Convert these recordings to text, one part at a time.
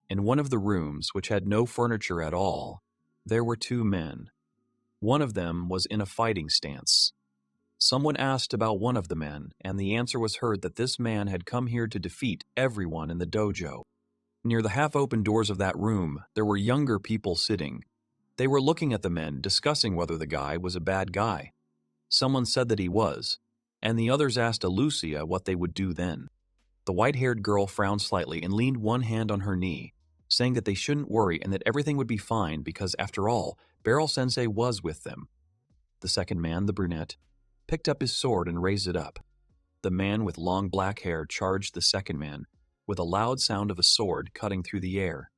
In one of the rooms, which had no furniture at all, there were two men. One of them was in a fighting stance. Someone asked about one of the men, and the answer was heard that this man had come here to defeat everyone in the dojo. Near the half-open doors of that room, there were younger people sitting. They were looking at the men, discussing whether the guy was a bad guy. Someone said that he was, and the others asked Alucia what they would do then. The white-haired girl frowned slightly and leaned one hand on her knee, saying that they shouldn't worry and that everything would be fine because, after all, Beryl-sensei was with them. The second man, the brunette, picked up his sword and raised it up. The man with long black hair charged the second man, with a loud sound of a sword cutting through the air.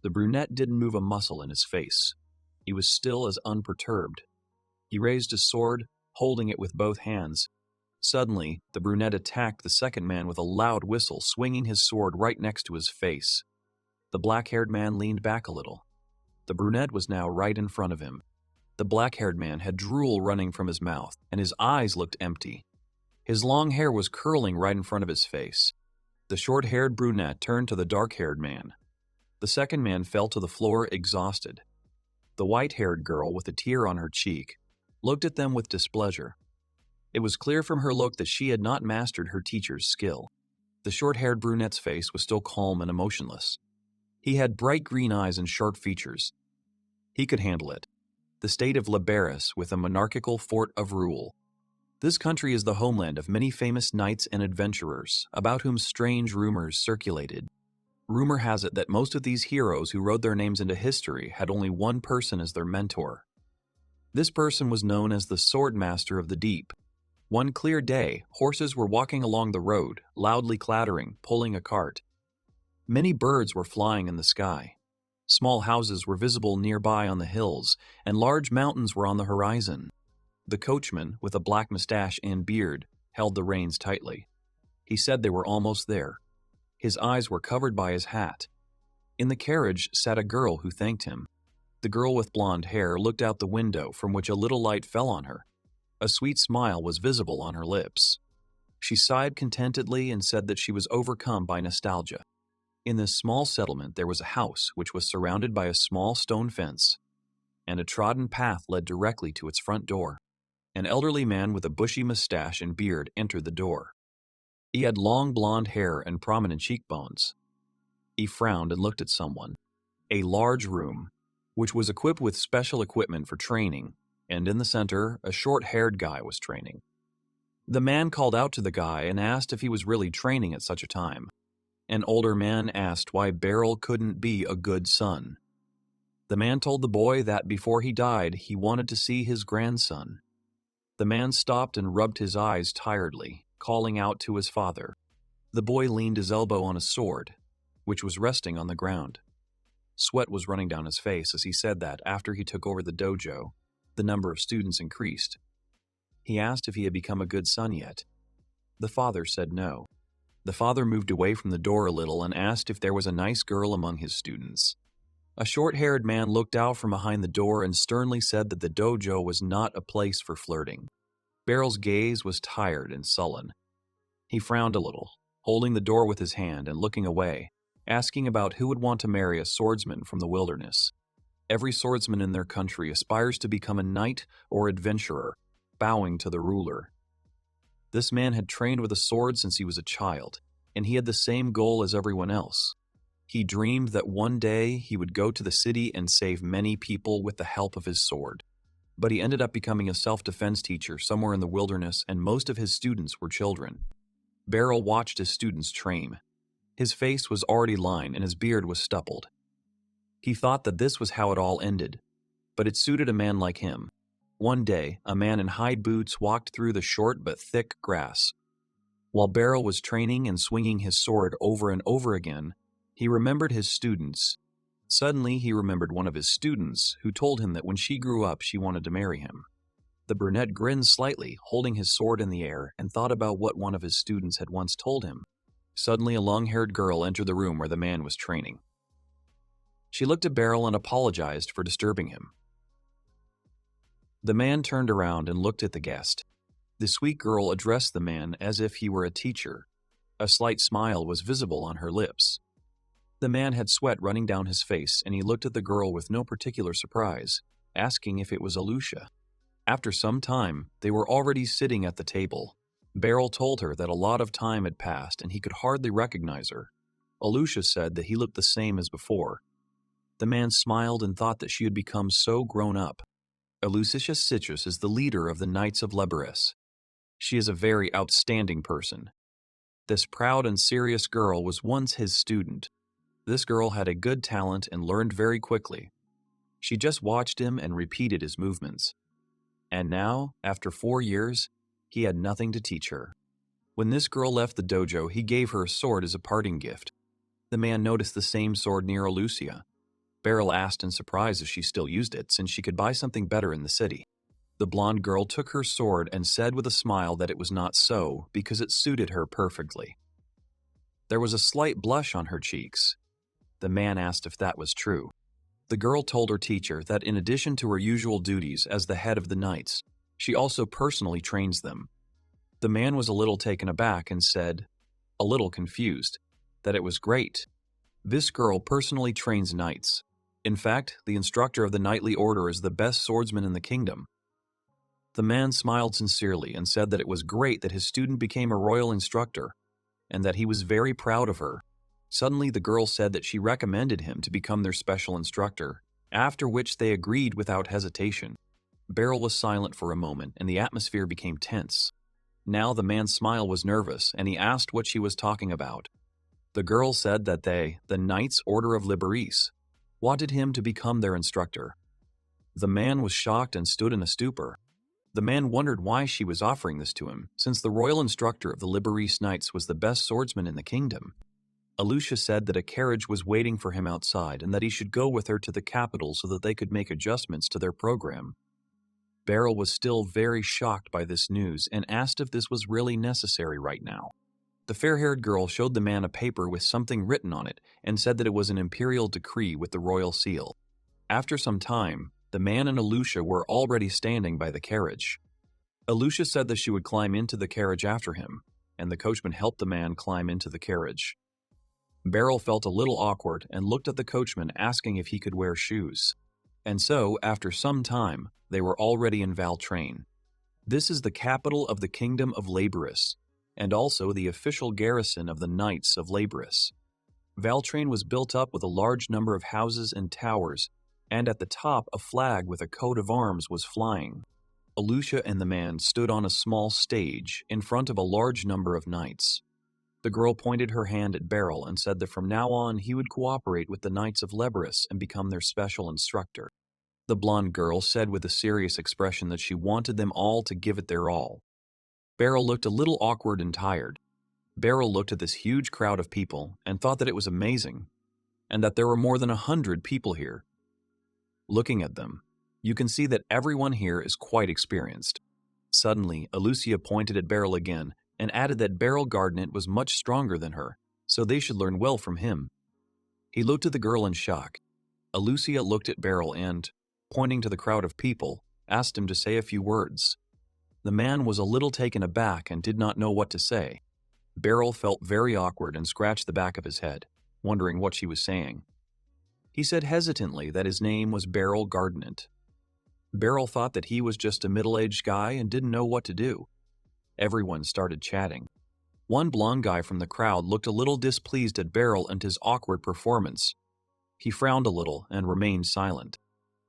The brunette didn't move a muscle in his face. He was still as unperturbed. He raised his sword, holding it with both hands. Suddenly, the brunette attacked the second man with a loud whistle, swinging his sword right next to his face. The black-haired man leaned back a little. The brunette was now right in front of him. The black-haired man had drool running from his mouth, and his eyes looked empty. His long hair was curling right in front of his face. The short-haired brunette turned to the dark-haired man. The second man fell to the floor exhausted. The white-haired girl, with a tear on her cheek, looked at them with displeasure. It was clear from her look that she had not mastered her teacher's skill. The short-haired brunette's face was still calm and emotionless. He had bright green eyes and sharp features. He could handle it. The state of Leberis with a monarchical fort of rule. This country is the homeland of many famous knights and adventurers, about whom strange rumors circulated. Rumor has it that most of these heroes who wrote their names into history had only one person as their mentor. This person was known as the Swordmaster of the Deep. One clear day, horses were walking along the road, loudly clattering, pulling a cart. Many birds were flying in the sky. Small houses were visible nearby on the hills, and large mountains were on the horizon. The coachman, with a black mustache and beard, held the reins tightly. He said they were almost there. His eyes were covered by his hat. In the carriage sat a girl who thanked him. The girl with blonde hair looked out the window from which a little light fell on her. A sweet smile was visible on her lips. She sighed contentedly and said that she was overcome by nostalgia. In this small settlement there was a house which was surrounded by a small stone fence, and a trodden path led directly to its front door. An elderly man with a bushy mustache and beard entered the door. He had long blonde hair and prominent cheekbones. He frowned and looked at someone. A large room, which was equipped with special equipment for training, and in the center, a short-haired guy was training. The man called out to the guy and asked if he was really training at such a time. An older man asked why Beryl couldn't be a good son. The man told the boy that before he died, he wanted to see his grandson. The man stopped and rubbed his eyes tiredly, calling out to his father. The boy leaned his elbow on a sword, which was resting on the ground. Sweat was running down his face as he said that after he took over the dojo, the number of students increased. He asked if he had become a good son yet. The father said no. The father moved away from the door a little and asked if there was a nice girl among his students. A short-haired man looked out from behind the door and sternly said that the dojo was not a place for flirting. Beryl's gaze was tired and sullen. He frowned a little, holding the door with his hand and looking away, asking about who would want to marry a swordsman from the wilderness. Every swordsman in their country aspires to become a knight or adventurer, bowing to the ruler. This man had trained with a sword since he was a child, and he had the same goal as everyone else. He dreamed that one day he would go to the city and save many people with the help of his sword. But he ended up becoming a self-defense teacher somewhere in the wilderness, and most of his students were children. Beryl watched his students train. His face was already lined and his beard was stubbled. He thought that this was how it all ended, but it suited a man like him. One day, a man in high boots walked through the short but thick grass. While Beryl was training and swinging his sword over and over again, he remembered his students. Suddenly, he remembered one of his students who told him that when she grew up, she wanted to marry him. The brunette grinned slightly, holding his sword in the air, and thought about what one of his students had once told him. Suddenly, a long-haired girl entered the room where the man was training. She looked at Beryl and apologized for disturbing him. The man turned around and looked at the guest. The sweet girl addressed the man as if he were a teacher. A slight smile was visible on her lips. The man had sweat running down his face, and he looked at the girl with no particular surprise, asking if it was Alucia. After some time, they were already sitting at the table. Beryl told her that a lot of time had passed and he could hardly recognize her. Alucia said that he looked the same as before. The man smiled and thought that she had become so grown up. Alucia Citrus is the leader of the Knights of Leberis. She is a very outstanding person. This proud and serious girl was once his student. This girl had a good talent and learned very quickly. She just watched him and repeated his movements. And now, after 4 years, he had nothing to teach her. When this girl left the dojo, he gave her a sword as a parting gift. The man noticed the same sword near Alucia. Beryl asked in surprise if she still used it, since she could buy something better in the city. The blonde girl took her sword and said with a smile that it was not so, because it suited her perfectly. There was a slight blush on her cheeks. The man asked if that was true. The girl told her teacher that in addition to her usual duties as the head of the knights, she also personally trains them. The man was a little taken aback and said, a little confused, that it was great. This girl personally trains knights. In fact, the instructor of the knightly order is the best swordsman in the kingdom. The man smiled sincerely and said that it was great that his student became a royal instructor, and that he was very proud of her. Suddenly, the girl said that she recommended him to become their special instructor, after which they agreed without hesitation. Beryl was silent for a moment, and the atmosphere became tense. Now the man's smile was nervous, and he asked what she was talking about. The girl said that they, the Knights Order of Leberis, wanted him to become their instructor. The man was shocked and stood in a stupor. The man wondered why she was offering this to him, since the royal instructor of the Leberis Knights was the best swordsman in the kingdom. Alucia said that a carriage was waiting for him outside and that he should go with her to the capital so that they could make adjustments to their program. Beryl was still very shocked by this news and asked if this was really necessary right now. The fair-haired girl showed the man a paper with something written on it and said that it was an imperial decree with the royal seal. After some time, the man and Alucia were already standing by the carriage. Alucia said that she would climb into the carriage after him, and the coachman helped the man climb into the carriage. Beryl felt a little awkward and looked at the coachman asking if he could wear shoes. And so, after some time, they were already in Valtrain. This is the capital of the Kingdom of Leberis, and also the official garrison of the Knights of Leberis. Valtrain was built up with a large number of houses and towers, and at the top a flag with a coat of arms was flying. Alucia and the man stood on a small stage in front of a large number of knights. The girl pointed her hand at Beryl and said that from now on he would cooperate with the Knights of Leberis and become their special instructor. The blonde girl said with a serious expression that she wanted them all to give it their all. Beryl looked a little awkward and tired. Beryl looked at this huge crowd of people and thought that it was amazing, and that there were more than 100 people here. Looking at them, you can see that everyone here is quite experienced. Suddenly, Alucia pointed at Beryl again and added that Beryl Gardenant was much stronger than her, so they should learn well from him. He looked at the girl in shock. Alucia looked at Beryl and, pointing to the crowd of people, asked him to say a few words. The man was a little taken aback and did not know what to say. Beryl felt very awkward and scratched the back of his head, wondering what she was saying. He said hesitantly that his name was Beryl Gardenant. Beryl thought that he was just a middle-aged guy and didn't know what to do. Everyone started chatting. One blonde guy from the crowd looked a little displeased at Beryl and his awkward performance. He frowned a little and remained silent.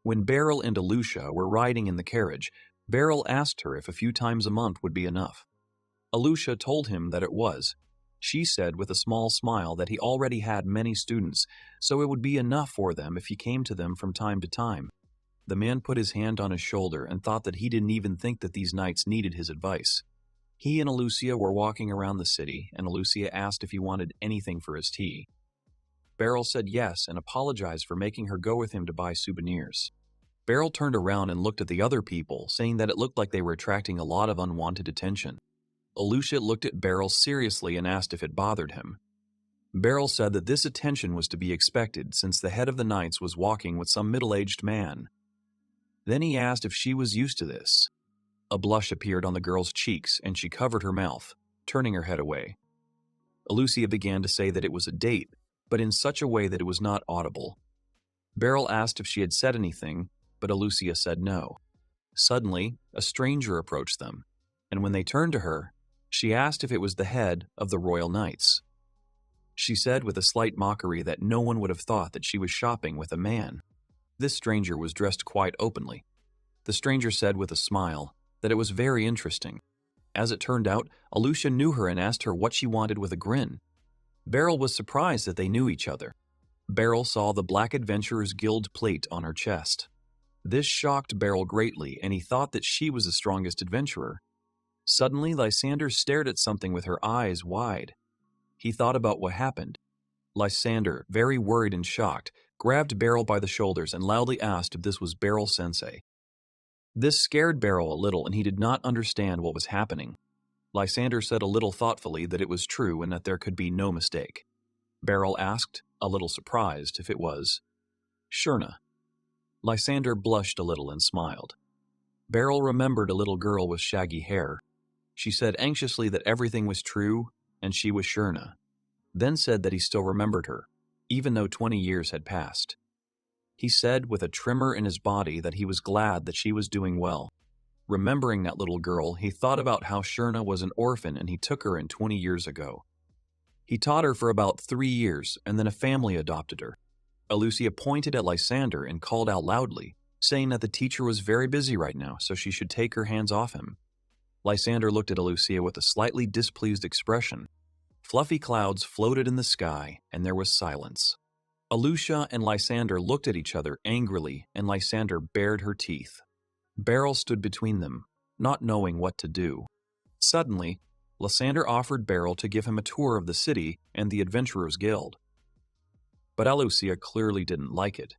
When Beryl and Alucia were riding in the carriage, Beryl asked her if a few times a month would be enough. Alucia told him that it was. She said with a small smile that he already had many students, so it would be enough for them if he came to them from time to time. The man put his hand on his shoulder and thought that he didn't even think that these knights needed his advice. He and Alucia were walking around the city, and Alucia asked if he wanted anything for his tea. Beryl said yes and apologized for making her go with him to buy souvenirs. Beryl turned around and looked at the other people, saying that it looked like they were attracting a lot of unwanted attention. Alucia looked at Beryl seriously and asked if it bothered him. Beryl said that this attention was to be expected since the head of the knights was walking with some middle-aged man. Then he asked if she was used to this. A blush appeared on the girl's cheeks, and she covered her mouth, turning her head away. Alucia began to say that it was a date, but in such a way that it was not audible. Beryl asked if she had said anything, but Alucia said no. Suddenly, a stranger approached them, and when they turned to her, she asked if it was the head of the Royal Knights. She said with a slight mockery that no one would have thought that she was shopping with a man. This stranger was dressed quite openly. The stranger said with a smile that it was very interesting. As it turned out, Alucia knew her and asked her what she wanted with a grin. Beryl was surprised that they knew each other. Beryl saw the Black Adventurer's Guild plate on her chest. This shocked Beryl greatly, and he thought that she was the strongest adventurer. Suddenly, Lysander stared at something with her eyes wide. He thought about what happened. Lysander, very worried and shocked, grabbed Beryl by the shoulders and loudly asked if this was Beryl Sensei. This scared Beryl a little, and he did not understand what was happening. Lysander said a little thoughtfully that it was true and that there could be no mistake. Beryl asked, a little surprised, if it was Shurna. Lysander blushed a little and smiled. Beryl remembered a little girl with shaggy hair. She said anxiously that everything was true and she was Shurna, then said that he still remembered her, even though 20 years had passed. He said with a tremor in his body that he was glad that she was doing well. Remembering that little girl, he thought about how Shurna was an orphan and he took her in 20 years ago. He taught her for about 3 years, and then a family adopted her. Alucia pointed at Lysander and called out loudly, saying that the teacher was very busy right now, so she should take her hands off him. Lysander looked at Alucia with a slightly displeased expression. Fluffy clouds floated in the sky, and there was silence. Alucia and Lysander looked at each other angrily, and Lysander bared her teeth. Beryl stood between them, not knowing what to do. Suddenly, Lysander offered Beryl to give him a tour of the city and the Adventurers Guild. But Alucia clearly didn't like it.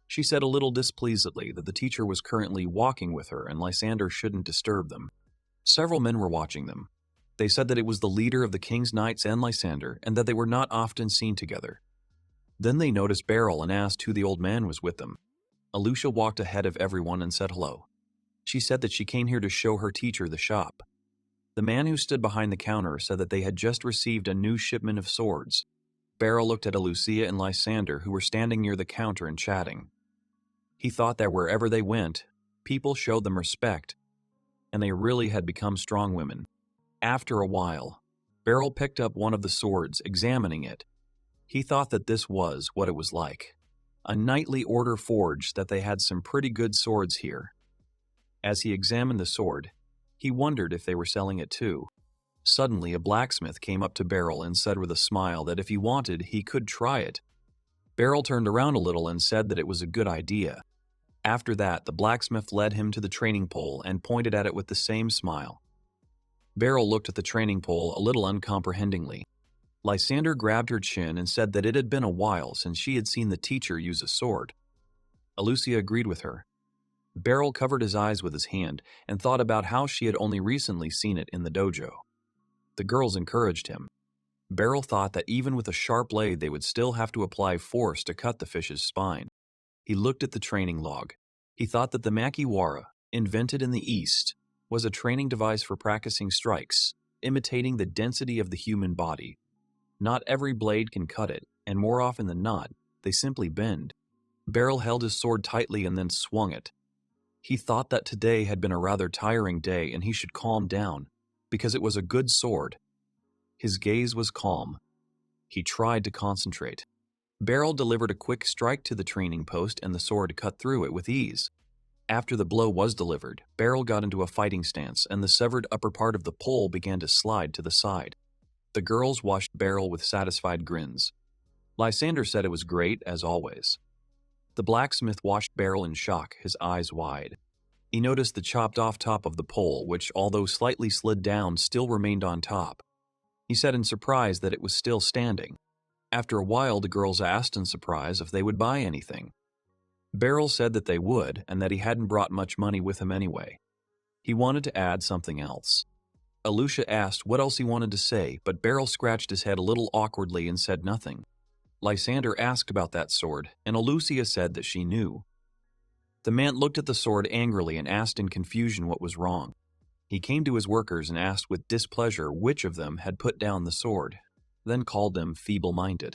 She said a little displeasedly that the teacher was currently walking with her and Lysander shouldn't disturb them. Several men were watching them. They said that it was the leader of the King's Knights and Lysander, and that they were not often seen together. Then they noticed Beryl and asked who the old man was with them. Alucia walked ahead of everyone and said hello. She said that she came here to show her teacher the shop. The man who stood behind the counter said that they had just received a new shipment of swords. Beryl looked at Alucia and Lysander, who were standing near the counter and chatting. He thought that wherever they went, people showed them respect, and they really had become strong women. After a while, Beryl picked up one of the swords, examining it. He thought that this was what it was like. A knightly order forged that they had some pretty good swords here. As he examined the sword, he wondered if they were selling it too. Suddenly, a blacksmith came up to Beryl and said with a smile that if he wanted, he could try it. Beryl turned around a little and said that it was a good idea. After that, the blacksmith led him to the training pole and pointed at it with the same smile. Beryl looked at the training pole a little uncomprehendingly. Lysander grabbed her chin and said that it had been a while since she had seen the teacher use a sword. Alucia agreed with her. Beryl covered his eyes with his hand and thought about how she had only recently seen it in the dojo. The girls encouraged him. Beryl thought that even with a sharp blade they would still have to apply force to cut the fish's spine. He looked at the training log. He thought that the makiwara, invented in the East, was a training device for practicing strikes, imitating the density of the human body. Not every blade can cut it, and more often than not, they simply bend. Beryl held his sword tightly and then swung it. He thought that today had been a rather tiring day and he should calm down, because it was a good sword. His gaze was calm. He tried to concentrate. Beryl delivered a quick strike to the training post and the sword cut through it with ease. After the blow was delivered, Beryl got into a fighting stance and the severed upper part of the pole began to slide to the side. The girls watched Beryl with satisfied grins. Lysander said it was great, as always. The blacksmith watched Beryl in shock, his eyes wide. He noticed the chopped-off top of the pole, which, although slightly slid down, still remained on top. He said in surprise that it was still standing. After a while, the girls asked in surprise if they would buy anything. Beryl said that they would, and that he hadn't brought much money with him anyway. He wanted to add something else. Alucia asked what else he wanted to say, but Beryl scratched his head a little awkwardly and said nothing. Lysander asked about that sword, and Alucia said that she knew. The man looked at the sword angrily and asked in confusion what was wrong. He came to his workers and asked with displeasure which of them had put down the sword, then called them feeble-minded.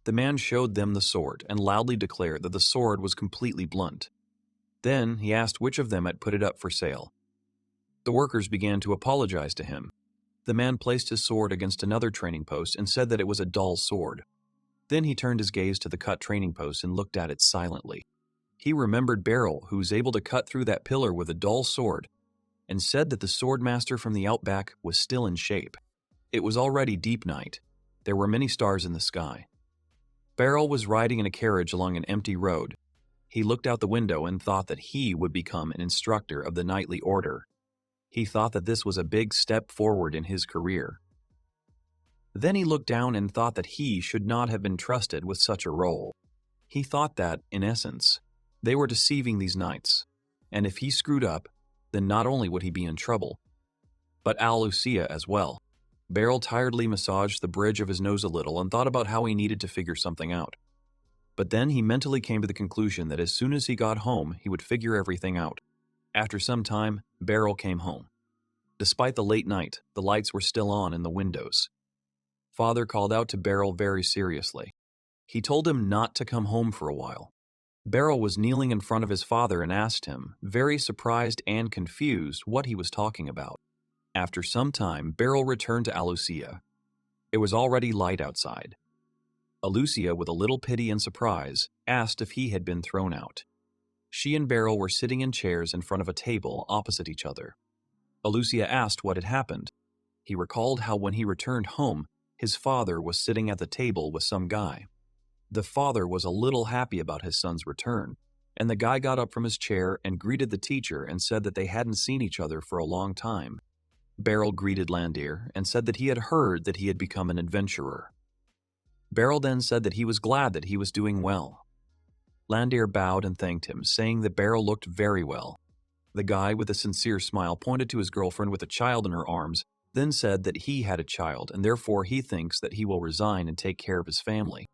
The man showed them the sword and loudly declared that the sword was completely blunt. Then he asked which of them had put it up for sale. The workers began to apologize to him. The man placed his sword against another training post and said that it was a dull sword. Then he turned his gaze to the cut training post and looked at it silently. He remembered Beryl, who was able to cut through that pillar with a dull sword, and said that the swordmaster from the outback was still in shape. It was already deep night. There were many stars in the sky. Beryl was riding in a carriage along an empty road. He looked out the window and thought that he would become an instructor of the knightly order. He thought that this was a big step forward in his career. Then he looked down and thought that he should not have been trusted with such a role. He thought that, in essence, they were deceiving these knights, and if he screwed up, then not only would he be in trouble, but Alucia as well. Beryl tiredly massaged the bridge of his nose a little and thought about how he needed to figure something out. But then he mentally came to the conclusion that as soon as he got home, he would figure everything out. After some time, Beryl came home. Despite the late night, the lights were still on in the windows. Father called out to Beryl very seriously. He told him not to come home for a while. Beryl was kneeling in front of his father and asked him, very surprised and confused, what he was talking about. After some time, Beryl returned to Alucia. It was already light outside. Alucia, with a little pity and surprise, asked if he had been thrown out. She and Beryl were sitting in chairs in front of a table opposite each other. Alucia asked what had happened. He recalled how when he returned home, his father was sitting at the table with some guy. The father was a little happy about his son's return, and the guy got up from his chair and greeted the teacher and said that they hadn't seen each other for a long time. Beryl greeted Landir and said that he had heard that he had become an adventurer. Beryl then said that he was glad that he was doing well. Landir bowed and thanked him, saying that Beryl looked very well. The guy, with a sincere smile, pointed to his girlfriend with a child in her arms, then said that he had a child and therefore he thinks that he will resign and take care of his family.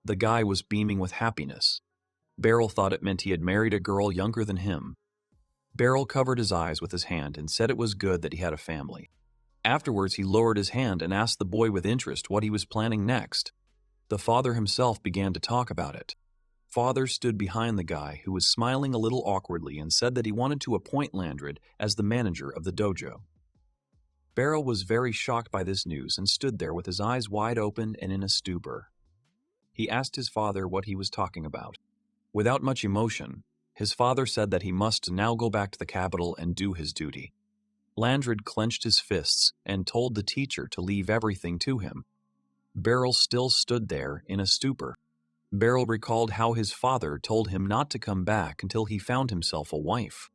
The guy was beaming with happiness. Beryl thought it meant he had married a girl younger than him. Beryl covered his eyes with his hand and said it was good that he had a family. Afterwards, he lowered his hand and asked the boy with interest what he was planning next. The father himself began to talk about it. Father stood behind the guy, who was smiling a little awkwardly, and said that he wanted to appoint Landred as the manager of the dojo. Beryl was very shocked by this news and stood there with his eyes wide open and in a stupor. He asked his father what he was talking about. Without much emotion, his father said that he must now go back to the capital and do his duty. Landred clenched his fists and told the teacher to leave everything to him. Beryl still stood there in a stupor. Beryl recalled how his father told him not to come back until he found himself a wife.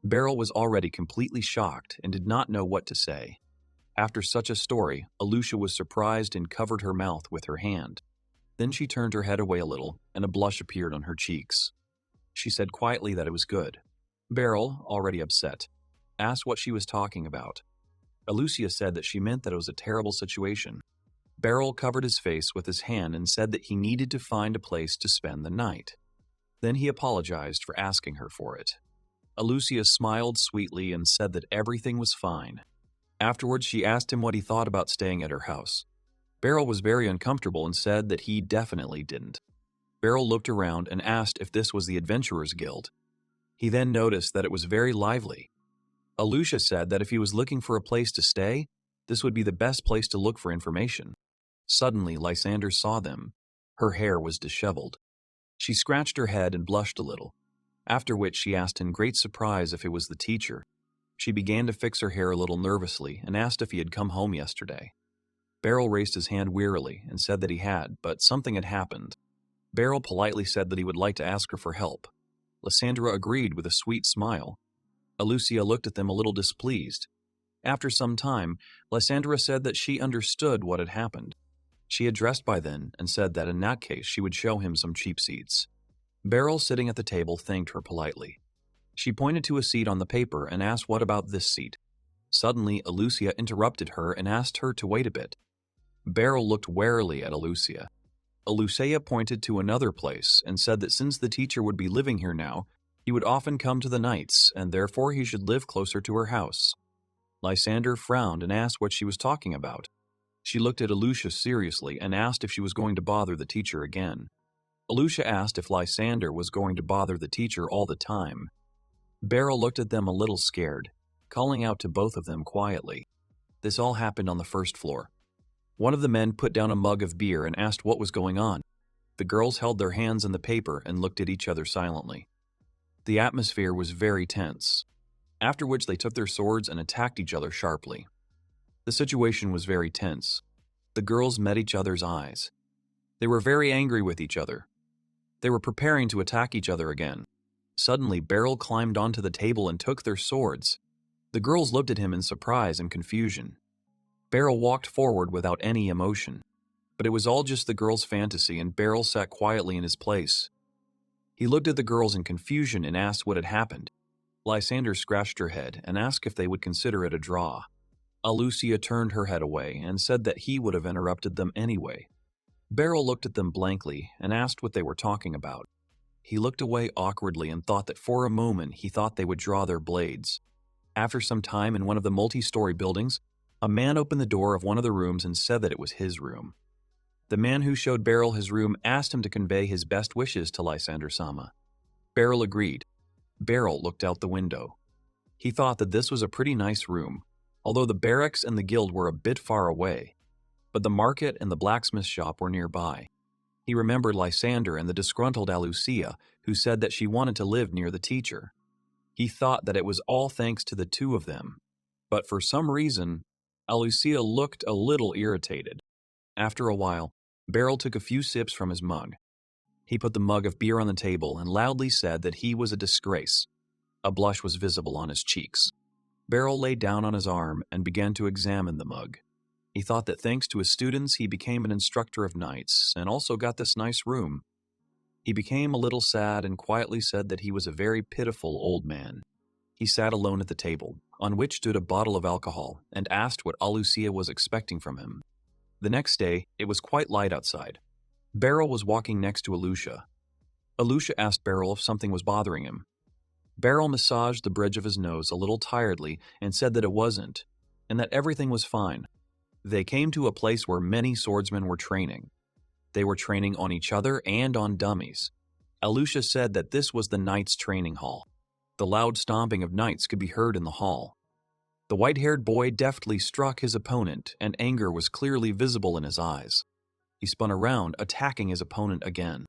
Beryl was already completely shocked and did not know what to say. After such a story, Alucia was surprised and covered her mouth with her hand. Then she turned her head away a little, and a blush appeared on her cheeks. She said quietly that it was good. Beryl, already upset, asked what she was talking about. Alucia said that she meant that it was a terrible situation. Beryl covered his face with his hand and said that he needed to find a place to spend the night. Then he apologized for asking her for it. Alucia smiled sweetly and said that everything was fine. Afterwards, she asked him what he thought about staying at her house. Beryl was very uncomfortable and said that he definitely didn't. Beryl looked around and asked if this was the Adventurers Guild. He then noticed that it was very lively. Alucia said that if he was looking for a place to stay, this would be the best place to look for information. Suddenly, Lysander saw them. Her hair was disheveled. She scratched her head and blushed a little, after which she asked in great surprise if it was the teacher. She began to fix her hair a little nervously and asked if he had come home yesterday. Beryl raised his hand wearily and said that he had, but something had happened. Beryl politely said that he would like to ask her for help. Lysandra agreed with a sweet smile. Alucia looked at them a little displeased. After some time, Lysandra said that she understood what had happened. She had dressed by then and said that in that case she would show him some cheap seats. Beryl, sitting at the table, thanked her politely. She pointed to a seat on the paper and asked what about this seat. Suddenly, Alucia interrupted her and asked her to wait a bit. Beryl looked warily at Alucia. Alucia pointed to another place and said that since the teacher would be living here now, he would often come to the nights, and therefore he should live closer to her house. Lysander frowned and asked what she was talking about. She looked at Alucia seriously and asked if she was going to bother the teacher again. Alucia asked if Lysander was going to bother the teacher all the time. Beryl looked at them a little scared, calling out to both of them quietly. This all happened on the first floor. One of the men put down a mug of beer and asked what was going on. The girls held their hands in the paper and looked at each other silently. The atmosphere was very tense, after which they took their swords and attacked each other sharply. The situation was very tense. The girls met each other's eyes. They were very angry with each other. They were preparing to attack each other again. Suddenly, Beryl climbed onto the table and took their swords. The girls looked at him in surprise and confusion. Beryl walked forward without any emotion. But it was all just the girl's fantasy, and Beryl sat quietly in his place. He looked at the girls in confusion and asked what had happened. Lysander scratched her head and asked if they would consider it a draw. Alucia turned her head away and said that he would have interrupted them anyway. Beryl looked at them blankly and asked what they were talking about. He looked away awkwardly and thought that for a moment he thought they would draw their blades. After some time in one of the multi-story buildings, a man opened the door of one of the rooms and said that it was his room. The man who showed Beryl his room asked him to convey his best wishes to Lysander-sama. Beryl agreed. Beryl looked out the window. He thought that this was a pretty nice room, although the barracks and the guild were a bit far away, but the market and the blacksmith shop were nearby. He remembered Lysander and the disgruntled Alucia, who said that she wanted to live near the teacher. He thought that it was all thanks to the two of them, but for some reason, Alucia looked a little irritated. After a while, Beryl took a few sips from his mug. He put the mug of beer on the table and loudly said that he was a disgrace. A blush was visible on his cheeks. Beryl lay down on his arm and began to examine the mug. He thought that thanks to his students, he became an instructor of knights and also got this nice room. He became a little sad and quietly said that he was a very pitiful old man. He sat alone at the table, on which stood a bottle of alcohol, and asked what Alucia was expecting from him. The next day, it was quite light outside. Beryl was walking next to Alucia. Alucia asked Beryl if something was bothering him. Beryl massaged the bridge of his nose a little tiredly and said that it wasn't, and that everything was fine. They came to a place where many swordsmen were training. They were training on each other and on dummies. Alucia said that this was the knights' training hall. The loud stomping of knights could be heard in the hall. The white-haired boy deftly struck his opponent, and anger was clearly visible in his eyes. He spun around, attacking his opponent again.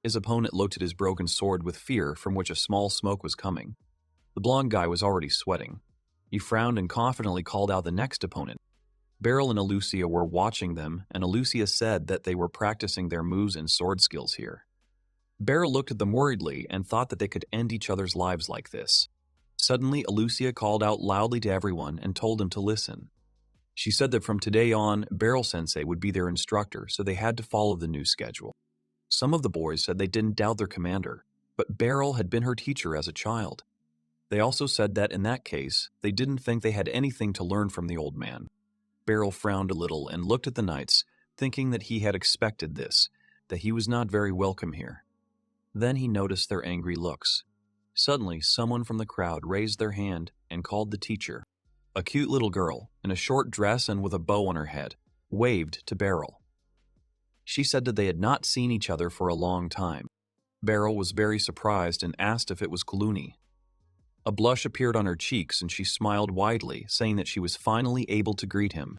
His opponent looked at his broken sword with fear, from which a small smoke was coming. The blonde guy was already sweating. He frowned and confidently called out the next opponent. Beryl and Alucia were watching them, and Alucia said that they were practicing their moves and sword skills here. Beryl looked at them worriedly and thought that they could end each other's lives like this. Suddenly, Alucia called out loudly to everyone and told them to listen. She said that from today on, Beryl-sensei would be their instructor, so they had to follow the new schedule. Some of the boys said they didn't doubt their commander, but Beryl had been her teacher as a child. They also said that in that case, they didn't think they had anything to learn from the old man. Beryl frowned a little and looked at the knights, thinking that he had expected this, that he was not very welcome here. Then he noticed their angry looks. Suddenly, someone from the crowd raised their hand and called the teacher. A cute little girl, in a short dress and with a bow on her head, waved to Beryl. She said that they had not seen each other for a long time. Beryl was very surprised and asked if it was Kaluni. A blush appeared on her cheeks and she smiled widely, saying that she was finally able to greet him.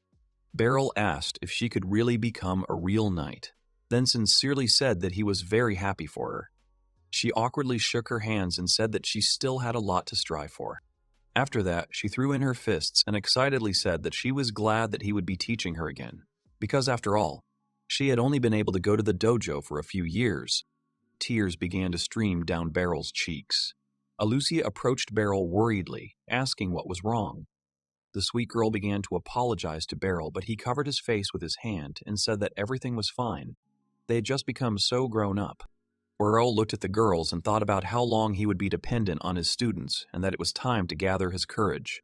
Beryl asked if she could really become a real knight, then sincerely said that he was very happy for her. She awkwardly shook her hands and said that she still had a lot to strive for. After that, she threw in her fists and excitedly said that she was glad that he would be teaching her again, because after all, she had only been able to go to the dojo for a few years. Tears began to stream down Beryl's cheeks. Alucia approached Beryl worriedly, asking what was wrong. The sweet girl began to apologize to Beryl, but he covered his face with his hand and said that everything was fine. They had just become so grown up. Beryl looked at the girls and thought about how long he would be dependent on his students and that it was time to gather his courage.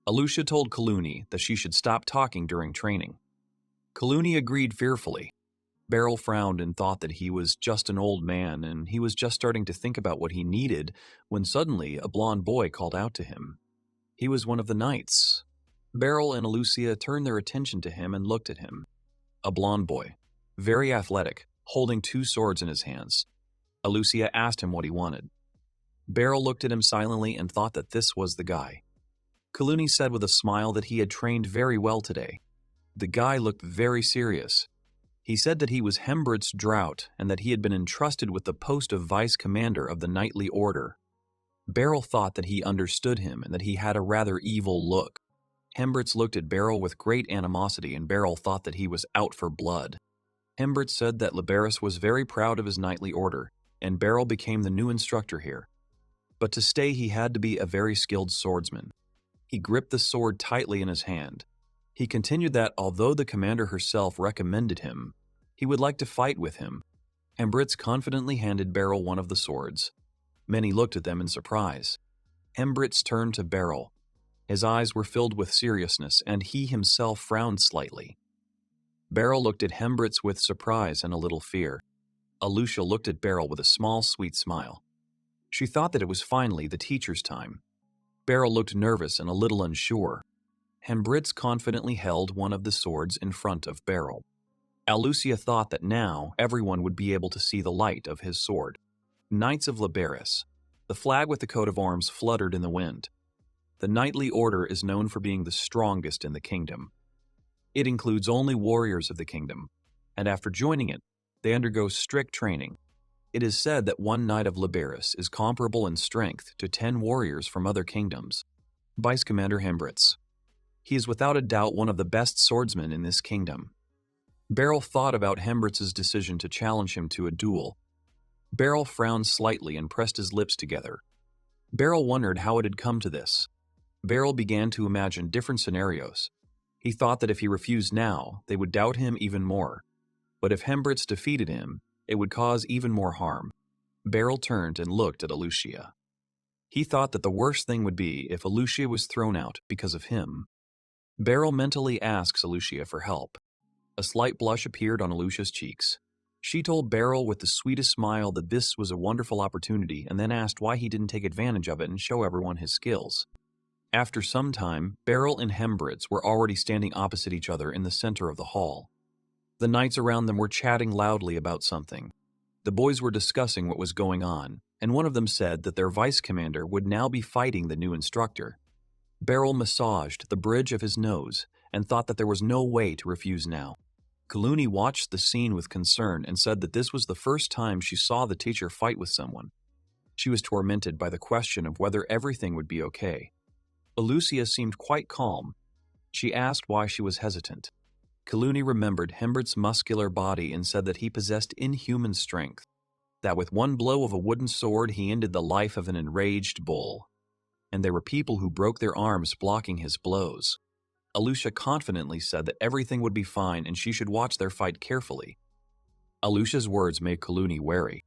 Alucia told Kaluni that she should stop talking during training. Kaluni agreed fearfully. Beryl frowned and thought that he was just an old man and he was just starting to think about what he needed when suddenly a blond boy called out to him. He was one of the knights. Beryl and Alucia turned their attention to him and looked at him. A blond boy, very athletic, holding two swords in his hands. Alucia asked him what he wanted. Beryl looked at him silently and thought that this was the guy. Kaluni said with a smile that he had trained very well today. The guy looked very serious. He said that he was Hembrit's Drought and that he had been entrusted with the post of vice commander of the Knightly Order. Beryl thought that he understood him and that he had a rather evil look. Hembrits looked at Beryl with great animosity, and Beryl thought that he was out for blood. Hembrits said that Leberis was very proud of his knightly order, and Beryl became the new instructor here. But to stay, he had to be a very skilled swordsman. He gripped the sword tightly in his hand. He continued that although the commander herself recommended him, he would like to fight with him. Hembrits confidently handed Beryl one of the swords. Many looked at them in surprise. Hembrits turned to Beryl. His eyes were filled with seriousness, and he himself frowned slightly. Beryl looked at Hembrits with surprise and a little fear. Alucia looked at Beryl with a small, sweet smile. She thought that it was finally the teacher's time. Beryl looked nervous and a little unsure. Hembrits confidently held one of the swords in front of Beryl. Alucia thought that now everyone would be able to see the light of his sword. Knights of Leberis. The flag with the coat of arms fluttered in the wind. The Knightly Order is known for being the strongest in the kingdom. It includes only warriors of the kingdom, and after joining it, they undergo strict training. It is said that one Knight of Leberis is comparable in strength to 10 warriors from other kingdoms. Vice Commander Hembrits. He is without a doubt one of the best swordsmen in this kingdom. Beryl thought about Hembrits' decision to challenge him to a duel. Beryl frowned slightly and pressed his lips together. Beryl wondered how it had come to this. Beryl began to imagine different scenarios. He thought that if he refused now, they would doubt him even more. But if Hembrits defeated him, it would cause even more harm. Beryl turned and looked at Alucia. He thought that the worst thing would be if Alucia was thrown out because of him. Beryl mentally asks Alucia for help. A slight blush appeared on Alucia's cheeks. She told Beryl with the sweetest smile that this was a wonderful opportunity and then asked why he didn't take advantage of it and show everyone his skills. After some time, Beryl and Hembrits were already standing opposite each other in the center of the hall. The knights around them were chatting loudly about something. The boys were discussing what was going on, and one of them said that their vice commander would now be fighting the new instructor. Beryl massaged the bridge of his nose and thought that there was no way to refuse now. Kaluni watched the scene with concern and said that this was the first time she saw the teacher fight with someone. She was tormented by the question of whether everything would be okay. Alucia seemed quite calm. She asked why she was hesitant. Kaluni remembered Hembrits' muscular body and said that he possessed inhuman strength, that with one blow of a wooden sword he ended the life of an enraged bull. And there were people who broke their arms blocking his blows. Alucia confidently said that everything would be fine and she should watch their fight carefully. Alucia's words made Kaluni wary.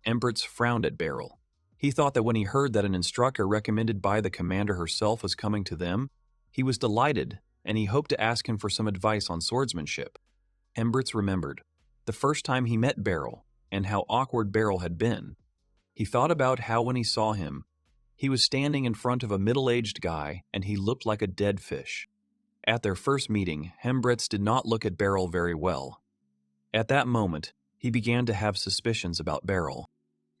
Hembrits frowned at Beryl. He thought that when he heard that an instructor recommended by the commander herself was coming to them, he was delighted, and he hoped to ask him for some advice on swordsmanship. Hembrits remembered the first time he met Beryl and how awkward Beryl had been. He thought about how when he saw him, he was standing in front of a middle-aged guy and he looked like a dead fish. At their first meeting, Hembrits did not look at Beryl very well. At that moment, he began to have suspicions about Beryl.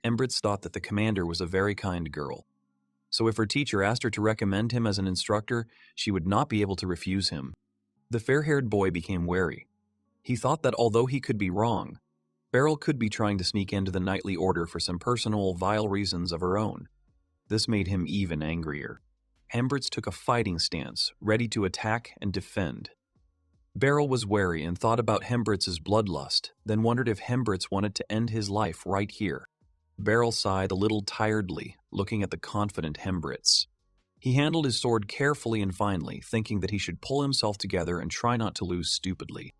Hembrits thought that the commander was a very kind girl. So if her teacher asked her to recommend him as an instructor, she would not be able to refuse him. The fair-haired boy became wary. He thought that although he could be wrong, Beryl could be trying to sneak into the knightly order for some personal, vile reasons of her own. This made him even angrier. Hembrits took a fighting stance, ready to attack and defend. Beryl was wary and thought about Hembrits' bloodlust, then wondered if Hembrits wanted to end his life right here. Beryl sighed a little tiredly, looking at the confident Hembrits. He handled his sword carefully and finely, thinking that he should pull himself together and try not to lose stupidly.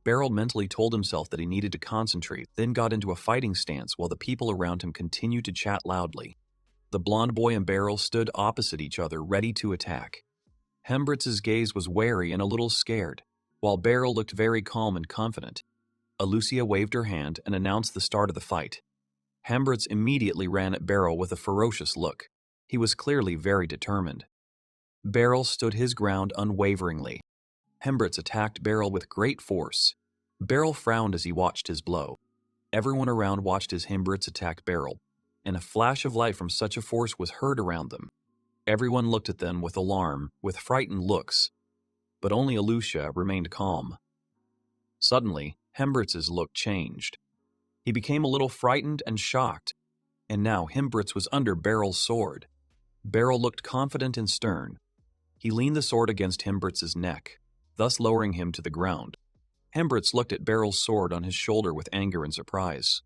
Beryl mentally told himself that he needed to concentrate, then got into a fighting stance while the people around him continued to chat loudly. The blond boy and Beryl stood opposite each other, ready to attack. Hembrits' gaze was wary and a little scared, while Beryl looked very calm and confident. Alucia waved her hand and announced the start of the fight. Hembrits immediately ran at Beryl with a ferocious look. He was clearly very determined. Beryl stood his ground unwaveringly. Hembrits attacked Beryl with great force. Beryl frowned as he watched his blow. Everyone around watched as Hembrits attacked Beryl, and a flash of light from such a force was heard around them. Everyone looked at them with alarm, with frightened looks, but only Alucia remained calm. Suddenly, Hembrits' look changed. He became a little frightened and shocked, and now Hembrits was under Beryl's sword. Beryl looked confident and stern. He leaned the sword against Hembrits' neck, thus lowering him to the ground. Hembrits looked at Beryl's sword on his shoulder with anger and surprise.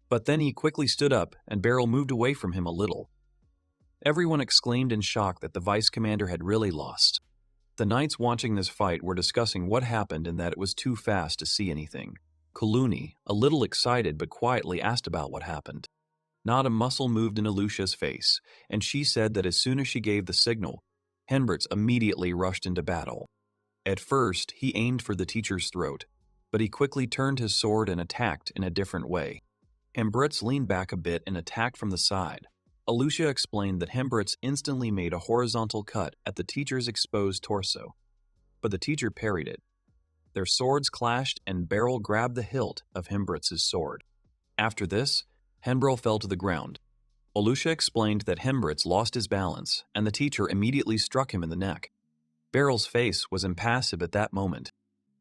But then he quickly stood up, and Beryl moved away from him a little. Everyone exclaimed in shock that the vice commander had really lost. The knights watching this fight were discussing what happened and that it was too fast to see anything. Kuluni, a little excited but quietly, asked about what happened. Not a muscle moved in Alucia's face, and she said that as soon as she gave the signal, Hembrits immediately rushed into battle. At first, he aimed for the teacher's throat, but he quickly turned his sword and attacked in a different way. Hembrits leaned back a bit and attacked from the side. Alucia explained that Hembrits instantly made a horizontal cut at the teacher's exposed torso, but the teacher parried it. Their swords clashed and Beryl grabbed the hilt of Hembrits' sword. After this, Hembril fell to the ground. Alucia explained that Hembrits lost his balance, and the teacher immediately struck him in the neck. Beryl's face was impassive at that moment.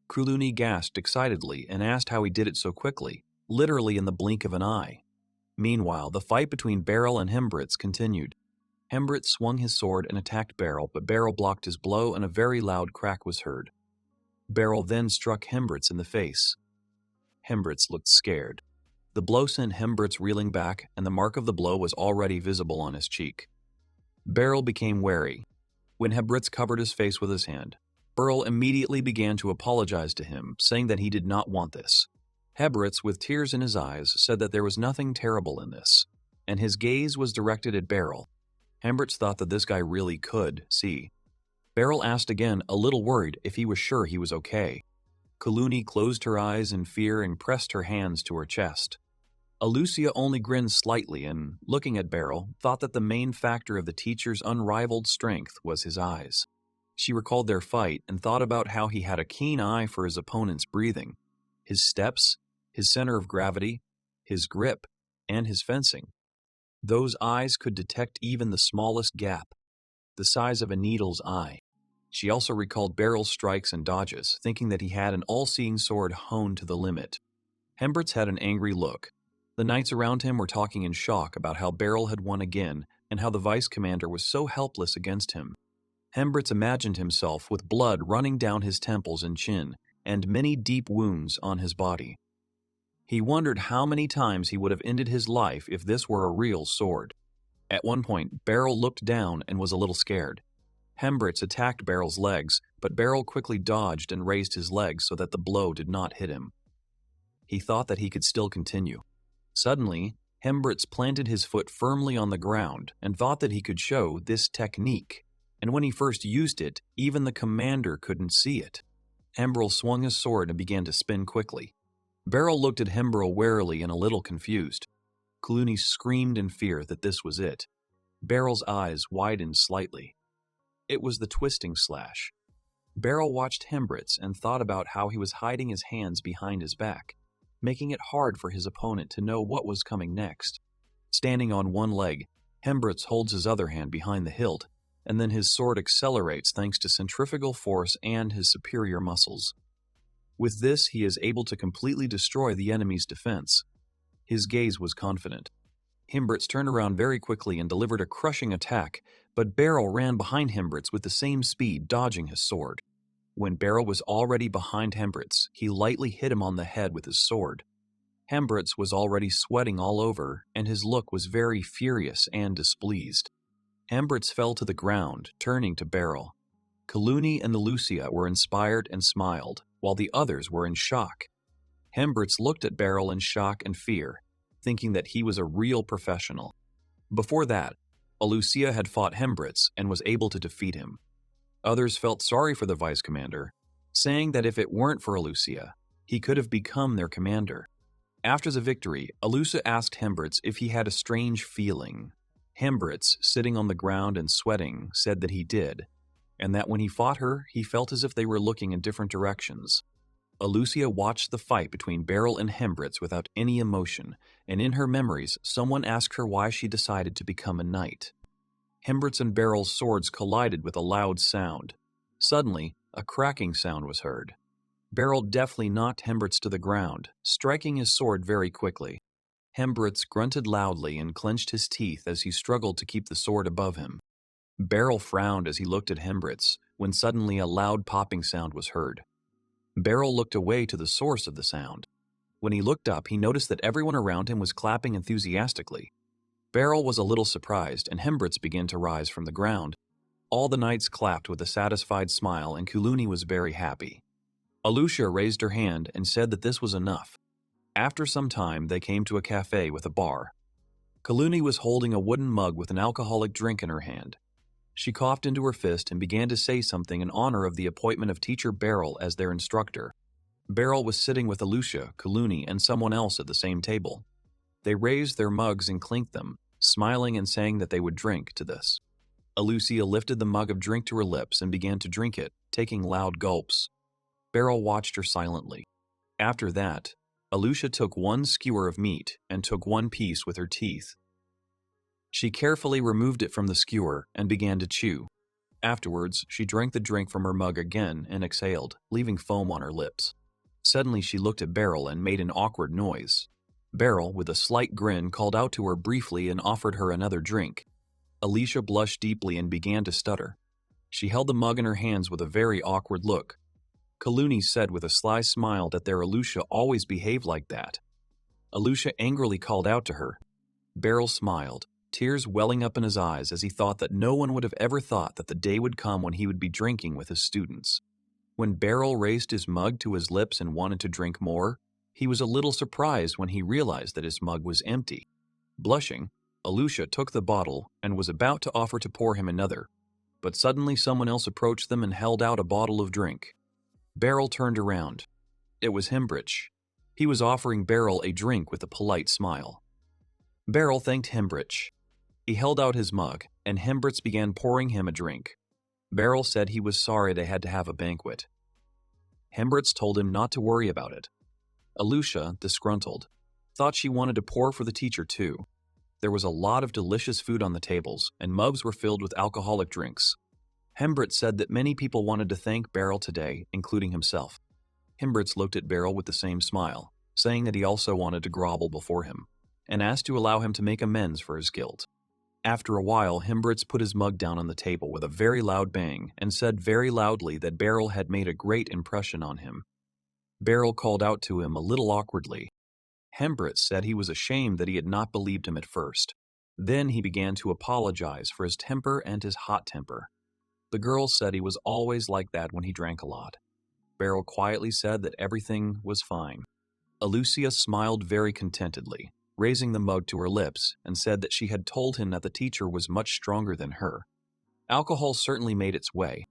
Kuluni gasped excitedly and asked how he did it so quickly, literally in the blink of an eye. Meanwhile, the fight between Beryl and Hembrits continued. Hembrits swung his sword and attacked Beryl, but Beryl blocked his blow and a very loud crack was heard. Beryl then struck Hembrits in the face. Hembrits looked scared. The blow sent Hembrits reeling back, and the mark of the blow was already visible on his cheek. Beryl became wary. When Hembrits covered his face with his hand, Beryl immediately began to apologize to him, saying that he did not want this. Hembrits, with tears in his eyes, said that there was nothing terrible in this, and his gaze was directed at Beryl. Hembrits thought that this guy really could see. Beryl asked again, a little worried, if he was sure he was okay. Kuluni closed her eyes in fear and pressed her hands to her chest. Alucia only grinned slightly and, looking at Beryl, thought that the main factor of the teacher's unrivaled strength was his eyes. She recalled their fight and thought about how he had a keen eye for his opponent's breathing, his steps, his center of gravity, his grip, and his fencing. Those eyes could detect even the smallest gap, the size of a needle's eye. She also recalled Beryl's strikes and dodges, thinking that he had an all-seeing sword honed to the limit. Hembrits had an angry look. The knights around him were talking in shock about how Beryl had won again and how the vice commander was so helpless against him. Hembrits imagined himself with blood running down his temples and chin, and many deep wounds on his body. He wondered how many times he would have ended his life if this were a real sword. At one point, Beryl looked down and was a little scared. Hembrits attacked Beryl's legs, but Beryl quickly dodged and raised his legs so that the blow did not hit him. He thought that he could still continue. Suddenly, Hembrits planted his foot firmly on the ground and thought that he could show this technique, and when he first used it, even the commander couldn't see it. Hembril swung his sword and began to spin quickly. Beryl looked at Hembril warily and a little confused. Kuluni screamed in fear that this was it. Beryl's eyes widened slightly. It was the twisting slash. Beryl watched Hembrits and thought about how he was hiding his hands behind his back, making it hard for his opponent to know what was coming next. Standing on one leg, Hembrits holds his other hand behind the hilt, and then his sword accelerates thanks to centrifugal force and his superior muscles. With this, he is able to completely destroy the enemy's defense. His gaze was confident. Hembrits turned around very quickly and delivered a crushing attack, but Beryl ran behind Hembrits with the same speed, dodging his sword. When Beryl was already behind Hembrits, he lightly hit him on the head with his sword. Hembrits was already sweating all over, and his look was very furious and displeased. Hembrits fell to the ground, turning to Beryl. Kuluni and Alucia were inspired and smiled, while the others were in shock. Hembrits looked at Beryl in shock and fear, thinking that he was a real professional. Before that, Alucia had fought Hembrits and was able to defeat him. Others felt sorry for the vice commander, saying that if it weren't for Alucia, he could have become their commander. After the victory, Alucia asked Hembrits if he had a strange feeling. Hembrits, sitting on the ground and sweating, said that he did. and that when he fought her, he felt as if they were looking in different directions. Alucia watched the fight between Beryl and Hembritz without any emotion, and in her memories, someone asked her why she decided to become a knight. Hembritz and Beryl's swords collided with a loud sound. Suddenly, a cracking sound was heard. Beryl deftly knocked Hembritz to the ground, striking his sword very quickly. Hembritz grunted loudly and clenched his teeth as he struggled to keep the sword above him. Beryl frowned as he looked at Hembritz, when suddenly a loud popping sound was heard. Beryl looked away to the source of the sound. When he looked up, he noticed that everyone around him was clapping enthusiastically. Beryl was a little surprised, and Hembritz began to rise from the ground. All the knights clapped with a satisfied smile, and Kuluni was very happy. Alucia raised her hand and said that this was enough. After some time, they came to a cafe with a bar. Kuluni was holding a wooden mug with an alcoholic drink in her hand. She coughed into her fist and began to say something in honor of the appointment of teacher Beryl as their instructor. Beryl was sitting with Alucia, Kuluni, and someone else at the same table. They raised their mugs and clinked them, smiling and saying that they would drink to this. Alucia lifted the mug of drink to her lips and began to drink it, taking loud gulps. Beryl watched her silently. After that, Alucia took one skewer of meat and took one piece with her teeth. She carefully removed it from the skewer and began to chew. Afterwards, she drank the drink from her mug again and exhaled, leaving foam on her lips. Suddenly, she looked at Beryl and made an awkward noise. Beryl, with a slight grin, called out to her briefly and offered her another drink. Alucia blushed deeply and began to stutter. She held the mug in her hands with a very awkward look. Kuluni said with a sly smile that their Alucia always behaved like that. Alucia angrily called out to her. Beryl smiled, tears welling up in his eyes as he thought that no one would have ever thought that the day would come when he would be drinking with his students. When Beryl raised his mug to his lips and wanted to drink more, he was a little surprised when he realized that his mug was empty. Blushing, Alucia took the bottle and was about to offer to pour him another, but suddenly someone else approached them and held out a bottle of drink. Beryl turned around. It was Hembritz. He was offering Beryl a drink with a polite smile. Beryl thanked Hembritz. He held out his mug, and Hembritz began pouring him a drink. Beryl said he was sorry they had to have a banquet. Hembritz told him not to worry about it. Alucia, disgruntled, thought she wanted to pour for the teacher too. There was a lot of delicious food on the tables, and mugs were filled with alcoholic drinks. Hembritz said that many people wanted to thank Beryl today, including himself. Hembritz looked at Beryl with the same smile, saying that he also wanted to grovel before him, and asked to allow him to make amends for his guilt. After a while, Hembritz put his mug down on the table with a very loud bang and said very loudly that Beryl had made a great impression on him. Beryl called out to him a little awkwardly. Hembritz said he was ashamed that he had not believed him at first. Then he began to apologize for his temper and his hot temper. The girl said he was always like that when he drank a lot. Beryl quietly said that everything was fine. Alucia smiled very contentedly, raising the mug to her lips, and said that she had told him that the teacher was much stronger than her. Alcohol certainly made its way.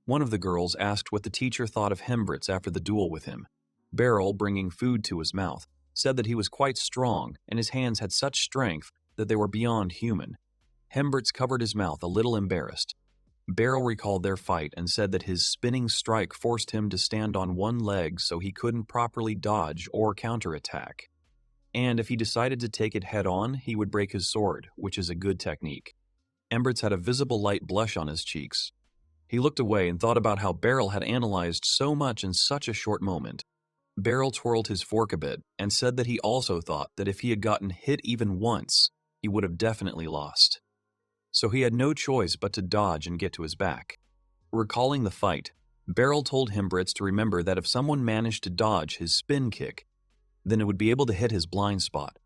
One of the girls asked what the teacher thought of Hembritz after the duel with him. Beryl, bringing food to his mouth, said that he was quite strong and his hands had such strength that they were beyond human. Hembritz covered his mouth, a little embarrassed. Beryl recalled their fight and said that his spinning strike forced him to stand on one leg so he couldn't properly dodge or counterattack. And if he decided to take it head-on, he would break his sword, which is a good technique. Hembritz had a visible light blush on his cheeks. He looked away and thought about how Beryl had analyzed so much in such a short moment. Beryl twirled his fork a bit and said that he also thought that if he had gotten hit even once, he would have definitely lost. So he had no choice but to dodge and get to his back. Recalling the fight, Beryl told Hembritz to remember that if someone managed to dodge his spin kick, then it would be able to hit his blind spot,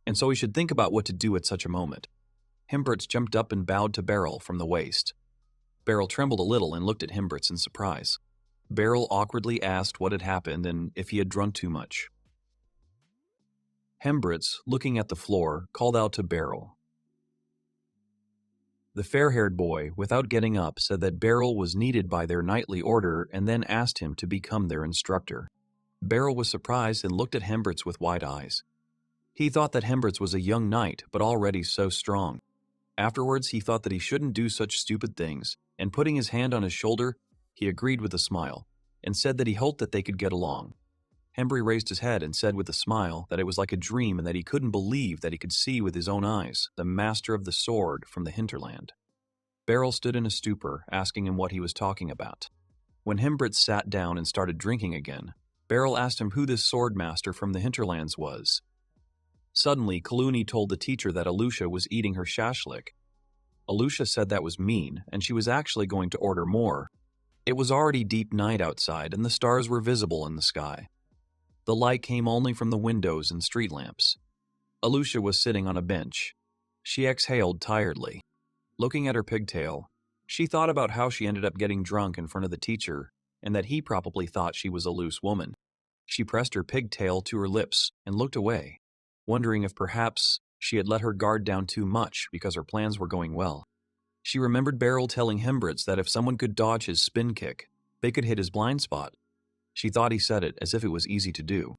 and so he should think about what to do at such a moment. Hembritz jumped up and bowed to Beryl from the waist. Beryl trembled a little and looked at Hembritz in surprise. Beryl awkwardly asked what had happened and if he had drunk too much. Hembritz, looking at the floor, called out to Beryl. The fair-haired boy, without getting up, said that Beryl was needed by their knightly order and then asked him to become their instructor. Beryl was surprised and looked at Hembritz with wide eyes. He thought that Hembritz was a young knight, but already so strong. Afterwards, he thought that he shouldn't do such stupid things, and putting his hand on his shoulder, he agreed with a smile, and said that he hoped that they could get along. Hembry raised his head and said with a smile that it was like a dream and that he couldn't believe that he could see with his own eyes the master of the sword from the hinterland. Barl stood in a stupor, asking him what he was talking about. When Hembritz sat down and started drinking again, Barl asked him who this sword master from the hinterlands was. Suddenly, Kaluni told the teacher that Alucia was eating her shashlik. Alucia said that was mean, and she was actually going to order more. It was already deep night outside, and the stars were visible in the sky. The light came only from the windows and street lamps. Alucia was sitting on a bench. She exhaled tiredly. Looking at her pigtail, she thought about how she ended up getting drunk in front of the teacher, and that he probably thought she was a loose woman. She pressed her pigtail to her lips and looked away, wondering if perhaps she had let her guard down too much because her plans were going well. She remembered Beryl telling Hembritz that if someone could dodge his spin kick, they could hit his blind spot. She thought he said it as if it was easy to do.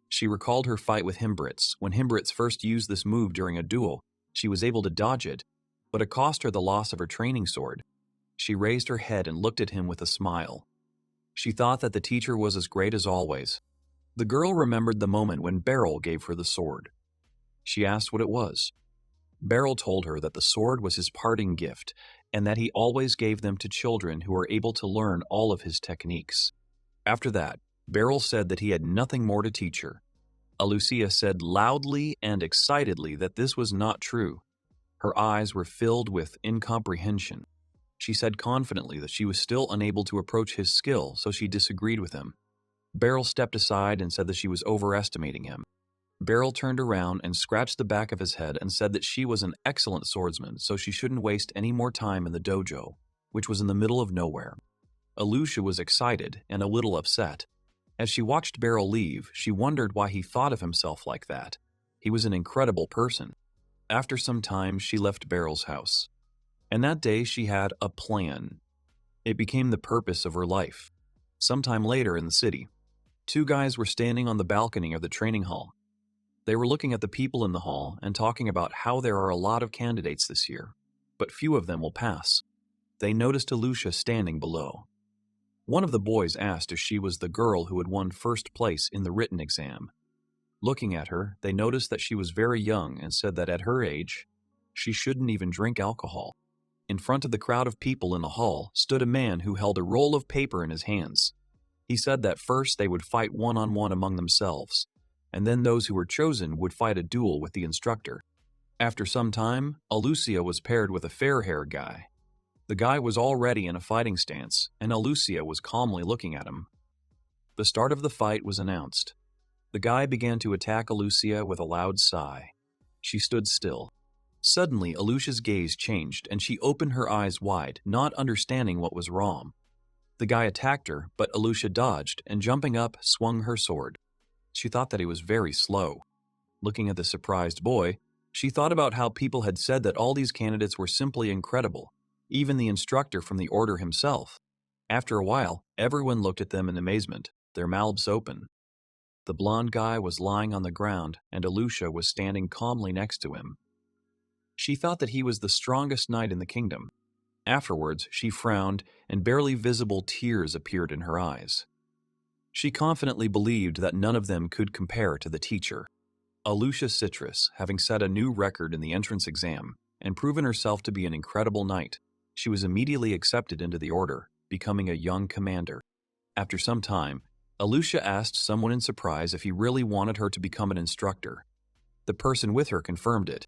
She recalled her fight with Hembritz. When Hembritz first used this move during a duel, she was able to dodge it, but it cost her the loss of her training sword. She raised her head and looked at him with a smile. She thought that the teacher was as great as always. The girl remembered the moment when Beryl gave her the sword. She asked what it was. Beryl told her that the sword was his parting gift and that he always gave them to children who were able to learn all of his techniques. After that, Beryl said that he had nothing more to teach her. Alucia said loudly and excitedly that this was not true. Her eyes were filled with incomprehension. She said confidently that she was still unable to approach his skill, so she disagreed with him. Beryl stepped aside and said that she was overestimating him. Beryl turned around and scratched the back of his head and said that she was an excellent swordsman, so she shouldn't waste any more time in the dojo, which was in the middle of nowhere. Alucia was excited and a little upset. As she watched Beryl leave, she wondered why he thought of himself like that. He was an incredible person. After some time, she left Beryl's house. And that day she had a plan. It became the purpose of her life. Sometime later in the city, two guys were standing on the balcony of the training hall. They were looking at the people in the hall and talking about how there are a lot of candidates this year, but few of them will pass. They noticed Alucia standing below. One of the boys asked if she was the girl who had won first place in the written exam. Looking at her, they noticed that she was very young and said that at her age, she shouldn't even drink alcohol. In front of the crowd of people in the hall stood a man who held a roll of paper in his hands. He said that first they would fight one-on-one among themselves, and then those who were chosen would fight a duel with the instructor. After some time, Alucia was paired with a fair-haired guy. The guy was already in a fighting stance, and Alucia was calmly looking at him. The start of the fight was announced. The guy began to attack Alucia with a loud sigh. She stood still. Suddenly, Alucia's gaze changed, and she opened her eyes wide, not understanding what was wrong. The guy attacked her, but Alucia dodged, and jumping up, swung her sword. She thought that he was very slow. Looking at the surprised boy, she thought about how people had said that all these candidates were simply incredible. Even the instructor from the order himself. After a while, everyone looked at them in amazement, their mouths open. The blonde guy was lying on the ground, and Alucia was standing calmly next to him. She thought that he was the strongest knight in the kingdom. Afterwards, she frowned, and barely visible tears appeared in her eyes. She confidently believed that none of them could compare to the teacher. Alucia Citrus, having set a new record in the entrance exam, and proven herself to be an incredible knight, she was immediately accepted into the order, becoming a young commander. After some time, Alucia asked someone in surprise if he really wanted her to become an instructor. The person with her confirmed it.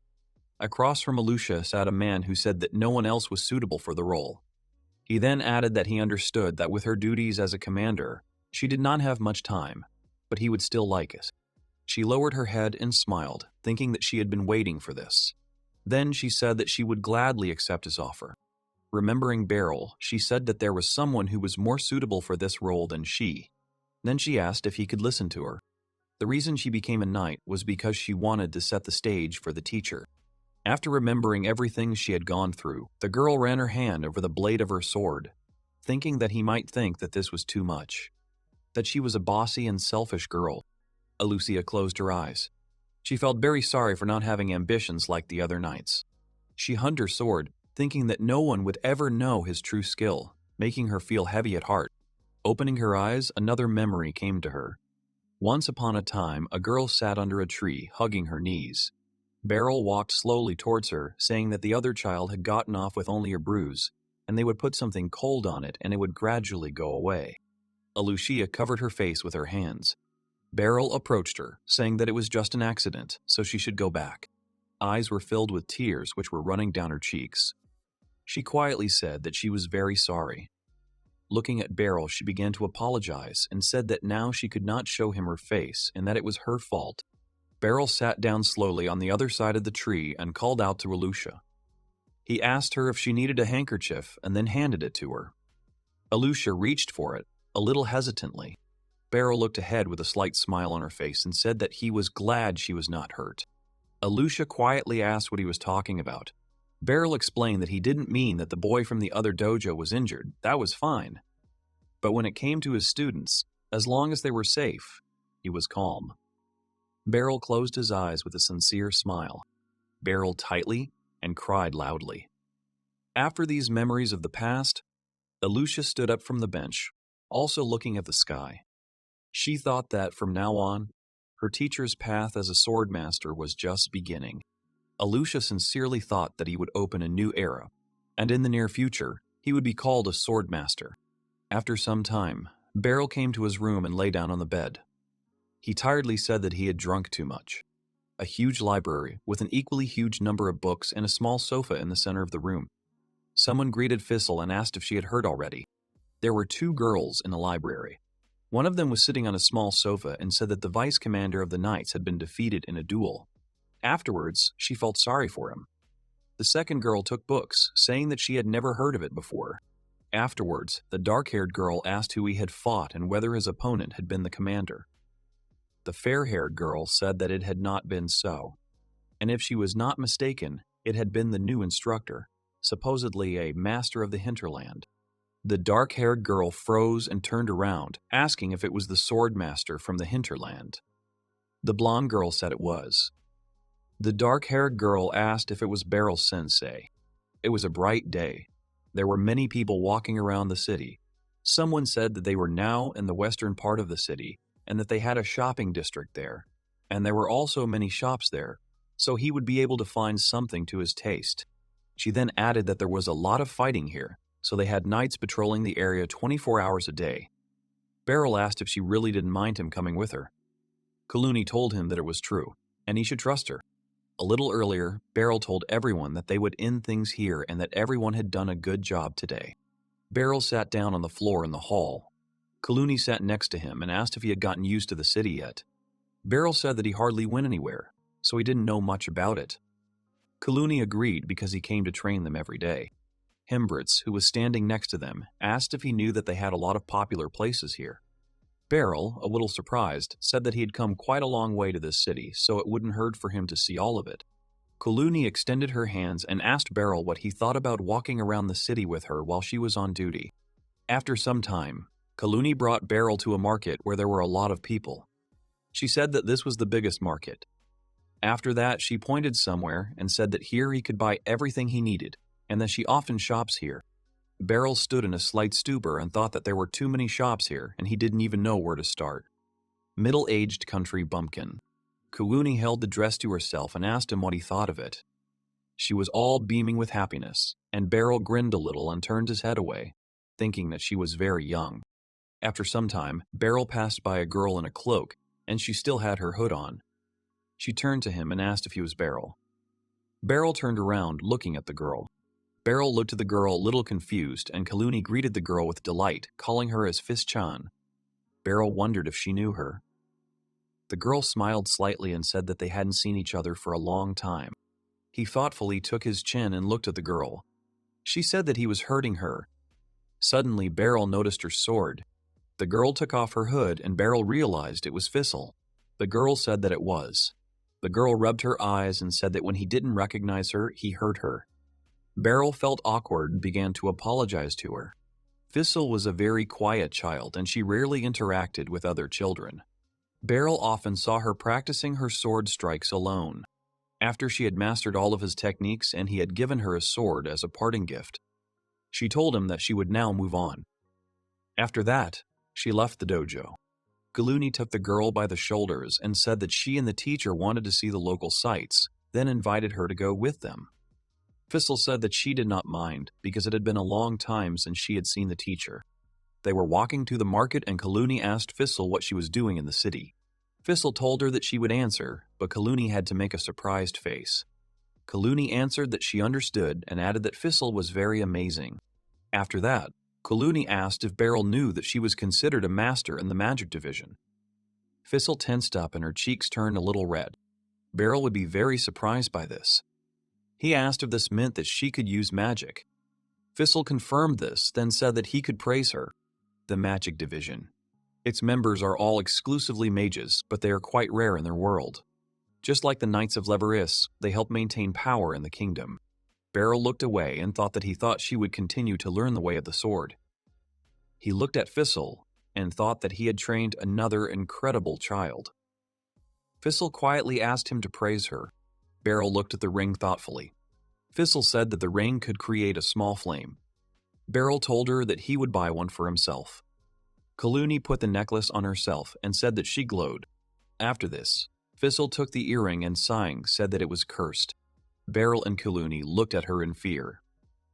Across from Alucia sat a man who said that no one else was suitable for the role. He then added that he understood that with her duties as a commander, she did not have much time, but he would still like it. She lowered her head and smiled, thinking that she had been waiting for this. Then she said that she would gladly accept his offer. Remembering Beryl, she said that there was someone who was more suitable for this role than she. Then she asked if he could listen to her. The reason she became a knight was because she wanted to set the stage for the teacher. After remembering everything she had gone through, the girl ran her hand over the blade of her sword, thinking that he might think that this was too much, that she was a bossy and selfish girl. Alucia closed her eyes. She felt very sorry for not having ambitions like the other knights. She hugged her sword, thinking that no one would ever know his true skill, making her feel heavy at heart. Opening her eyes, another memory came to her. Once upon a time, a girl sat under a tree, hugging her knees. Beryl walked slowly towards her, saying that the other child had gotten off with only a bruise, and they would put something cold on it and it would gradually go away. Alucia covered her face with her hands. Beryl approached her, saying that it was just an accident, so she should go back. Eyes were filled with tears which were running down her cheeks. She quietly said that she was very sorry. Looking at Beryl, she began to apologize and said that now she could not show him her face and that it was her fault. Beryl sat down slowly on the other side of the tree and called out to Alucia. He asked her if she needed a handkerchief and then handed it to her. Alucia reached for it, a little hesitantly. Beryl looked ahead with a slight smile on her face and said that he was glad she was not hurt. Alucia quietly asked what he was talking about. Beryl explained that he didn't mean that the boy from the other dojo was injured. That was fine. But when it came to his students, as long as they were safe, he was calm. Beryl closed his eyes with a sincere smile. Beryl tightly and cried loudly. After these memories of the past, Alucia stood up from the bench, also looking at the sky. She thought that from now on, her teacher's path as a swordmaster was just beginning. Alucia sincerely thought that he would open a new era, and in the near future, he would be called a swordmaster. After some time, Beryl came to his room and lay down on the bed. He tiredly said that he had drunk too much. A huge library with an equally huge number of books and a small sofa in the center of the room. Someone greeted Thistle and asked if she had heard already. There were 2 girls in the library. One of them was sitting on a small sofa and said that the vice commander of the knights had been defeated in a duel. Afterwards, she felt sorry for him. The second girl took books, saying that she had never heard of it before. Afterwards, the dark-haired girl asked who he had fought and whether his opponent had been the commander. The fair-haired girl said that it had not been so, and if she was not mistaken, it had been the new instructor, supposedly a master of the hinterland. The dark-haired girl froze and turned around, asking if it was the swordmaster from the hinterland. The blonde girl said it was. The dark-haired girl asked if it was Beryl Sensei. It was a bright day. There were many people walking around the city. Someone said that they were now in the western part of the city, and that they had a shopping district there, and there were also many shops there, so he would be able to find something to his taste. She then added that there was a lot of fighting here, so they had knights patrolling the area 24 hours a day. Beryl asked if she really didn't mind him coming with her. Kaluni told him that it was true, and he should trust her. A little earlier, Beryl told everyone that they would end things here and that everyone had done a good job today. Beryl sat down on the floor in the hall. Kaluni sat next to him and asked if he had gotten used to the city yet. Beryl said that he hardly went anywhere, so he didn't know much about it. Kaluni agreed because he came to train them every day. Hembritz, who was standing next to them, asked if he knew that they had a lot of popular places here. Beryl, a little surprised, said that he had come quite a long way to this city, so it wouldn't hurt for him to see all of it. Kaluni extended her hands and asked Beryl what he thought about walking around the city with her while she was on duty. After some time, Kaluni brought Beryl to a market where there were a lot of people. She said that this was the biggest market. After that, she pointed somewhere and said that here he could buy everything he needed, and that she often shops here. Beryl stood in a slight stupor and thought that there were too many shops here, and he didn't even know where to start. Middle-aged country bumpkin. Kaluni held the dress to herself and asked him what he thought of it. She was all beaming with happiness, and Beryl grinned a little and turned his head away, thinking that she was very young. After some time, Beryl passed by a girl in a cloak, and she still had her hood on. She turned to him and asked if he was Beryl. Beryl turned around, looking at the girl. Beryl looked at the girl a little confused, and Kaluni greeted the girl with delight, calling her as Fis-chan. Beryl wondered if she knew her. The girl smiled slightly and said that they hadn't seen each other for a long time. He thoughtfully took his chin and looked at the girl. She said that he was hurting her. Suddenly, Beryl noticed her sword. The girl took off her hood, and Beryl realized it was Thistle. The girl said that it was. The girl rubbed her eyes and said that when he didn't recognize her, he hurt her. Beryl felt awkward and began to apologize to her. Thistle was a very quiet child, and she rarely interacted with other children. Beryl often saw her practicing her sword strikes alone. After she had mastered all of his techniques and he had given her a sword as a parting gift, she told him that she would now move on. After that, she left the dojo. Galuni took the girl by the shoulders and said that she and the teacher wanted to see the local sights, then invited her to go with them. Fissel said that she did not mind because it had been a long time since she had seen the teacher. They were walking to the market and Galuni asked Fissel what she was doing in the city. Fissel told her that she would answer, but Galuni had to make a surprised face. Galuni answered that she understood and added that Fissel was very amazing. After that, Galuni asked if Beryl knew that she was considered a master in the magic division. Fissel tensed up and her cheeks turned a little red. Beryl would be very surprised by this. He asked if this meant that she could use magic. Fissel confirmed this, then said that he could praise her. The magic division. Its members are all exclusively mages, but they are quite rare in their world. Just like the Knights of Leberis, they help maintain power in the kingdom. Beryl looked away and thought that he thought she would continue to learn the way of the sword. He looked at Fissel and thought that he had trained another incredible child. Fissel quietly asked him to praise her. Beryl looked at the ring thoughtfully. Fissel said that the ring could create a small flame. Beryl told her that he would buy one for himself. Galuni put the necklace on herself and said that she glowed. After this, Fissel took the earring and sighing said that it was cursed. Beryl and Galuni looked at her in fear.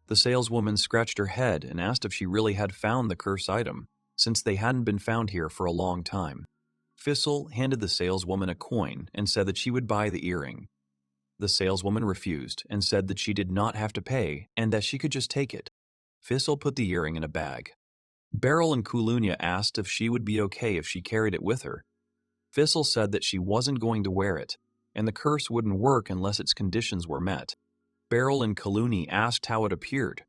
The saleswoman scratched her head and asked if she really had found the cursed item, since they hadn't been found here for a long time. Fissel handed the saleswoman a coin and said that she would buy the earring. The saleswoman refused and said that she did not have to pay and that she could just take it. Fissel put the earring in a bag. Beryl and Kulunia asked if she would be okay if she carried it with her. Fissel said that she wasn't going to wear it, and the curse wouldn't work unless its conditions were met. Beryl and Kaluni asked how it appeared.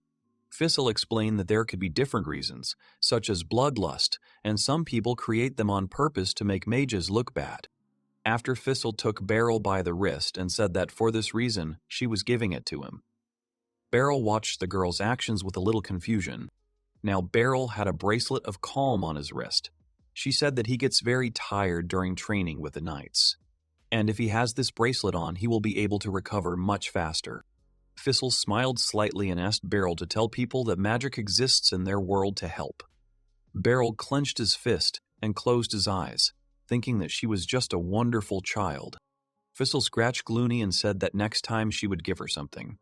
Fissel explained that there could be different reasons, such as bloodlust, and some people create them on purpose to make mages look bad. After Fissel took Beryl by the wrist and said that for this reason, she was giving it to him. Beryl watched the girl's actions with a little confusion. Now Beryl had a bracelet of calm on his wrist. She said that he gets very tired during training with the knights. And if he has this bracelet on, he will be able to recover much faster. Fissel smiled slightly and asked Beryl to tell people that magic exists in their world to help. Beryl clenched his fist and closed his eyes, thinking that she was just a wonderful child. Fissel scratched Gloony and said that next time she would give her something.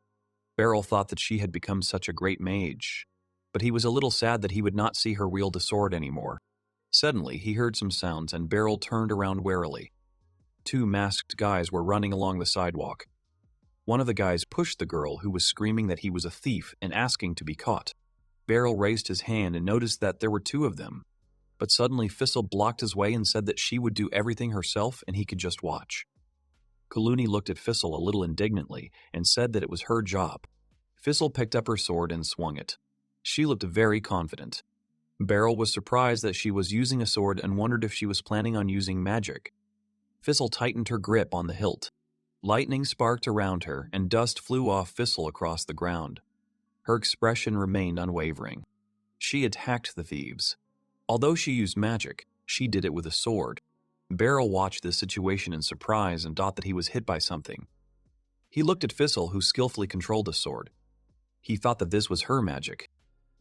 Beryl thought that she had become such a great mage, but he was a little sad that he would not see her wield a sword anymore. Suddenly, he heard some sounds and Beryl turned around warily. 2 masked guys were running along the sidewalk. One of the guys pushed the girl who was screaming that he was a thief and asking to be caught. Beryl raised his hand and noticed that there were 2 of them. But suddenly Fissel blocked his way and said that she would do everything herself and he could just watch. Kaluni looked at Fissel a little indignantly and said that it was her job. Fissel picked up her sword and swung it. She looked very confident. Beryl was surprised that she was using a sword and wondered if she was planning on using magic. Fissel tightened her grip on the hilt. Lightning sparked around her and dust flew off Fissel across the ground. Her expression remained unwavering. She attacked the thieves. Although she used magic, she did it with a sword. Beryl watched this situation in surprise and thought that he was hit by something. He looked at Fissel, who skillfully controlled the sword. He thought that this was her magic.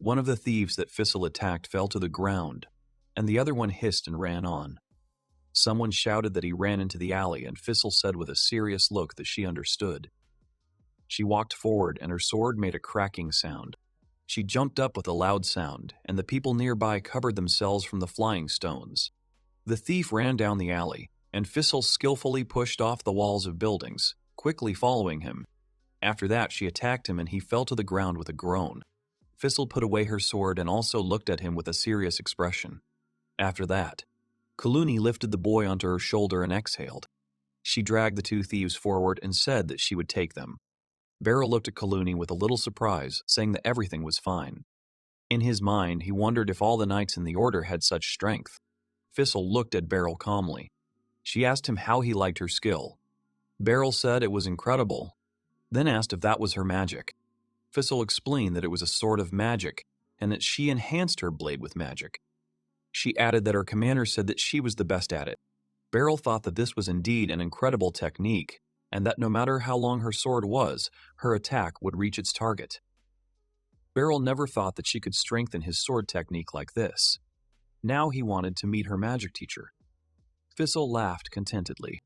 One of the thieves that Fissel attacked fell to the ground, and the other one hissed and ran on. Someone shouted that he ran into the alley, and Fissel said with a serious look that she understood. She walked forward, and her sword made a cracking sound. She jumped up with a loud sound, and the people nearby covered themselves from the flying stones. The thief ran down the alley, and Fissel skillfully pushed off the walls of buildings, quickly following him. After that, she attacked him, and he fell to the ground with a groan. Fissel put away her sword and also looked at him with a serious expression. After that, Kaluni lifted the boy onto her shoulder and exhaled. She dragged the 2 thieves forward and said that she would take them. Beryl looked at Kaluni with a little surprise, saying that everything was fine. In his mind, he wondered if all the knights in the order had such strength. Fissel looked at Beryl calmly. She asked him how he liked her skill. Beryl said it was incredible, then asked if that was her magic. Fissel explained that it was a sort of magic, and that she enhanced her blade with magic. She added that her commander said that she was the best at it. Beryl thought that this was indeed an incredible technique, and that no matter how long her sword was, her attack would reach its target. Beryl never thought that she could strengthen his sword technique like this. Now he wanted to meet her magic teacher. Thistle laughed contentedly.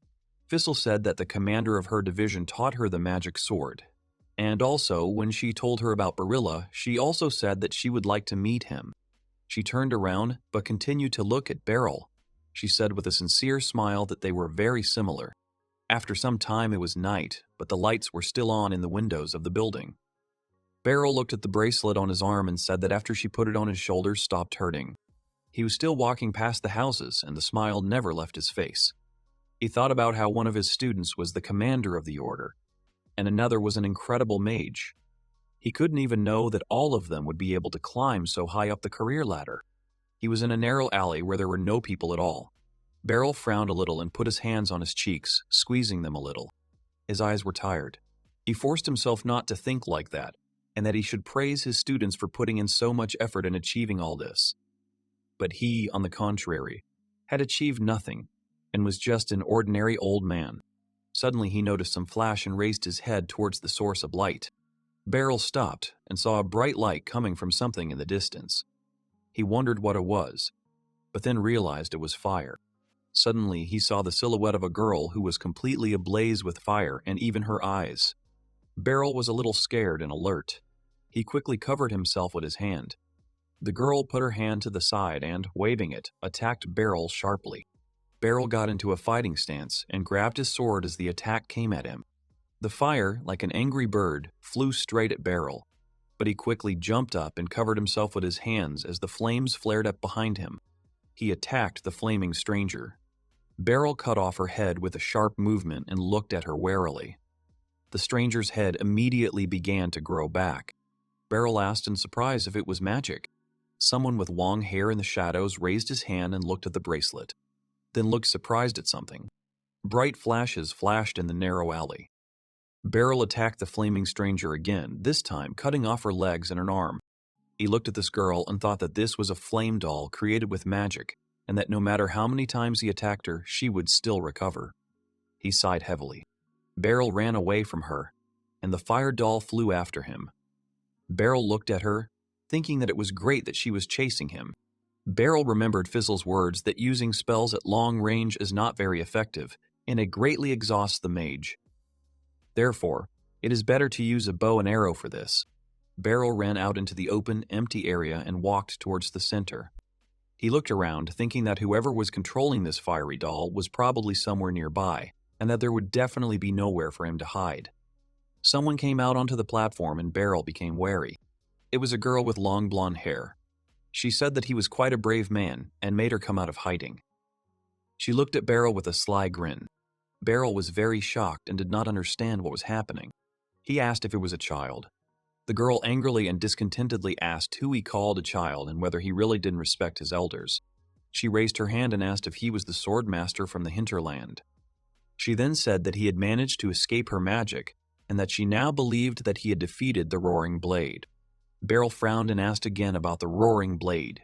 Thistle said that the commander of her division taught her the magic sword. And also, when she told her about Barilla, she also said that she would like to meet him. She turned around, but continued to look at Beryl. She said with a sincere smile that they were very similar. After some time it was night, but the lights were still on in the windows of the building. Beryl looked at the bracelet on his arm and said that after she put it on his shoulders stopped hurting. He was still walking past the houses, and the smile never left his face. He thought about how one of his students was the commander of the order, and another was an incredible mage. He couldn't even know that all of them would be able to climb so high up the career ladder. He was in a narrow alley where there were no people at all. Beryl frowned a little and put his hands on his cheeks, squeezing them a little. His eyes were tired. He forced himself not to think like that, and that he should praise his students for putting in so much effort in achieving all this. But he, on the contrary, had achieved nothing, and was just an ordinary old man. Suddenly he noticed some flash and raised his head towards the source of light. Beryl stopped and saw a bright light coming from something in the distance. He wondered what it was, but then realized it was fire. Suddenly he saw the silhouette of a girl who was completely ablaze with fire, and even her eyes. Beryl was a little scared and alert. He quickly covered himself with his hand. The girl put her hand to the side and, waving it, attacked Beryl sharply. Beryl got into a fighting stance and grabbed his sword as the attack came at him. The fire, like an angry bird, flew straight at Beryl, but he quickly jumped up and covered himself with his hands as the flames flared up behind him. He attacked the flaming stranger. Beryl cut off her head with a sharp movement and looked at her warily. The stranger's head immediately began to grow back. Beryl asked in surprise if it was magic. Someone with long hair in the shadows raised his hand and looked at the bracelet, then looked surprised at something. Bright flashes flashed in the narrow alley. Beryl attacked the flaming stranger again, this time cutting off her legs and an arm. He looked at this girl and thought that this was a flame doll created with magic, and that no matter how many times he attacked her, she would still recover. He sighed heavily. Beryl ran away from her, and the fire doll flew after him. Beryl looked at her, thinking that it was great that she was chasing him. Beryl remembered Fizzle's words that using spells at long range is not very effective, and it greatly exhausts the mage. Therefore, it is better to use a bow and arrow for this. Beryl ran out into the open, empty area and walked towards the center. He looked around, thinking that whoever was controlling this fiery doll was probably somewhere nearby, and that there would definitely be nowhere for him to hide. Someone came out onto the platform and Beryl became wary. It was a girl with long blonde hair. She said that he was quite a brave man and made her come out of hiding. She looked at Beryl with a sly grin. Beryl was very shocked and did not understand what was happening. He asked if it was a child. The girl angrily and discontentedly asked who he called a child and whether he really didn't respect his elders. She raised her hand and asked if he was the sword master from the hinterland. She then said that he had managed to escape her magic and that she now believed that he had defeated the Roaring Blade. Beryl frowned and asked again about the Roaring Blade.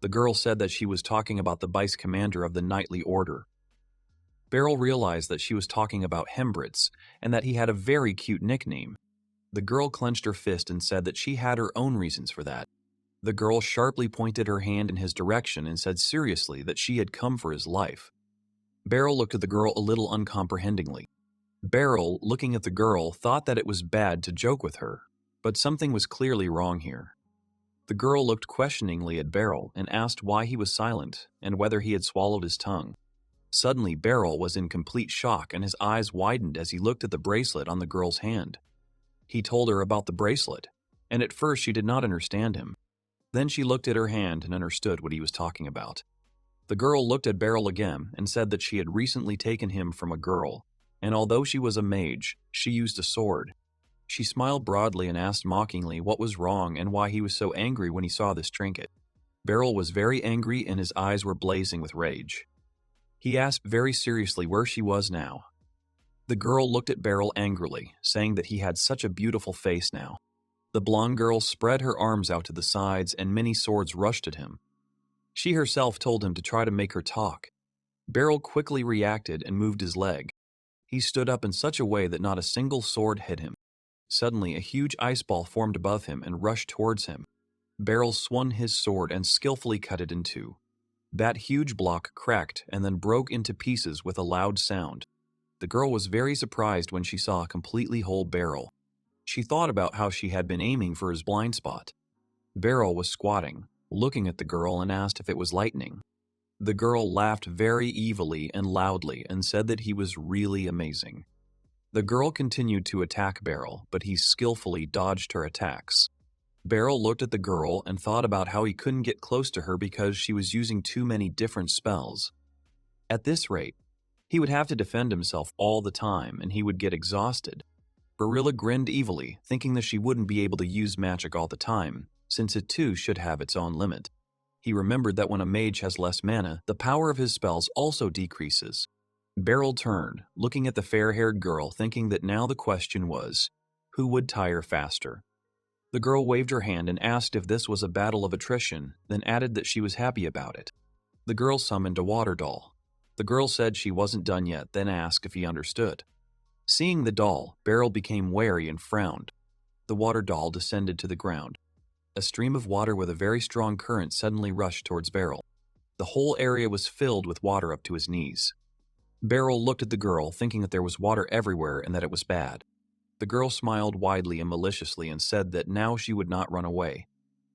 The girl said that she was talking about the vice commander of the Knightly Order. Beryl realized that she was talking about Hembritz and that he had a very cute nickname. The girl clenched her fist and said that she had her own reasons for that. The girl sharply pointed her hand in his direction and said seriously that she had come for his life. Beryl looked at the girl a little uncomprehendingly. Beryl, looking at the girl, thought that it was bad to joke with her, but something was clearly wrong here. The girl looked questioningly at Beryl and asked why he was silent and whether he had swallowed his tongue. Suddenly, Beryl was in complete shock and his eyes widened as he looked at the bracelet on the girl's hand. He told her about the bracelet, and at first she did not understand him. Then she looked at her hand and understood what he was talking about. The girl looked at Beryl again and said that she had recently taken him from a girl, and although she was a mage, she used a sword. She smiled broadly and asked mockingly what was wrong and why he was so angry when he saw this trinket. Beryl was very angry and his eyes were blazing with rage. He asked very seriously where she was now. The girl looked at Beryl angrily, saying that he had such a beautiful face now. The blonde girl spread her arms out to the sides and many swords rushed at him. She herself told him to try to make her talk. Beryl quickly reacted and moved his leg. He stood up in such a way that not a single sword hit him. Suddenly, a huge ice ball formed above him and rushed towards him. Beryl swung his sword and skillfully cut it in two. That huge block cracked and then broke into pieces with a loud sound. The girl was very surprised when she saw a completely whole Beryl. She thought about how she had been aiming for his blind spot. Beryl was squatting, looking at the girl, and asked if it was lightning. The girl laughed very evilly and loudly and said that he was really amazing. The girl continued to attack Beryl, but he skillfully dodged her attacks. Beryl looked at the girl and thought about how he couldn't get close to her because she was using too many different spells. At this rate, he would have to defend himself all the time and he would get exhausted. Beryl grinned evilly, thinking that she wouldn't be able to use magic all the time, since it too should have its own limit. He remembered that when a mage has less mana, the power of his spells also decreases. Beryl turned, looking at the fair-haired girl, thinking that now the question was, who would tire faster? The girl waved her hand and asked if this was a battle of attrition, then added that she was happy about it. The girl summoned a water doll. The girl said she wasn't done yet, then asked if he understood. Seeing the doll, Beryl became wary and frowned. The water doll descended to the ground. A stream of water with a very strong current suddenly rushed towards Beryl. The whole area was filled with water up to his knees. Beryl looked at the girl, thinking that there was water everywhere and that it was bad. The girl smiled widely and maliciously and said that now she would not run away.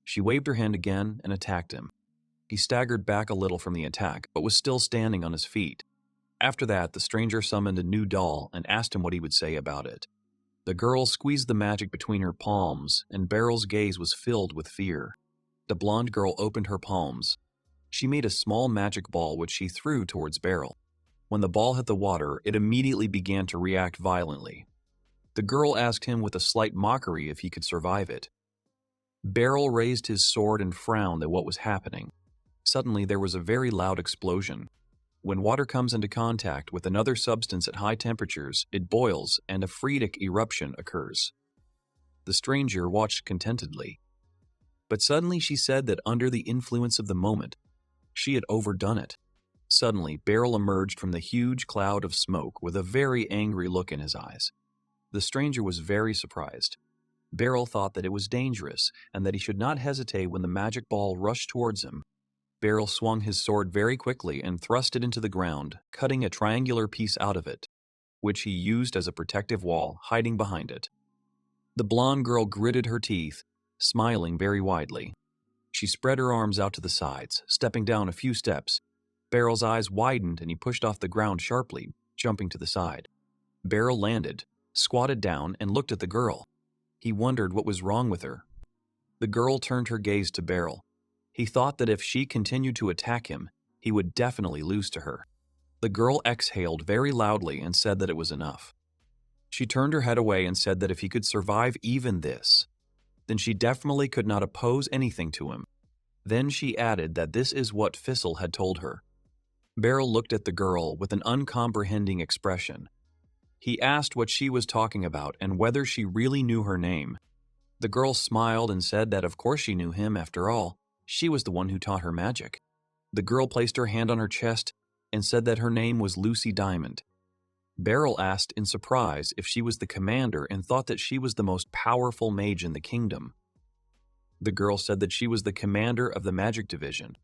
She waved her hand again and attacked him. He staggered back a little from the attack, but was still standing on his feet. After that, the stranger summoned a new doll and asked him what he would say about it. The girl squeezed the magic between her palms, and Beryl's gaze was filled with fear. The blonde girl opened her palms. She made a small magic ball which she threw towards Beryl. When the ball hit the water, it immediately began to react violently. The girl asked him with a slight mockery if he could survive it. Beryl raised his sword and frowned at what was happening. Suddenly, there was a very loud explosion. When water comes into contact with another substance at high temperatures, it boils and a Freudic eruption occurs. The stranger watched contentedly. But suddenly she said that under the influence of the moment, she had overdone it. Suddenly, Beryl emerged from the huge cloud of smoke with a very angry look in his eyes. The stranger was very surprised. Beryl thought that it was dangerous and that he should not hesitate when the magic ball rushed towards him. Beryl swung his sword very quickly and thrust it into the ground, cutting a triangular piece out of it, which he used as a protective wall, hiding behind it. The blonde girl gritted her teeth, smiling very widely. She spread her arms out to the sides, stepping down a few steps. Beryl's eyes widened and he pushed off the ground sharply, jumping to the side. Beryl landed, squatted down, and looked at the girl. He wondered what was wrong with her. The girl turned her gaze to Beryl. He thought that if she continued to attack him, he would definitely lose to her. The girl exhaled very loudly and said that it was enough. She turned her head away and said that if he could survive even this, then she definitely could not oppose anything to him. Then she added that this is what Thistle had told her. Beryl looked at the girl with an uncomprehending expression. He asked what she was talking about and whether she really knew her name. The girl smiled and said that of course she knew him after all. She was the one who taught her magic. The girl placed her hand on her chest and said that her name was Lucy Diamond. Beryl asked in surprise if she was the commander and thought that she was the most powerful mage in the kingdom. The girl said that she was the commander of the magic division.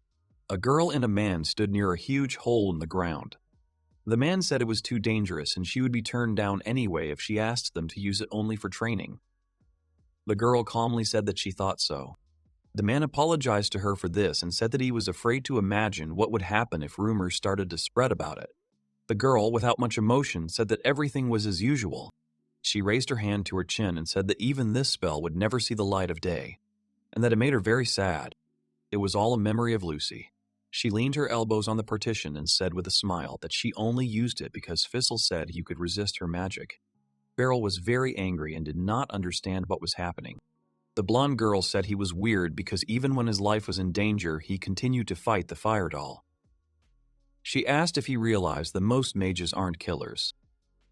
A girl and a man stood near a huge hole in the ground. The man said it was too dangerous and she would be turned down anyway if she asked them to use it only for training. The girl calmly said that she thought so. The man apologized to her for this and said that he was afraid to imagine what would happen if rumors started to spread about it. The girl, without much emotion, said that everything was as usual. She raised her hand to her chin and said that even this spell would never see the light of day, and that it made her very sad. It was all a memory of Lucy. She leaned her elbows on the partition and said with a smile that she only used it because Thistle said you could resist her magic. Beryl was very angry and did not understand what was happening. The blonde girl said he was weird because even when his life was in danger, he continued to fight the fire doll. She asked if he realized that most mages aren't killers.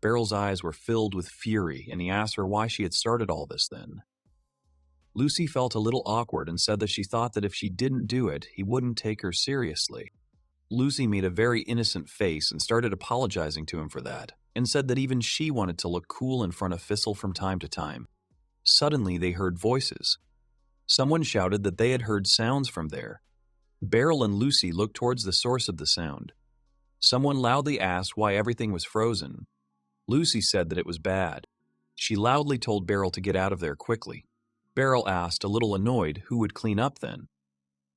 Beryl's eyes were filled with fury, and he asked her why she had started all this then. Lucy felt a little awkward and said that she thought that if she didn't do it, he wouldn't take her seriously. Lucy made a very innocent face and started apologizing to him for that, and said that even she wanted to look cool in front of Thistle from time to time. Suddenly, they heard voices. Someone shouted that they had heard sounds from there. Beryl and Lucy looked towards the source of the sound. Someone loudly asked why everything was frozen. Lucy said that it was bad. She loudly told Beryl to get out of there quickly. Beryl asked, a little annoyed, who would clean up then.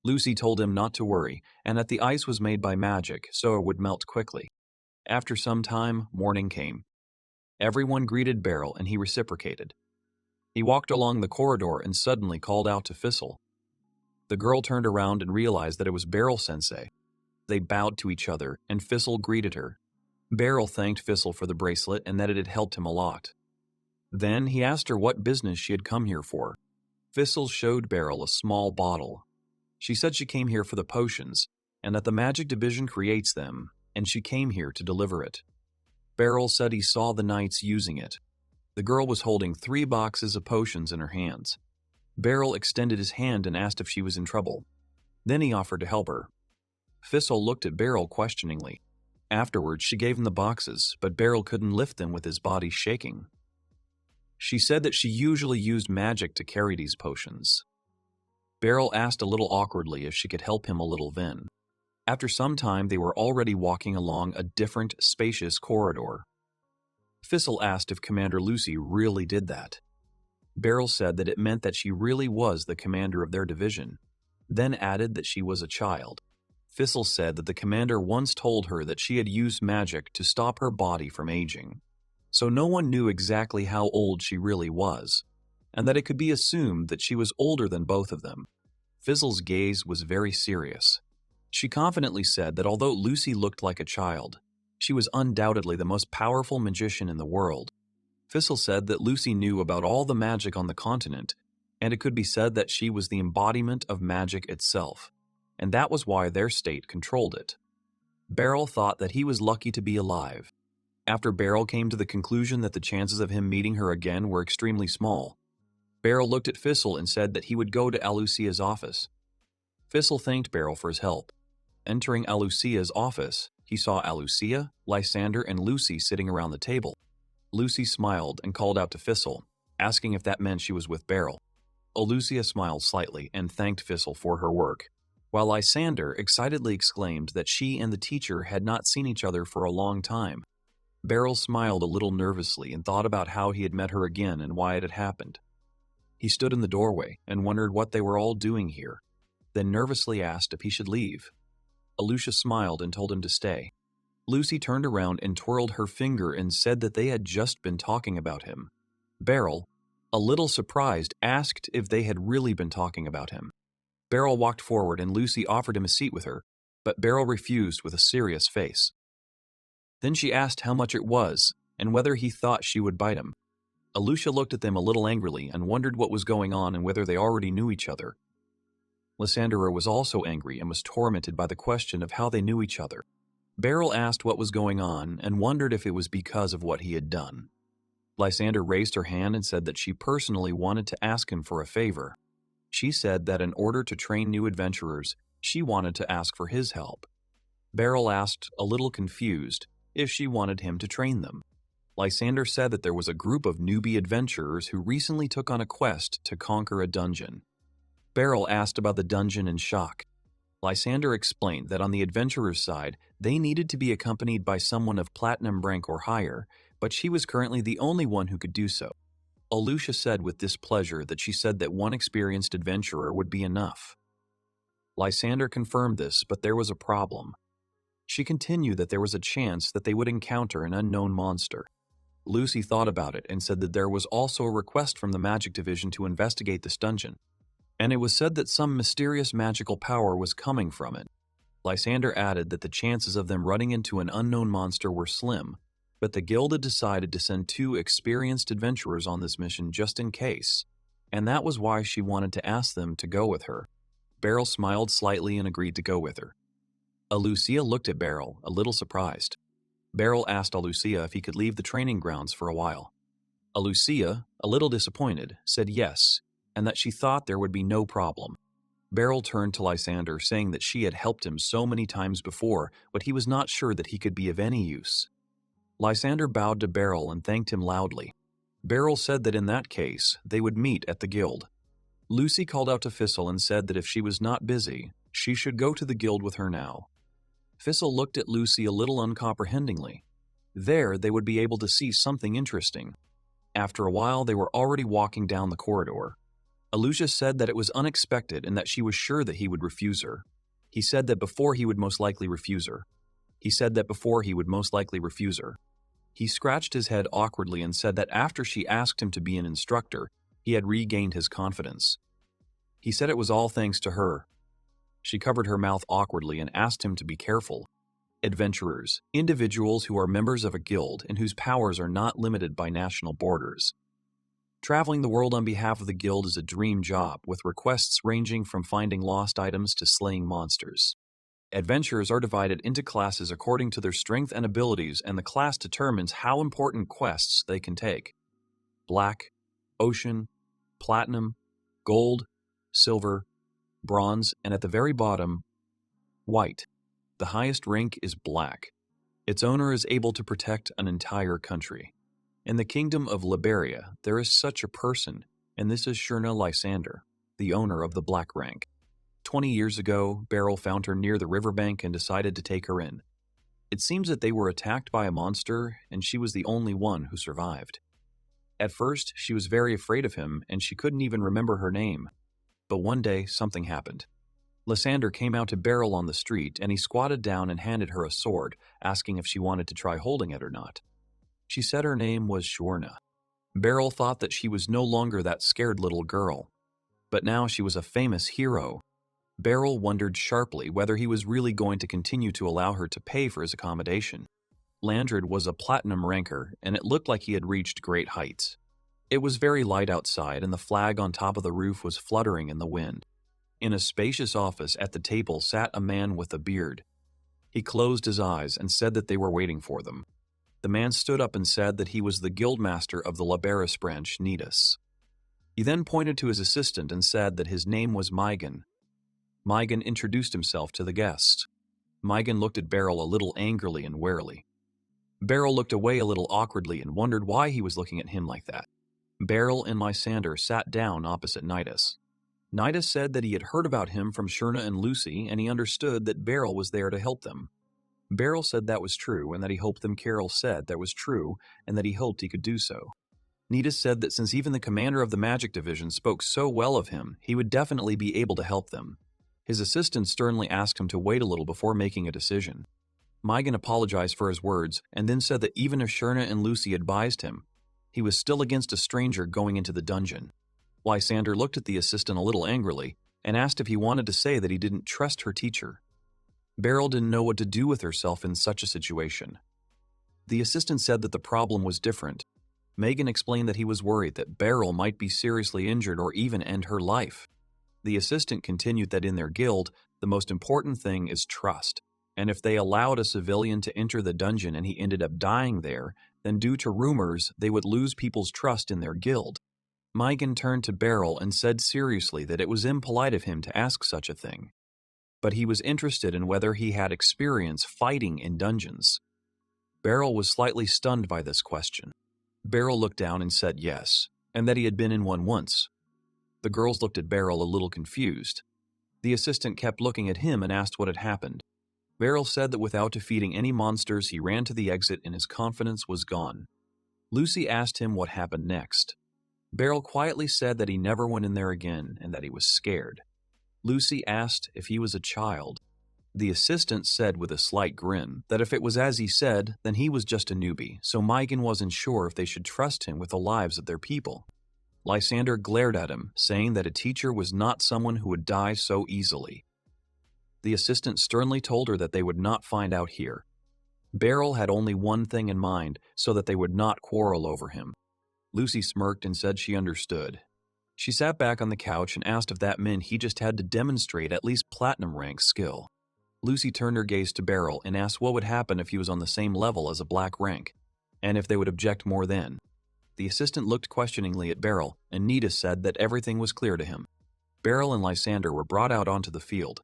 Lucy told him not to worry, and that the ice was made by magic, so it would melt quickly. After some time, morning came. Everyone greeted Beryl, and he reciprocated. He walked along the corridor and suddenly called out to Thistle. The girl turned around and realized that it was Beryl-sensei. They bowed to each other, and Thistle greeted her. Beryl thanked Thistle for the bracelet and that it had helped him a lot. Then he asked her what business she had come here for. Thistle showed Beryl a small bottle. She said she came here for the potions, and that the magic division creates them, and she came here to deliver it. Beryl said he saw the knights using it. The girl was holding 3 boxes of potions in her hands. Beryl extended his hand and asked if she was in trouble. Then he offered to help her. Thistle looked at Beryl questioningly. Afterwards, she gave him the boxes, but Beryl couldn't lift them with his body shaking. She said that she usually used magic to carry these potions. Beryl asked a little awkwardly if she could help him a little then. After some time, they were already walking along a different, spacious corridor. Thistle asked if Commander Lucy really did that. Beryl said that it meant that she really was the commander of their division, then added that she was a child. Thistle said that the commander once told her that she had used magic to stop her body from aging, so no one knew exactly how old she really was, and that it could be assumed that she was older than both of them. Thistle's gaze was very serious. She confidently said that although Lucy looked like a child, she was undoubtedly the most powerful magician in the world. Thistle said that Lucy knew about all the magic on the continent, and it could be said that she was the embodiment of magic itself, and that was why their state controlled it. Beryl thought that he was lucky to be alive. After Beryl came to the conclusion that the chances of him meeting her again were extremely small, Beryl looked at Thistle and said that he would go to Alucia's office. Thistle thanked Beryl for his help. Entering Alucia's office, he saw Alucia, Lysander, and Lucy sitting around the table. Lucy smiled and called out to Thistle, asking if that meant she was with Beryl. Alucia smiled slightly and thanked Thistle for her work, while Lysander excitedly exclaimed that she and the teacher had not seen each other for a long time. Beryl smiled a little nervously and thought about how he had met her again and why it had happened. He stood in the doorway and wondered what they were all doing here, then nervously asked if he should leave. Alucia smiled and told him to stay. Lucy turned around and twirled her finger and said that they had just been talking about him. Beryl, a little surprised, asked if they had really been talking about him. Beryl walked forward and Lucy offered him a seat with her, but Beryl refused with a serious face. Then she asked how much it was and whether he thought she would bite him. Alucia looked at them a little angrily and wondered what was going on and whether they already knew each other. Lysander was also angry and was tormented by the question of how they knew each other. Beryl asked what was going on and wondered if it was because of what he had done. Lysander raised her hand and said that she personally wanted to ask him for a favor. She said that in order to train new adventurers, she wanted to ask for his help. Beryl asked, a little confused, if she wanted him to train them. Lysander said that there was a group of newbie adventurers who recently took on a quest to conquer a dungeon. Beryl asked about the dungeon in shock. Lysander explained that on the adventurer's side, they needed to be accompanied by someone of platinum rank or higher, but she was currently the only one who could do so. Alucia said with displeasure that she said that one experienced adventurer would be enough. Lysander confirmed this, but there was a problem. She continued that there was a chance that they would encounter an unknown monster. Lucy thought about it and said that there was also a request from the magic division to investigate this dungeon, and it was said that some mysterious magical power was coming from it. Lysander added that the chances of them running into an unknown monster were slim, but the guild had decided to send 2 experienced adventurers on this mission just in case, and that was why she wanted to ask them to go with her. Beryl smiled slightly and agreed to go with her. Alucia looked at Beryl, a little surprised. Beryl asked Alucia if he could leave the training grounds for a while. Alucia, a little disappointed, said yes, and that she thought there would be no problem. Beryl turned to Lysander, saying that she had helped him so many times before, but he was not sure that he could be of any use. Lysander bowed to Beryl and thanked him loudly. Beryl said that in that case, they would meet at the guild. Lucy called out to Thistle and said that if she was not busy, she should go to the guild with her now. Thistle looked at Lucy a little uncomprehendingly. There, they would be able to see something interesting. After a while, they were already walking down the corridor. Alucia said that it was unexpected and that she was sure that he would refuse her. He said that before he would most likely refuse her. He scratched his head awkwardly and said that after she asked him to be an instructor, he had regained his confidence. He said it was all thanks to her. She covered her mouth awkwardly and asked him to be careful. Adventurers, individuals who are members of a guild and whose powers are not limited by national borders. Traveling the world on behalf of the guild is a dream job, with requests ranging from finding lost items to slaying monsters. Adventurers are divided into classes according to their strength and abilities, and the class determines how important quests they can take. Black, Ocean, Platinum, Gold, Silver, Bronze, and at the very bottom, White. The highest rank is Black. Its owner is able to protect an entire country. In the Kingdom of Leberis, there is such a person, and this is Shurna Lysander, the owner of the Black rank. 20 years ago, Beryl found her near the riverbank and decided to take her in. It seems that they were attacked by a monster, and she was the only one who survived. At first, she was very afraid of him, and she couldn't even remember her name. But one day, something happened. Lysander came out to Beryl on the street, and he squatted down and handed her a sword, asking if she wanted to try holding it or not. She said her name was Shurna. Beryl thought that she was no longer that scared little girl. But now she was a famous hero. Beryl wondered sharply whether he was really going to continue to allow her to pay for his accommodation. Landred was a platinum ranker, and it looked like he had reached great heights. It was very light outside, and the flag on top of the roof was fluttering in the wind. In a spacious office at the table sat a man with a beard. He closed his eyes and said that they were waiting for them. The man stood up and said that he was the guildmaster of the Leberis branch, Nidus. He then pointed to his assistant and said that his name was Mygan. Mygan introduced himself to the guest. Mygan looked at Beryl a little angrily and warily. Beryl looked away a little awkwardly and wondered why he was looking at him like that. Beryl and Lysander sat down opposite Nidus. Nidus said that he had heard about him from Shurna and Lucy, and he understood that Beryl was there to help them. Beryl said that was true, and that he hoped them Carol said that was true, and that he hoped he could do so. Nidus said that since even the commander of the magic division spoke so well of him, he would definitely be able to help them. His assistant sternly asked him to wait a little before making a decision. Mygan apologized for his words, and then said that even if Shurna and Lucy advised him, he was still against a stranger going into the dungeon. Lysander looked at the assistant a little angrily, and asked if he wanted to say that he didn't trust her teacher. Beryl didn't know what to do with herself in such a situation. The assistant said that the problem was different. Megan explained that he was worried that Beryl might be seriously injured or even end her life. The assistant continued that in their guild, the most important thing is trust, and if they allowed a civilian to enter the dungeon and he ended up dying there, then due to rumors, they would lose people's trust in their guild. Mygan turned to Beryl and said seriously that it was impolite of him to ask such a thing. But he was interested in whether he had experience fighting in dungeons. Beryl was slightly stunned by this question. Beryl looked down and said yes, and that he had been in one once. The girls looked at Beryl a little confused. The assistant kept looking at him and asked what had happened. Beryl said that without defeating any monsters, he ran to the exit and his confidence was gone. Lucy asked him what happened next. Beryl quietly said that he never went in there again and that he was scared. Lucy asked if he was a child. The assistant said with a slight grin that if it was as he said, then he was just a newbie, so Mygan wasn't sure if they should trust him with the lives of their people. Lysander glared at him, saying that a teacher was not someone who would die so easily. The assistant sternly told her that they would not find out here. Beryl had only one thing in mind, so that they would not quarrel over him. Lucy smirked and said she understood. She sat back on the couch and asked if that meant he just had to demonstrate at least platinum rank skill. Lucy turned her gaze to Beryl and asked what would happen if he was on the same level as a black rank, and if they would object more then. The assistant looked questioningly at Beryl, and Nidus said that everything was clear to him. Beryl and Lysander were brought out onto the field.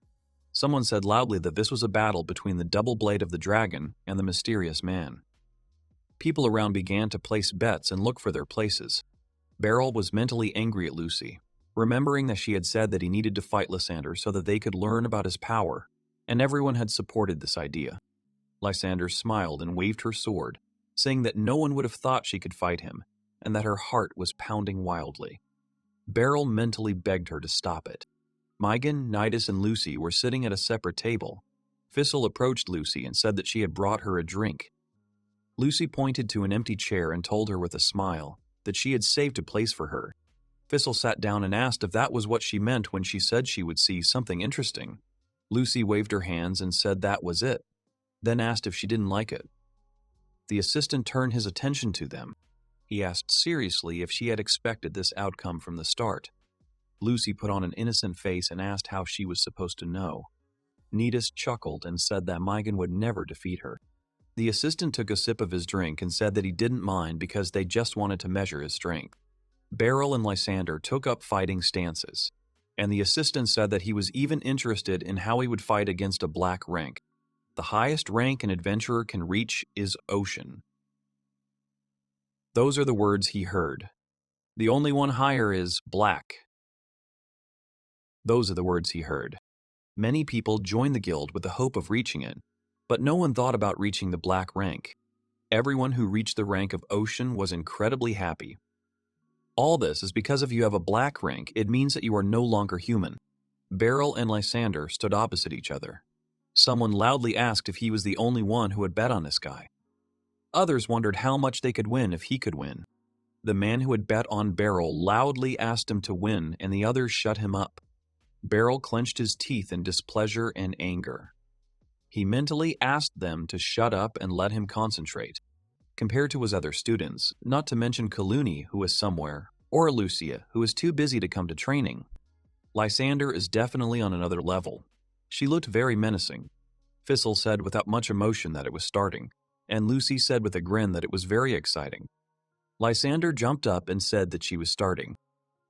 Someone said loudly that this was a battle between the double blade of the dragon and the mysterious man. People around began to place bets and look for their places. Beryl was mentally angry at Lucy, remembering that she had said that he needed to fight Lysander so that they could learn about his power, and everyone had supported this idea. Lysander smiled and waved her sword, saying that no one would have thought she could fight him, and that her heart was pounding wildly. Beryl mentally begged her to stop it. Mygan, Nidus, and Lucy were sitting at a separate table. Thistle approached Lucy and said that she had brought her a drink. Lucy pointed to an empty chair and told her with a smile that she had saved a place for her. Thistle sat down and asked if that was what she meant when she said she would see something interesting. Lucy waved her hands and said that was it, then asked if she didn't like it. The assistant turned his attention to them. He asked seriously if she had expected this outcome from the start. Lucy put on an innocent face and asked how she was supposed to know. Nidus chuckled and said that Mygan would never defeat her. The assistant took a sip of his drink and said that he didn't mind because they just wanted to measure his strength. Beryl and Lysander took up fighting stances, and the assistant said that he was even interested in how he would fight against a black rank. The highest rank an adventurer can reach is Ocean. Those are the words he heard. The only one higher is Black. Those are the words he heard. Many people joined the guild with the hope of reaching it, but no one thought about reaching the black rank. Everyone who reached the rank of Ocean was incredibly happy. All this is because if you have a black rank, it means that you are no longer human. Beryl and Lysander stood opposite each other. Someone loudly asked if he was the only one who had bet on this guy. Others wondered how much they could win if he could win. The man who had bet on Beryl loudly asked him to win, and the others shut him up. Beryl clenched his teeth in displeasure and anger. He mentally asked them to shut up and let him concentrate. Compared to his other students, not to mention Kaluni, who is somewhere, or Alucia, who is too busy to come to training, Lysander is definitely on another level. She looked very menacing. Thistle said without much emotion that it was starting, and Lucy said with a grin that it was very exciting. Lysander jumped up and said that she was starting.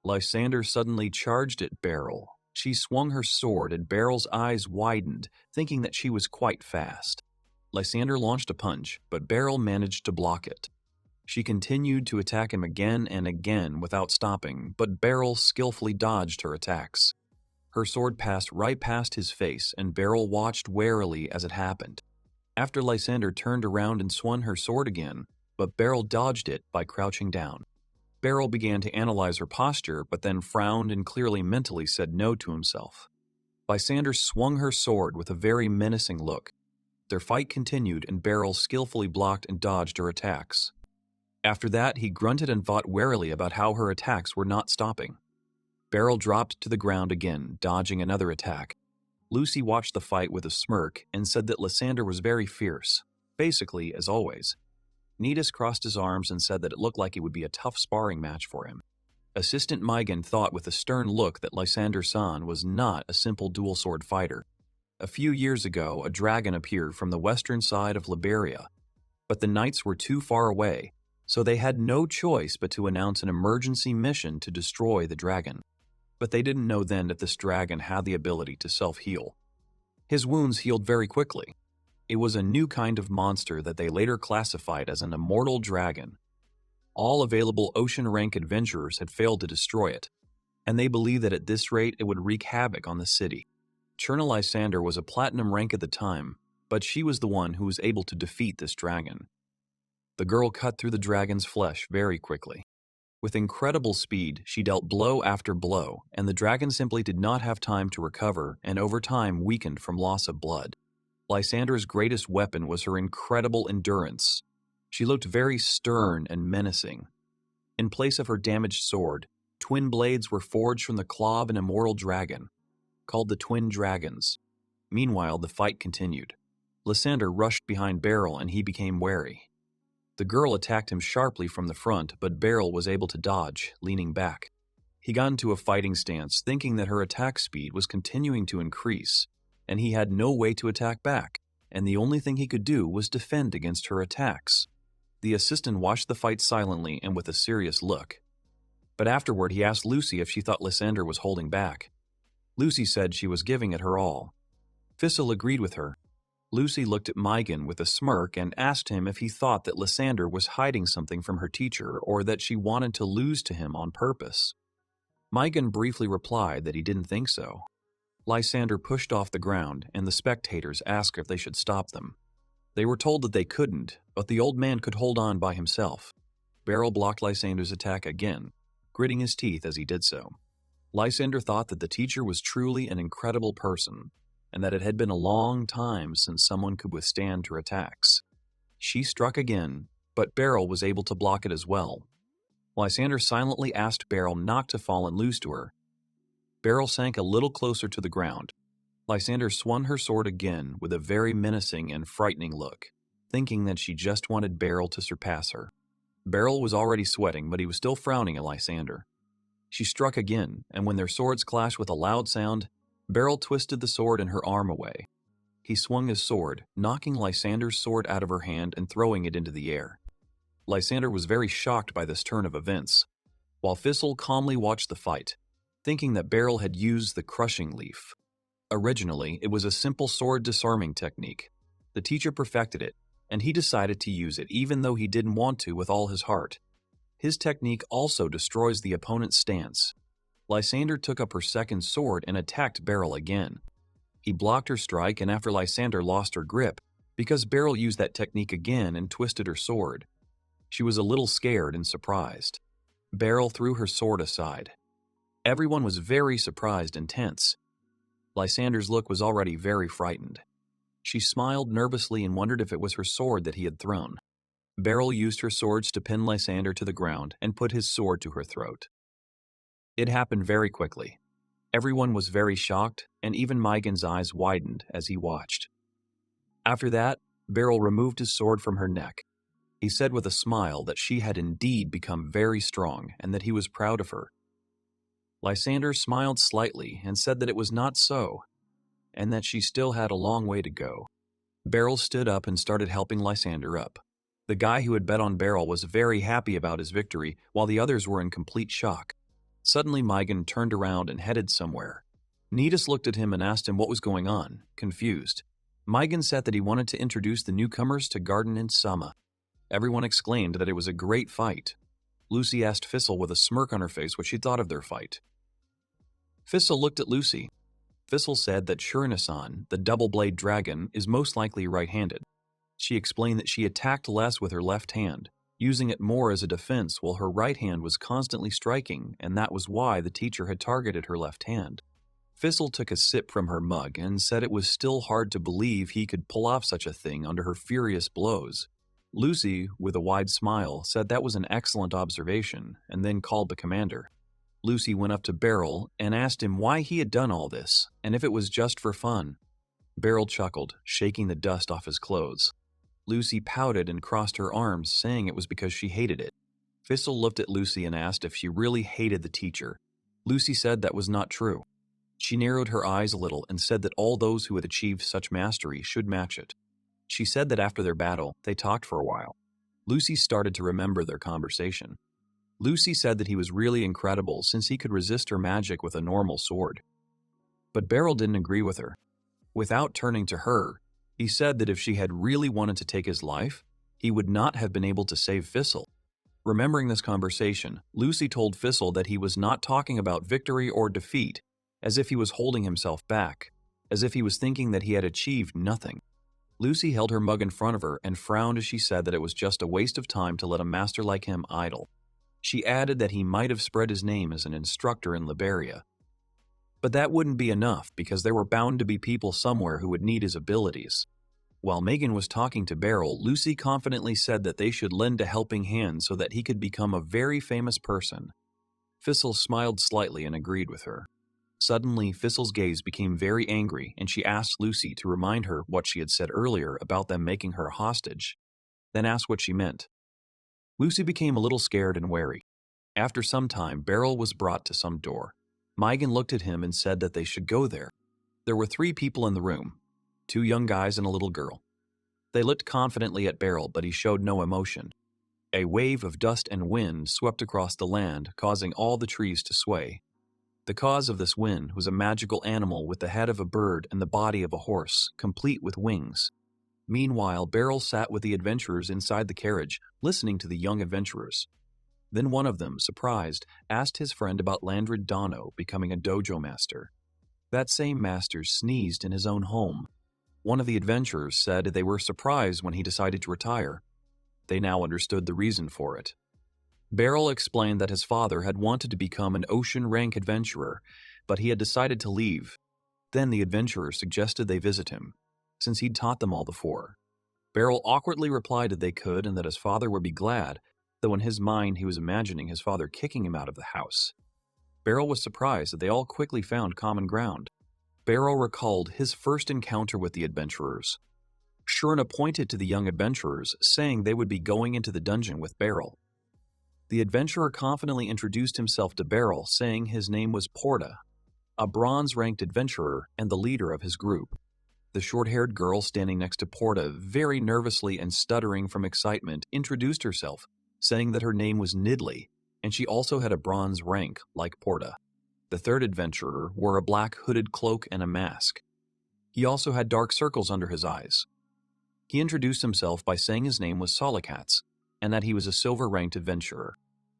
Lysander suddenly charged at Beryl. She swung her sword and Beryl's eyes widened, thinking that she was quite fast. Lysander launched a punch, but Beryl managed to block it. She continued to attack him again and again without stopping, but Beryl skillfully dodged her attacks. Her sword passed right past his face, and Beryl watched warily as it happened. After Lysander turned around and swung her sword again, but Beryl dodged it by crouching down. Beryl began to analyze her posture, but then frowned and clearly mentally said no to himself. Lysander swung her sword with a very menacing look. Their fight continued, and Beryl skillfully blocked and dodged her attacks. After that, he grunted and thought warily about how her attacks were not stopping. Beryl dropped to the ground again, dodging another attack. Lucy watched the fight with a smirk and said that Lysander was very fierce, basically as always. Nidus crossed his arms and said that it looked like it would be a tough sparring match for him. Assistant Mygan thought with a stern look that Lysander-san was not a simple dual sword fighter. A few years ago, a dragon appeared from the western side of Liberia, but the knights were too far away, so they had no choice but to announce an emergency mission to destroy the dragon. But they didn't know then that this dragon had the ability to self-heal. His wounds healed very quickly. It was a new kind of monster that they later classified as an immortal dragon. All available ocean rank adventurers had failed to destroy it, and they believed that at this rate it would wreak havoc on the city. Cherna Lysander was a platinum rank at the time, but she was the one who was able to defeat this dragon. The girl cut through the dragon's flesh very quickly. With incredible speed, she dealt blow after blow, and the dragon simply did not have time to recover and over time weakened from loss of blood. Lysander's greatest weapon was her incredible endurance. She looked very stern and menacing. In place of her damaged sword, twin blades were forged from the claw of an immortal dragon, called the Twin Dragons. Meanwhile, the fight continued. Lysander rushed behind Beryl and he became wary. The girl attacked him sharply from the front, but Beryl was able to dodge, leaning back. He got into a fighting stance, thinking that her attack speed was continuing to increase, and he had no way to attack back, and the only thing he could do was defend against her attacks. The assistant watched the fight silently and with a serious look. But afterward, he asked Lucy if she thought Lysander was holding back. Lucy said she was giving it her all. Thistle agreed with her. Lucy looked at Megan with a smirk and asked him if he thought that Lysander was hiding something from her teacher or that she wanted to lose to him on purpose. Megan briefly replied that he didn't think so. Lysander pushed off the ground, and the spectators asked if they should stop them. They were told that they couldn't, but the old man could hold on by himself. Barl blocked Lysander's attack again, gritting his teeth as he did so. Lysander thought that the teacher was truly an incredible person, and that it had been a long time since someone could withstand her attacks. She struck again, but Barl was able to block it as well. Lysander silently asked Barl not to fall and lose to her. Barl sank a little closer to the ground. Lysander swung her sword again with a very menacing and frightening look, thinking that she just wanted Barl to surpass her. Barl was already sweating, but he was still frowning at Lysander. She struck again, and when their swords clashed with a loud sound, Barl twisted the sword in her arm away. He swung his sword, knocking Lysander's sword out of her hand and throwing it into the air. Lysander was very shocked by this turn of events, while Thistle calmly watched the fight, thinking that Barl had used the crushing leaf. Originally, it was a simple sword disarming technique. The teacher perfected it, and he decided to use it even though he didn't want to with all his heart. His technique also destroys the opponent's stance. Lysander took up her second sword and attacked Barl again. He blocked her strike, and after Lysander lost her grip, because Barl used that technique again and twisted her sword. She was a little scared and surprised. Barl threw her sword aside. Everyone was very surprised and tense. Lysander's look was already very frightened. She smiled nervously and wondered if it was her sword that he had thrown. Barl used her swords to pin Lysander to the ground and put his sword to her throat. It happened very quickly. Everyone was very shocked, and even Megan's eyes widened as he watched. After that, Barl removed his sword from her neck. He said with a smile that she had indeed become very strong and that he was proud of her. Lysander smiled slightly and said that it was not so, and that she still had a long way to go. Barl stood up and started helping Lysander up. The guy who had bet on Barl was very happy about his victory, while the others were in complete shock. Suddenly, Megan turned around and headed somewhere. Nidus looked at him and asked him what was going on, confused. Megan said that he wanted to introduce the newcomers to Gardenant Sama. Everyone exclaimed that it was a great fight. Lucy asked Thistle with a smirk on her face what she thought of their fight. Thistle looked at Lucy. Thistle said that Shurinasan, the double-blade dragon, is most likely right-handed. She explained that she attacked less with her left hand, using it more as a defense while her right hand was constantly striking, and that was why the teacher had targeted her left hand. Thistle took a sip from her mug and said it was still hard to believe he could pull off such a thing under her furious blows. Lucy, with a wide smile, said that was an excellent observation, and then called the commander. Lucy went up to Barl and asked him why he had done all this, and if it was just for fun. Barl chuckled, shaking the dust off his clothes. Lucy pouted and crossed her arms, saying it was because she hated it. Thistle looked at Lucy and asked if she really hated the teacher. Lucy said that was not true. She narrowed her eyes a little and said that all those who had achieved such mastery should match it. She said that after their battle, they talked for a while. Lucy started to remember their conversation. Lucy said that he was really incredible since he could resist her magic with a normal sword. But Barl didn't agree with her. Without turning to her, he said that if she had really wanted to take his life, he would not have been able to save Thistle. Remembering this conversation, Lucy told Thistle that he was not talking about victory or defeat, as if he was holding himself back, as if he was thinking that he had achieved nothing. Lucy held her mug in front of her and frowned as she said that it was just a waste of time to let a master like him idle. She added that he might have spread his name as an instructor in Liberia. But that wouldn't be enough because there were bound to be people somewhere who would need his abilities. While Megan was talking to Barl, Lucy confidently said that they should lend a helping hand so that he could become a very famous person. Thistle smiled slightly and agreed with her. Suddenly, Thistle's gaze became very angry, and she asked Lucy to remind her what she had said earlier about them making her a hostage, then asked what she meant. Lucy became a little scared and wary. After some time, Barl was brought to some door. Megan looked at him and said that they should go there. There were 3 people in the room, 2 young guys and a little girl. They looked confidently at Barl, but he showed no emotion. A wave of dust and wind swept across the land, causing all the trees to sway. The cause of this wind was a magical animal with the head of a bird and the body of a horse, complete with wings. Meanwhile, Beryl sat with the adventurers inside the carriage, listening to the young adventurers. Then one of them, surprised, asked his friend about Landred Dano becoming a dojo master. That same master sneezed in his own home. One of the adventurers said they were surprised when he decided to retire. They now understood the reason for it. Beryl explained that his father had wanted to become an ocean rank adventurer, but he had decided to leave. Then the adventurer suggested they visit him, since he'd taught them all before. Beryl awkwardly replied that they could and that his father would be glad, though in his mind he was imagining his father kicking him out of the house. Beryl was surprised that they all quickly found common ground. Beryl recalled his first encounter with the adventurers. Shurna pointed to the young adventurers, saying they would be going into the dungeon with Beryl. The adventurer confidently introduced himself to Beryl, saying his name was Porta, a bronze-ranked adventurer and the leader of his group. The short-haired girl standing next to Porta, very nervously and stuttering from excitement, introduced herself, saying that her name was Nidley, and she also had a bronze rank like Porta. The third adventurer wore a black hooded cloak and a mask. He also had dark circles under his eyes. He introduced himself by saying his name was Solikats, and that he was a silver-ranked adventurer.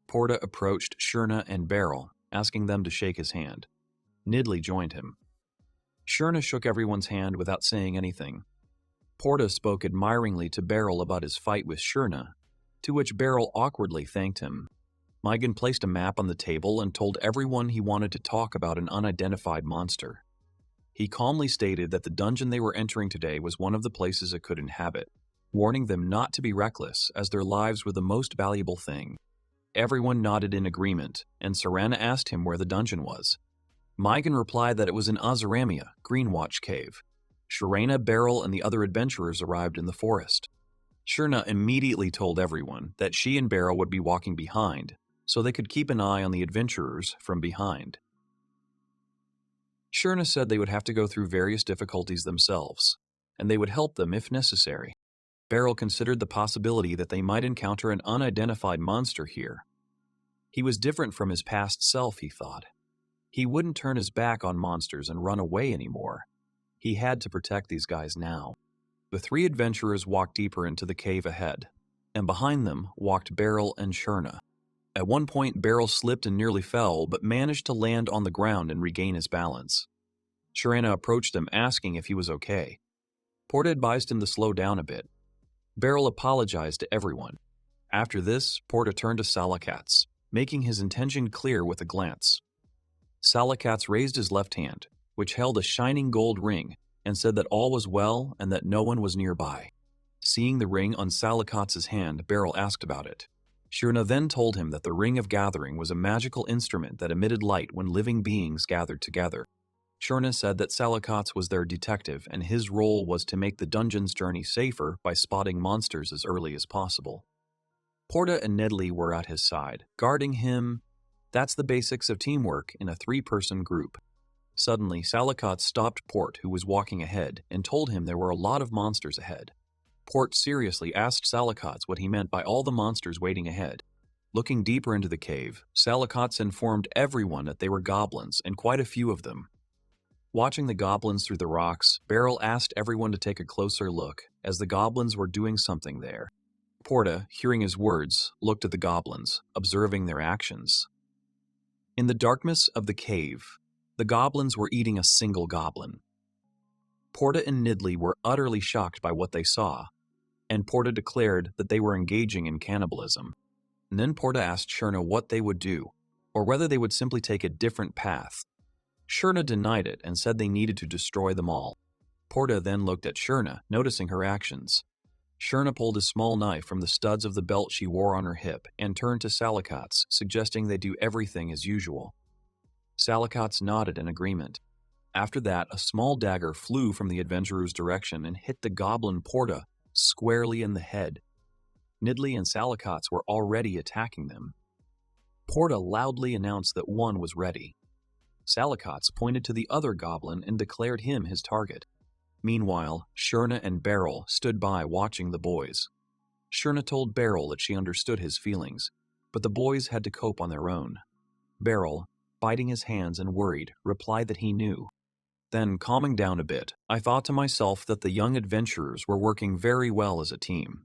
Porta approached Shurna and Beryl, asking them to shake his hand. Nidley joined him. Shurna shook everyone's hand without saying anything. Porta spoke admiringly to Beryl about his fight with Shurna, to which Beryl awkwardly thanked him. Migan placed a map on the table and told everyone he wanted to talk about an unidentified monster. He calmly stated that the dungeon they were entering today was one of the places it could inhabit, warning them not to be reckless as their lives were the most valuable thing. Everyone nodded in agreement, and Sarana asked him where the dungeon was. Migan replied that it was in Azaramia, Greenwatch Cave. Shirena, Beryl, and the other adventurers arrived in the forest. Shurna immediately told everyone that she and Beryl would be walking behind, so they could keep an eye on the adventurers from behind. Shurna said they would have to go through various difficulties themselves, and they would help them if necessary. Beryl considered the possibility that they might encounter an unidentified monster here. He was different from his past self, he thought. He wouldn't turn his back on monsters and run away anymore. He had to protect these guys now. The three adventurers walked deeper into the cave ahead, and behind them walked Beryl and Shurna. At one point, Beryl slipped and nearly fell, but managed to land on the ground and regain his balance. Shurna approached him, asking if he was okay. Porta advised him to slow down a bit. Beryl apologized to everyone. After this, Porta turned to Solikats, making his intention clear with a glance. Solikats raised his left hand, which held a shining gold ring, and said that all was well and that no one was nearby. Seeing the ring on Solikats' hand, Beryl asked about it. Shurna then told him that the Ring of Gathering was a magical instrument that emitted light when living beings gathered together. Shurna said that Solikats was their detective, and his role was to make the dungeon's journey safer by spotting monsters as early as possible. Porta and Nedley were at his side, guarding him. That's the basics of teamwork in a three-person group. Suddenly, Solikats stopped Port, who was walking ahead, and told him there were a lot of monsters ahead. Port seriously asked Solikats what he meant by all the monsters waiting ahead. Looking deeper into the cave, Solikats informed everyone that they were goblins, and quite a few of them. Watching the goblins through the rocks, Beryl asked everyone to take a closer look, as the goblins were doing something there. Porta, hearing his words, looked at the goblins, observing their actions. In the darkness of the cave, the goblins were eating a single goblin. Porta and Nidley were utterly shocked by what they saw, and Porta declared that they were engaging in cannibalism. And then Porta asked Shurna what they would do, or whether they would simply take a different path. Shurna denied it and said they needed to destroy them all. Porta then looked at Shurna, noticing her actions. Shurna pulled a small knife from the studs of the belt she wore on her hip and turned to Solikats, suggesting they do everything as usual. Solikats nodded in agreement. After that, a small dagger flew from the adventurer's direction and hit the goblin Porta squarely in the head. Nidley and Solikats were already attacking them. Porta loudly announced that one was ready. Solikats pointed to the other goblin and declared him his target. Meanwhile, Shurna and Beryl stood by watching the boys. Shurna told Beryl that she understood his feelings, but the boys had to cope on their own. Beryl, biting his hands and worried, replied that he knew. Then, calming down a bit, I thought to myself that the young adventurers were working very well as a team.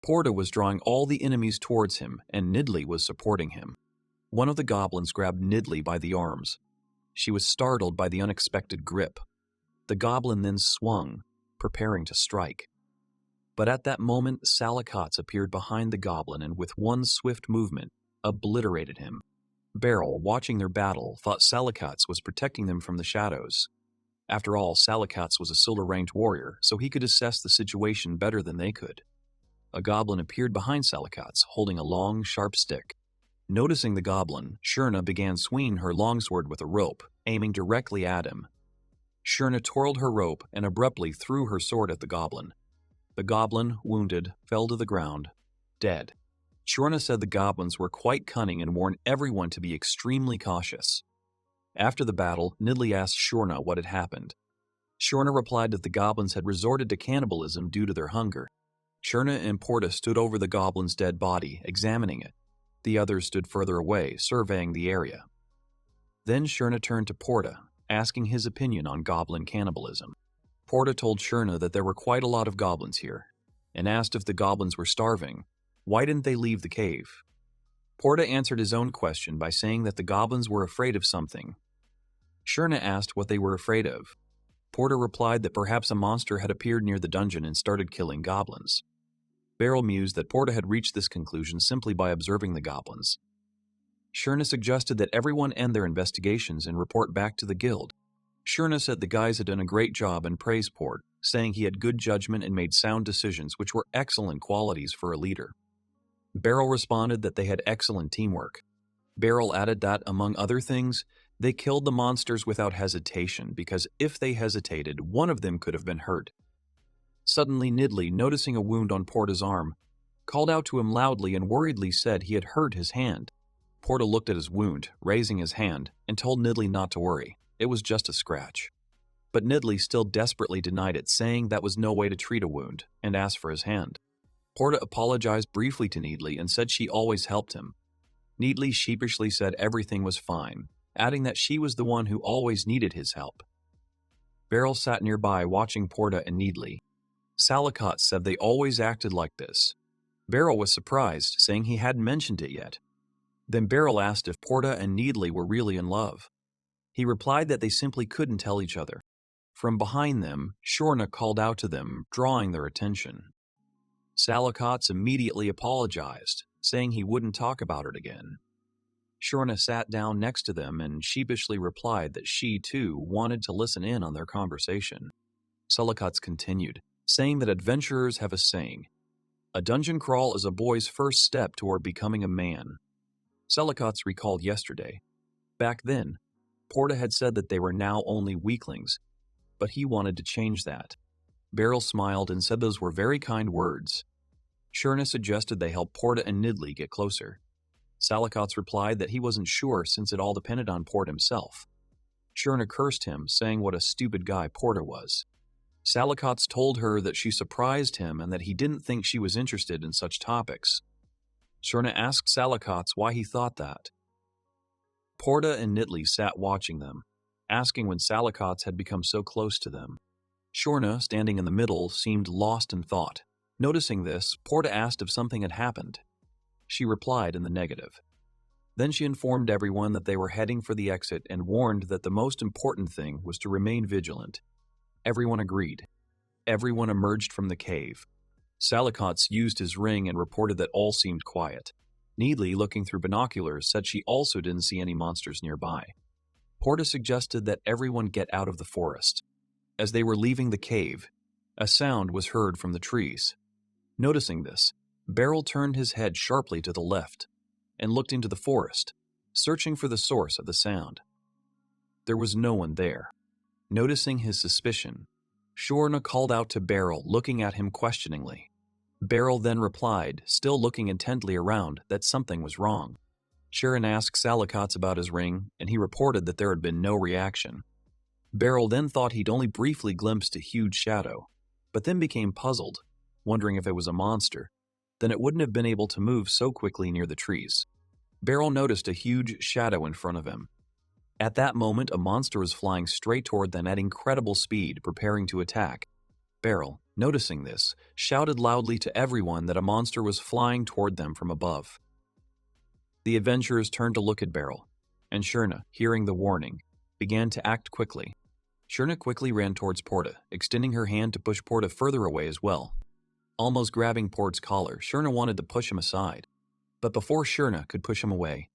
Porta was drawing all the enemies towards him, and Nidley was supporting him. One of the goblins grabbed Nidley by the arms. She was startled by the unexpected grip. The goblin then swung, preparing to strike. But at that moment, Salikotz appeared behind the goblin and with one swift movement, obliterated him. Beryl, watching their battle, thought Salikotz was protecting them from the shadows. After all, Salikotz was a silver-ranked warrior, so he could assess the situation better than they could. A goblin appeared behind Salikotz, holding a long, sharp stick. Noticing the goblin, Shurna began swinging her longsword with a rope, aiming directly at him. Shurna twirled her rope and abruptly threw her sword at the goblin. The goblin, wounded, fell to the ground, dead. Shurna said the goblins were quite cunning and warned everyone to be extremely cautious. After the battle, Nidley asked Shurna what had happened. Shurna replied that the goblins had resorted to cannibalism due to their hunger. Shurna and Porta stood over the goblin's dead body, examining it. The others stood further away, surveying the area. Then Shurna turned to Porta, asking his opinion on goblin cannibalism. Porta told Shurna that there were quite a lot of goblins here, and asked if the goblins were starving. Why didn't they leave the cave? Porta answered his own question by saying that the goblins were afraid of something. Shurna asked what they were afraid of. Porta replied that perhaps a monster had appeared near the dungeon and started killing goblins. Beryl mused that Porta had reached this conclusion simply by observing the goblins. Shurna suggested that everyone end their investigations and report back to the guild. Shurna said the guys had done a great job and praised Porta, saying he had good judgment and made sound decisions, which were excellent qualities for a leader. Beryl responded that they had excellent teamwork. Beryl added that, among other things, they killed the monsters without hesitation because if they hesitated, one of them could have been hurt. Suddenly, Nidley, noticing a wound on Porta's arm, called out to him loudly and worriedly said he had hurt his hand. Porta looked at his wound, raising his hand, and told Nidley not to worry. It was just a scratch. But Nidley still desperately denied it, saying that was no way to treat a wound, and asked for his hand. Porta apologized briefly to Nidley and said she always helped him. Nidley sheepishly said everything was fine, adding that she was the one who always needed his help. Beryl sat nearby watching Porta and Nidley. Salikotz said they always acted like this. Beryl was surprised, saying he hadn't mentioned it yet. Then Beryl asked if Porta and Nidley were really in love. He replied that they simply couldn't tell each other. From behind them, Shurna called out to them, drawing their attention. Salikotz immediately apologized, saying he wouldn't talk about it again. Shurna sat down next to them and sheepishly replied that she, too, wanted to listen in on their conversation. Salikotz continued, saying that adventurers have a saying, "A dungeon crawl is a boy's first step toward becoming a man." Salikotz recalled yesterday. Back then, Porta had said that they were now only weaklings, but he wanted to change that. Beryl smiled and said those were very kind words. Shurna suggested they help Porta and Nidley get closer. Salikotz replied that he wasn't sure since it all depended on Porta himself. Shurna cursed him, saying what a stupid guy Porta was. Salikotz told her that she surprised him and that he didn't think she was interested in such topics. Shurna asked Salikotz why he thought that. Porta and Nidley sat watching them, asking when Salikotz had become so close to them. Shurna, standing in the middle, seemed lost in thought. Noticing this, Porta asked if something had happened. She replied in the negative. Then she informed everyone that they were heading for the exit and warned that the most important thing was to remain vigilant. Everyone agreed. Everyone emerged from the cave. Salikotz used his ring and reported that all seemed quiet. Nidley, looking through binoculars, said she also didn't see any monsters nearby. Porta suggested that everyone get out of the forest. As they were leaving the cave, a sound was heard from the trees. Noticing this, Beryl turned his head sharply to the left and looked into the forest, searching for the source of the sound. There was no one there. Noticing his suspicion, Shurna called out to Beryl, looking at him questioningly. Beryl then replied, still looking intently around, that something was wrong. Shurna asked Salikotz about his ring, and he reported that there had been no reaction. Beryl then thought he'd only briefly glimpsed a huge shadow, but then became puzzled, wondering if it was a monster. Then it wouldn't have been able to move so quickly near the trees. Beryl noticed a huge shadow in front of him. At that moment, a monster was flying straight toward them at incredible speed, preparing to attack. Beryl, noticing this, shouted loudly to everyone that a monster was flying toward them from above. The adventurers turned to look at Beryl, and Shurna, hearing the warning, began to act quickly. Shurna quickly ran towards Porta, extending her hand to push Porta further away as well. Almost grabbing Porta's collar, Shurna wanted to push him aside. But before Shurna could push him away,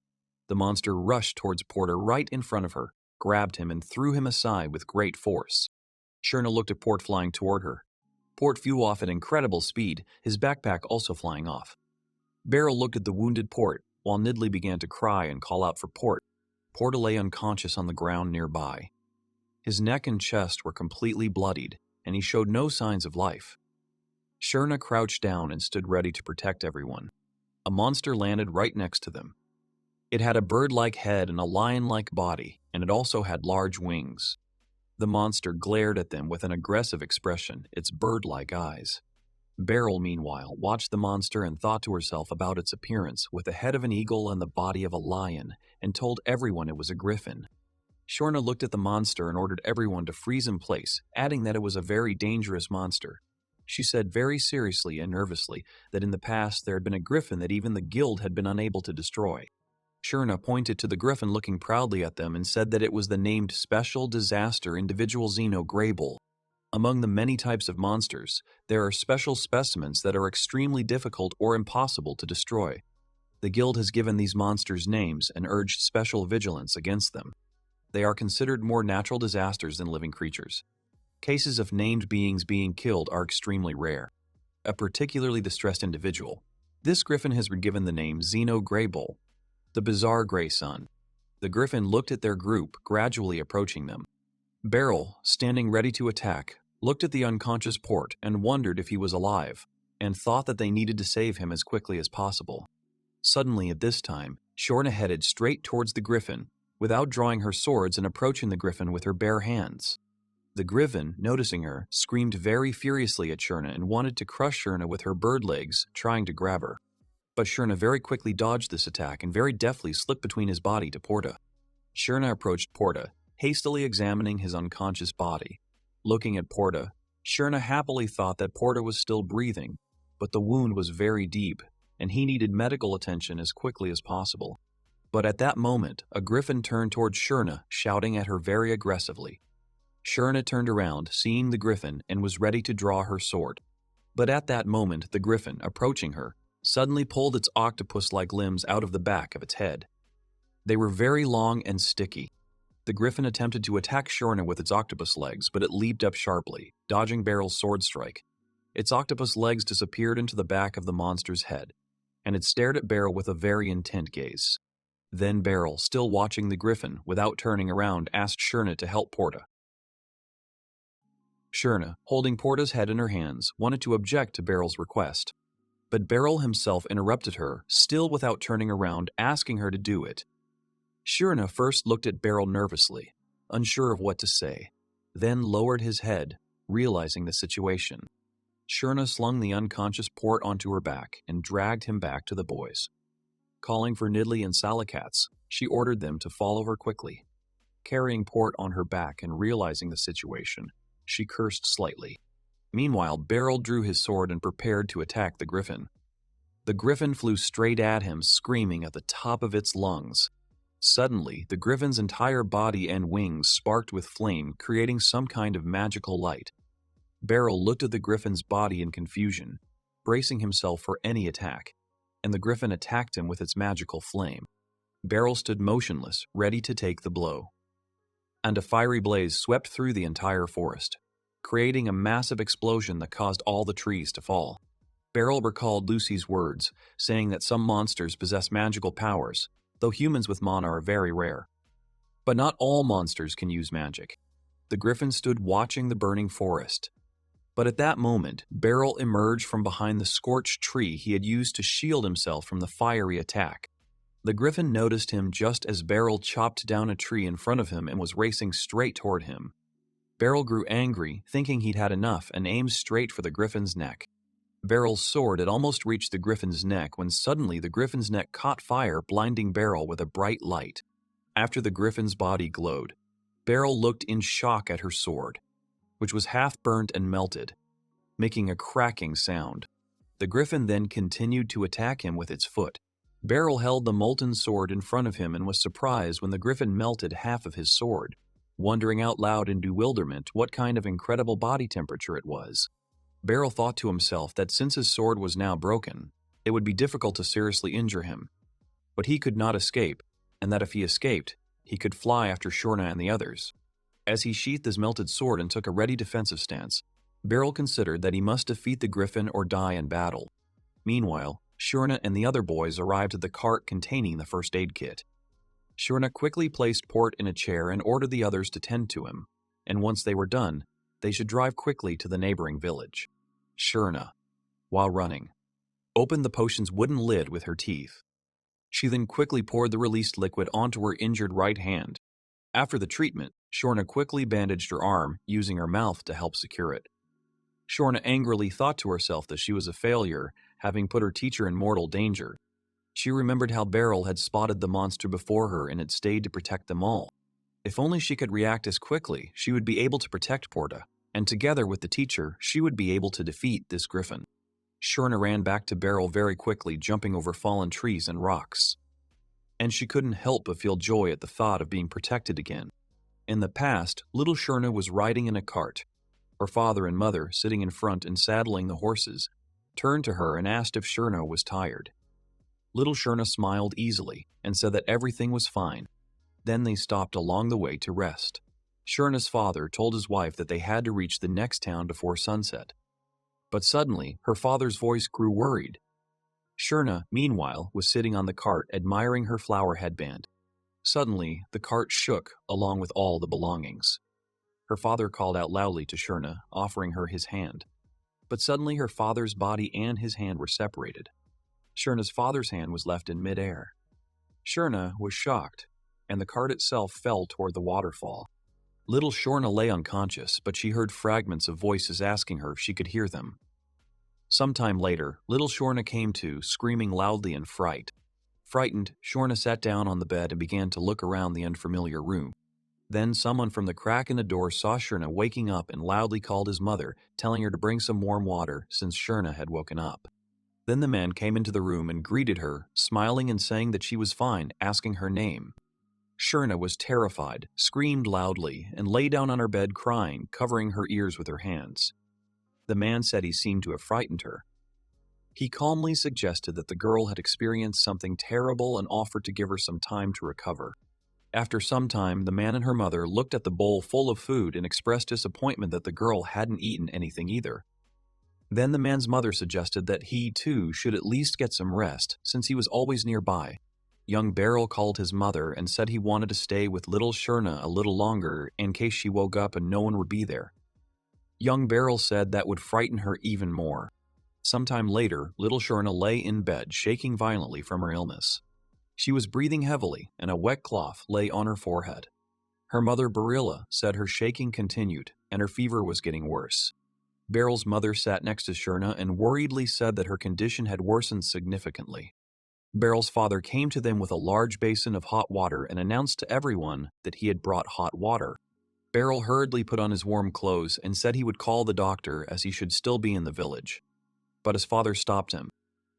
the monster rushed towards Porta right in front of her, grabbed him, and threw him aside with great force. Shurna looked at Port flying toward her. Port flew off at incredible speed, his backpack also flying off. Beryl looked at the wounded Port, while Nidley began to cry and call out for Port. Porta lay unconscious on the ground nearby. His neck and chest were completely bloodied, and he showed no signs of life. Shurna crouched down and stood ready to protect everyone. A monster landed right next to them. It had a bird-like head and a lion-like body, and it also had large wings. The monster glared at them with an aggressive expression, its bird-like eyes. Beryl, meanwhile, watched the monster and thought to herself about its appearance, with the head of an eagle and the body of a lion, and told everyone it was a griffin. Shurna looked at the monster and ordered everyone to freeze in place, adding that it was a very dangerous monster. She said very seriously and nervously that in the past there had been a griffin that even the guild had been unable to destroy. Shurna pointed to the griffin looking proudly at them and said that it was the named Special Disaster Individual Xeno Greybull. Among the many types of monsters, there are special specimens that are extremely difficult or impossible to destroy. The guild has given these monsters names and urged special vigilance against them. They are considered more natural disasters than living creatures. Cases of named beings being killed are extremely rare. A particularly distressed individual. This griffin has been given the name Xeno Greybull, the bizarre gray sun. The griffin looked at their group, gradually approaching them. Beryl, standing ready to attack, looked at the unconscious Port and wondered if he was alive, and thought that they needed to save him as quickly as possible. Suddenly, at this time, Shurna headed straight towards the griffin, without drawing her swords and approaching the griffin with her bare hands. The griffin, noticing her, screamed very furiously at Shurna and wanted to crush Shurna with her bird legs, trying to grab her. But Shurna very quickly dodged this attack and very deftly slipped between his body to Porta. Shurna approached Porta, hastily examining his unconscious body. Looking at Porta, Shurna happily thought that Porta was still breathing, but the wound was very deep, and he needed medical attention as quickly as possible. But at that moment, a griffin turned towards Shurna, shouting at her very aggressively. Shurna turned around, seeing the griffin, and was ready to draw her sword. But at that moment, the griffin, approaching her, suddenly pulled its octopus-like limbs out of the back of its head. They were very long and sticky. The griffin attempted to attack Shurna with its octopus legs, but it leaped up sharply, dodging Beryl's sword strike. Its octopus legs disappeared into the back of the monster's head, and it stared at Beryl with a very intent gaze. Then Beryl, still watching the griffin, without turning around, asked Shurna to help Porta. Shurna, holding Porta's head in her hands, wanted to object to Beryl's request. But Beryl himself interrupted her, still without turning around, asking her to do it. Shurna first looked at Beryl nervously, unsure of what to say, then lowered his head, realizing the situation. Shurna slung the unconscious Port onto her back and dragged him back to the boys. Calling for Nidley and Salikats, she ordered them to follow her quickly. Carrying Port on her back and realizing the situation, she cursed slightly. Meanwhile, Beryl drew his sword and prepared to attack the griffin. The griffin flew straight at him, screaming at the top of its lungs. Suddenly, the griffin's entire body and wings sparked with flame, creating some kind of magical light. Beryl looked at the griffin's body in confusion, bracing himself for any attack, and the griffin attacked him with its magical flame. Beryl stood motionless, ready to take the blow. And a fiery blaze swept through the entire forest, creating a massive explosion that caused all the trees to fall. Beryl recalled Lucy's words, saying that some monsters possess magical powers, though humans with mana are very rare. But not all monsters can use magic. The griffin stood watching the burning forest. But at that moment, Beryl emerged from behind the scorched tree he had used to shield himself from the fiery attack. The griffin noticed him just as Beryl chopped down a tree in front of him and was racing straight toward him. Beryl grew angry, thinking he'd had enough, and aimed straight for the griffin's neck. Beryl's sword had almost reached the griffin's neck when suddenly the griffin's neck caught fire, blinding Beryl with a bright light. After the griffin's body glowed, Beryl looked in shock at her sword, which was half burnt and melted, making a cracking sound. The griffin then continued to attack him with its foot. Beryl held the molten sword in front of him and was surprised when the griffin melted half of his sword, wondering out loud in bewilderment what kind of incredible body temperature it was. Beryl thought to himself that since his sword was now broken, it would be difficult to seriously injure him. But he could not escape, and that if he escaped, he could fly after Shorna and the others. As he sheathed his melted sword and took a ready defensive stance, Beryl considered that he must defeat the griffin or die in battle. Meanwhile, Shorna and the other boys arrived at the cart containing the first aid kit. Shorna quickly placed Port in a chair and ordered the others to tend to him, and once they were done, they should drive quickly to the neighboring village. Shorna, while running, opened the potion's wooden lid with her teeth. She then quickly poured the released liquid onto her injured right hand. After the treatment, Shorna quickly bandaged her arm, using her mouth to help secure it. Shorna angrily thought to herself that she was a failure, having put her teacher in mortal danger. She remembered how Beryl had spotted the monster before her and had stayed to protect them all. If only she could react as quickly, she would be able to protect Porta, and together with the teacher, she would be able to defeat this griffin. Shorna ran back to Beryl very quickly, jumping over fallen trees and rocks. And she couldn't help but feel joy at the thought of being protected again. In the past, little Shorna was riding in a cart. Her father and mother, sitting in front and saddling the horses, turned to her and asked if Shorna was tired. Little Shorna smiled easily and said that everything was fine. Then they stopped along the way to rest. Shorna's father told his wife that they had to reach the next town before sunset. But suddenly, her father's voice grew worried. Shorna, meanwhile, was sitting on the cart admiring her flower headband. Suddenly, the cart shook along with all the belongings. Her father called out loudly to Shorna, offering her his hand. But suddenly her father's body and his hand were separated. Shorna's father's hand was left in midair. Shorna was shocked, and the cart itself fell toward the waterfall. Little Shorna lay unconscious, but she heard fragments of voices asking her if she could hear them. Sometime later, little Shorna came to, screaming loudly in fright. Frightened, Shorna sat down on the bed and began to look around the unfamiliar room. Then someone from the crack in the door saw Shorna waking up and loudly called his mother, telling her to bring some warm water since Shorna had woken up. Then the man came into the room and greeted her, smiling and saying that she was fine, asking her name. Shorna was terrified, screamed loudly, and lay down on her bed crying, covering her ears with her hands. The man said he seemed to have frightened her. He calmly suggested that the girl had experienced something terrible and offered to give her some time to recover. After some time, the man and her mother looked at the bowl full of food and expressed disappointment that the girl hadn't eaten anything either. Then the man's mother suggested that he, too, should at least get some rest, since he was always nearby. Young Beryl called his mother and said he wanted to stay with little Shorna a little longer in case she woke up and no one would be there. Young Beryl said that would frighten her even more. Sometime later, little Shorna lay in bed, shaking violently from her illness. She was breathing heavily, and a wet cloth lay on her forehead. Her mother, Beryl, said her shaking continued, and her fever was getting worse. Beryl's mother sat next to Shorna and worriedly said that her condition had worsened significantly. Beryl's father came to them with a large basin of hot water and announced to everyone that he had brought hot water. Beryl hurriedly put on his warm clothes and said he would call the doctor as he should still be in the village. But his father stopped him.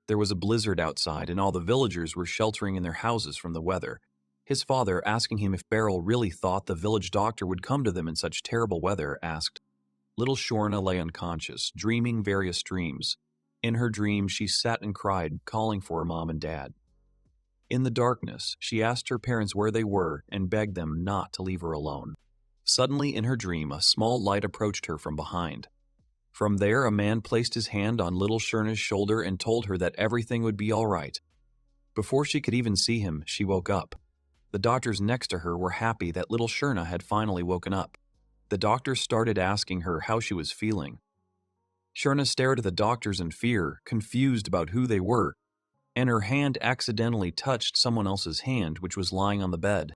There was a blizzard outside and all the villagers were sheltering in their houses from the weather. His father, asking him if Beryl really thought the village doctor would come to them in such terrible weather, asked. Little Shorna lay unconscious, dreaming various dreams. In her dream, she sat and cried, calling for her mom and dad. In the darkness, she asked her parents where they were and begged them not to leave her alone. Suddenly, in her dream, a small light approached her from behind. From there, a man placed his hand on little Shorna's shoulder and told her that everything would be all right. Before she could even see him, she woke up. The doctors next to her were happy that little Shorna had finally woken up. The doctors started asking her how she was feeling. Shorna stared at the doctors in fear, confused about who they were, and her hand accidentally touched someone else's hand, which was lying on the bed.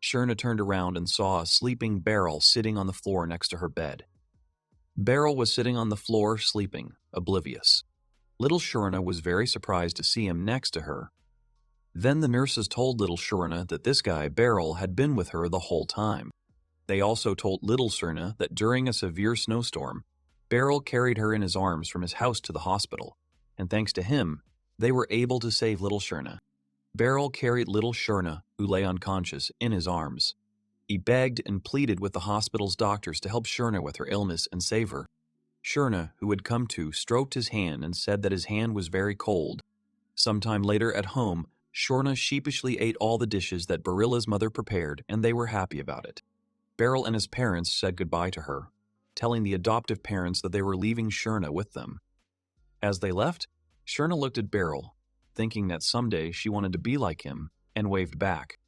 Shorna turned around and saw a sleeping Beryl sitting on the floor next to her bed. Beryl was sitting on the floor, sleeping, oblivious. Little Shorna was very surprised to see him next to her. Then the nurses told little Shurna that this guy, Beryl, had been with her the whole time. They also told little Shurna that during a severe snowstorm, Beryl carried her in his arms from his house to the hospital, and thanks to him, they were able to save little Shurna. Beryl carried little Shurna, who lay unconscious, in his arms. He begged and pleaded with the hospital's doctors to help Shurna with her illness and save her. Shurna, who had come to, stroked his hand and said that his hand was very cold. Sometime later at home, Shurna sheepishly ate all the dishes that Berilla's mother prepared, and they were happy about it. Beryl and his parents said goodbye to her, telling the adoptive parents that they were leaving Shurna with them. As they left, Shurna looked at Beryl, thinking that someday she wanted to be like him, and waved back.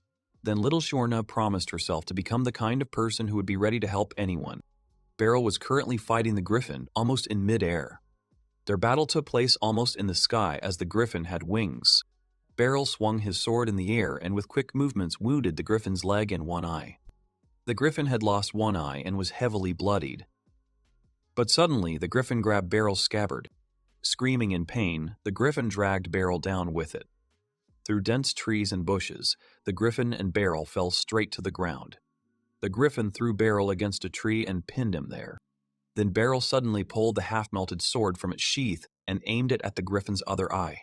Then little Shurna promised herself to become the kind of person who would be ready to help anyone. Beryl was currently fighting the griffin almost in mid-air. Their battle took place almost in the sky as the griffin had wings. Beryl swung his sword in the air and with quick movements wounded the griffin's leg and one eye. The griffin had lost one eye and was heavily bloodied. But suddenly the griffin grabbed Beryl's scabbard. Screaming in pain, the griffin dragged Beryl down with it. Through dense trees and bushes, the griffin and Beryl fell straight to the ground. The griffin threw Beryl against a tree and pinned him there. Then Beryl suddenly pulled the half-melted sword from its sheath and aimed it at the griffin's other eye.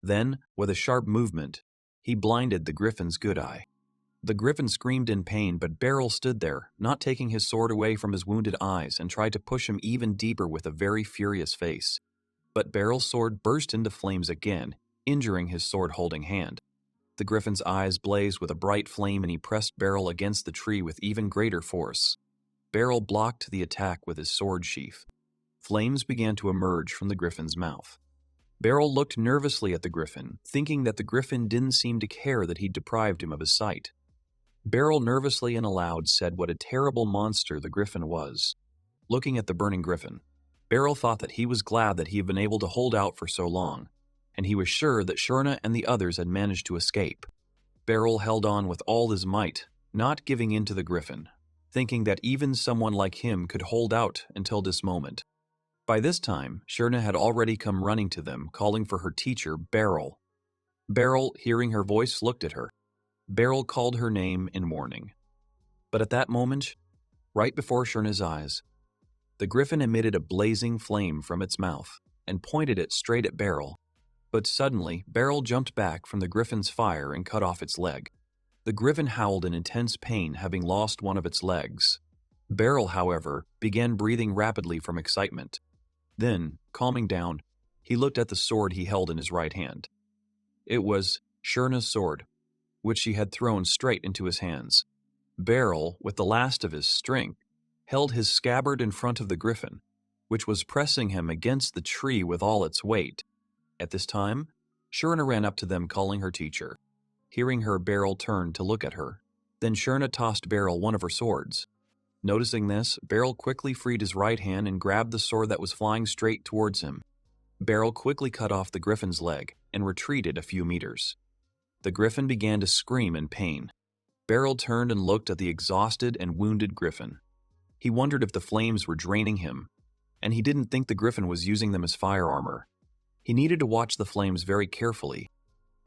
Then, with a sharp movement, he blinded the griffin's good eye. The griffin screamed in pain, but Beryl stood there, not taking his sword away from his wounded eyes, and tried to push him even deeper with a very furious face. But Beryl's sword burst into flames again, injuring his sword-holding hand. The griffin's eyes blazed with a bright flame and he pressed Beryl against the tree with even greater force. Beryl blocked the attack with his sword sheath. Flames began to emerge from the griffin's mouth. Beryl looked nervously at the griffin, thinking that the griffin didn't seem to care that he'd deprived him of his sight. Beryl nervously and aloud said what a terrible monster the griffin was. Looking at the burning griffin, Beryl thought that he was glad that he had been able to hold out for so long, and he was sure that Shurna and the others had managed to escape. Beryl held on with all his might, not giving in to the griffin, thinking that even someone like him could hold out until this moment. By this time, Shurna had already come running to them, calling for her teacher, Beryl. Beryl, hearing her voice, looked at her. Beryl called her name in warning. But at that moment, right before Shurna's eyes, the griffin emitted a blazing flame from its mouth and pointed it straight at Beryl. But suddenly, Beryl jumped back from the griffin's fire and cut off its leg. The griffin howled in intense pain, having lost one of its legs. Beryl, however, began breathing rapidly from excitement. Then, calming down, he looked at the sword he held in his right hand. It was Shurna's sword, which she had thrown straight into his hands. Beryl, with the last of his strength, held his scabbard in front of the griffin, which was pressing him against the tree with all its weight. At this time, Shurna ran up to them calling her teacher. Hearing her, Beryl turned to look at her. Then Shurna tossed Beryl one of her swords. Noticing this, Beryl quickly freed his right hand and grabbed the sword that was flying straight towards him. Beryl quickly cut off the griffin's leg and retreated a few meters. The griffin began to scream in pain. Beryl turned and looked at the exhausted and wounded griffin. He wondered if the flames were draining him, and he didn't think the griffin was using them as fire armor. He needed to watch the flames very carefully.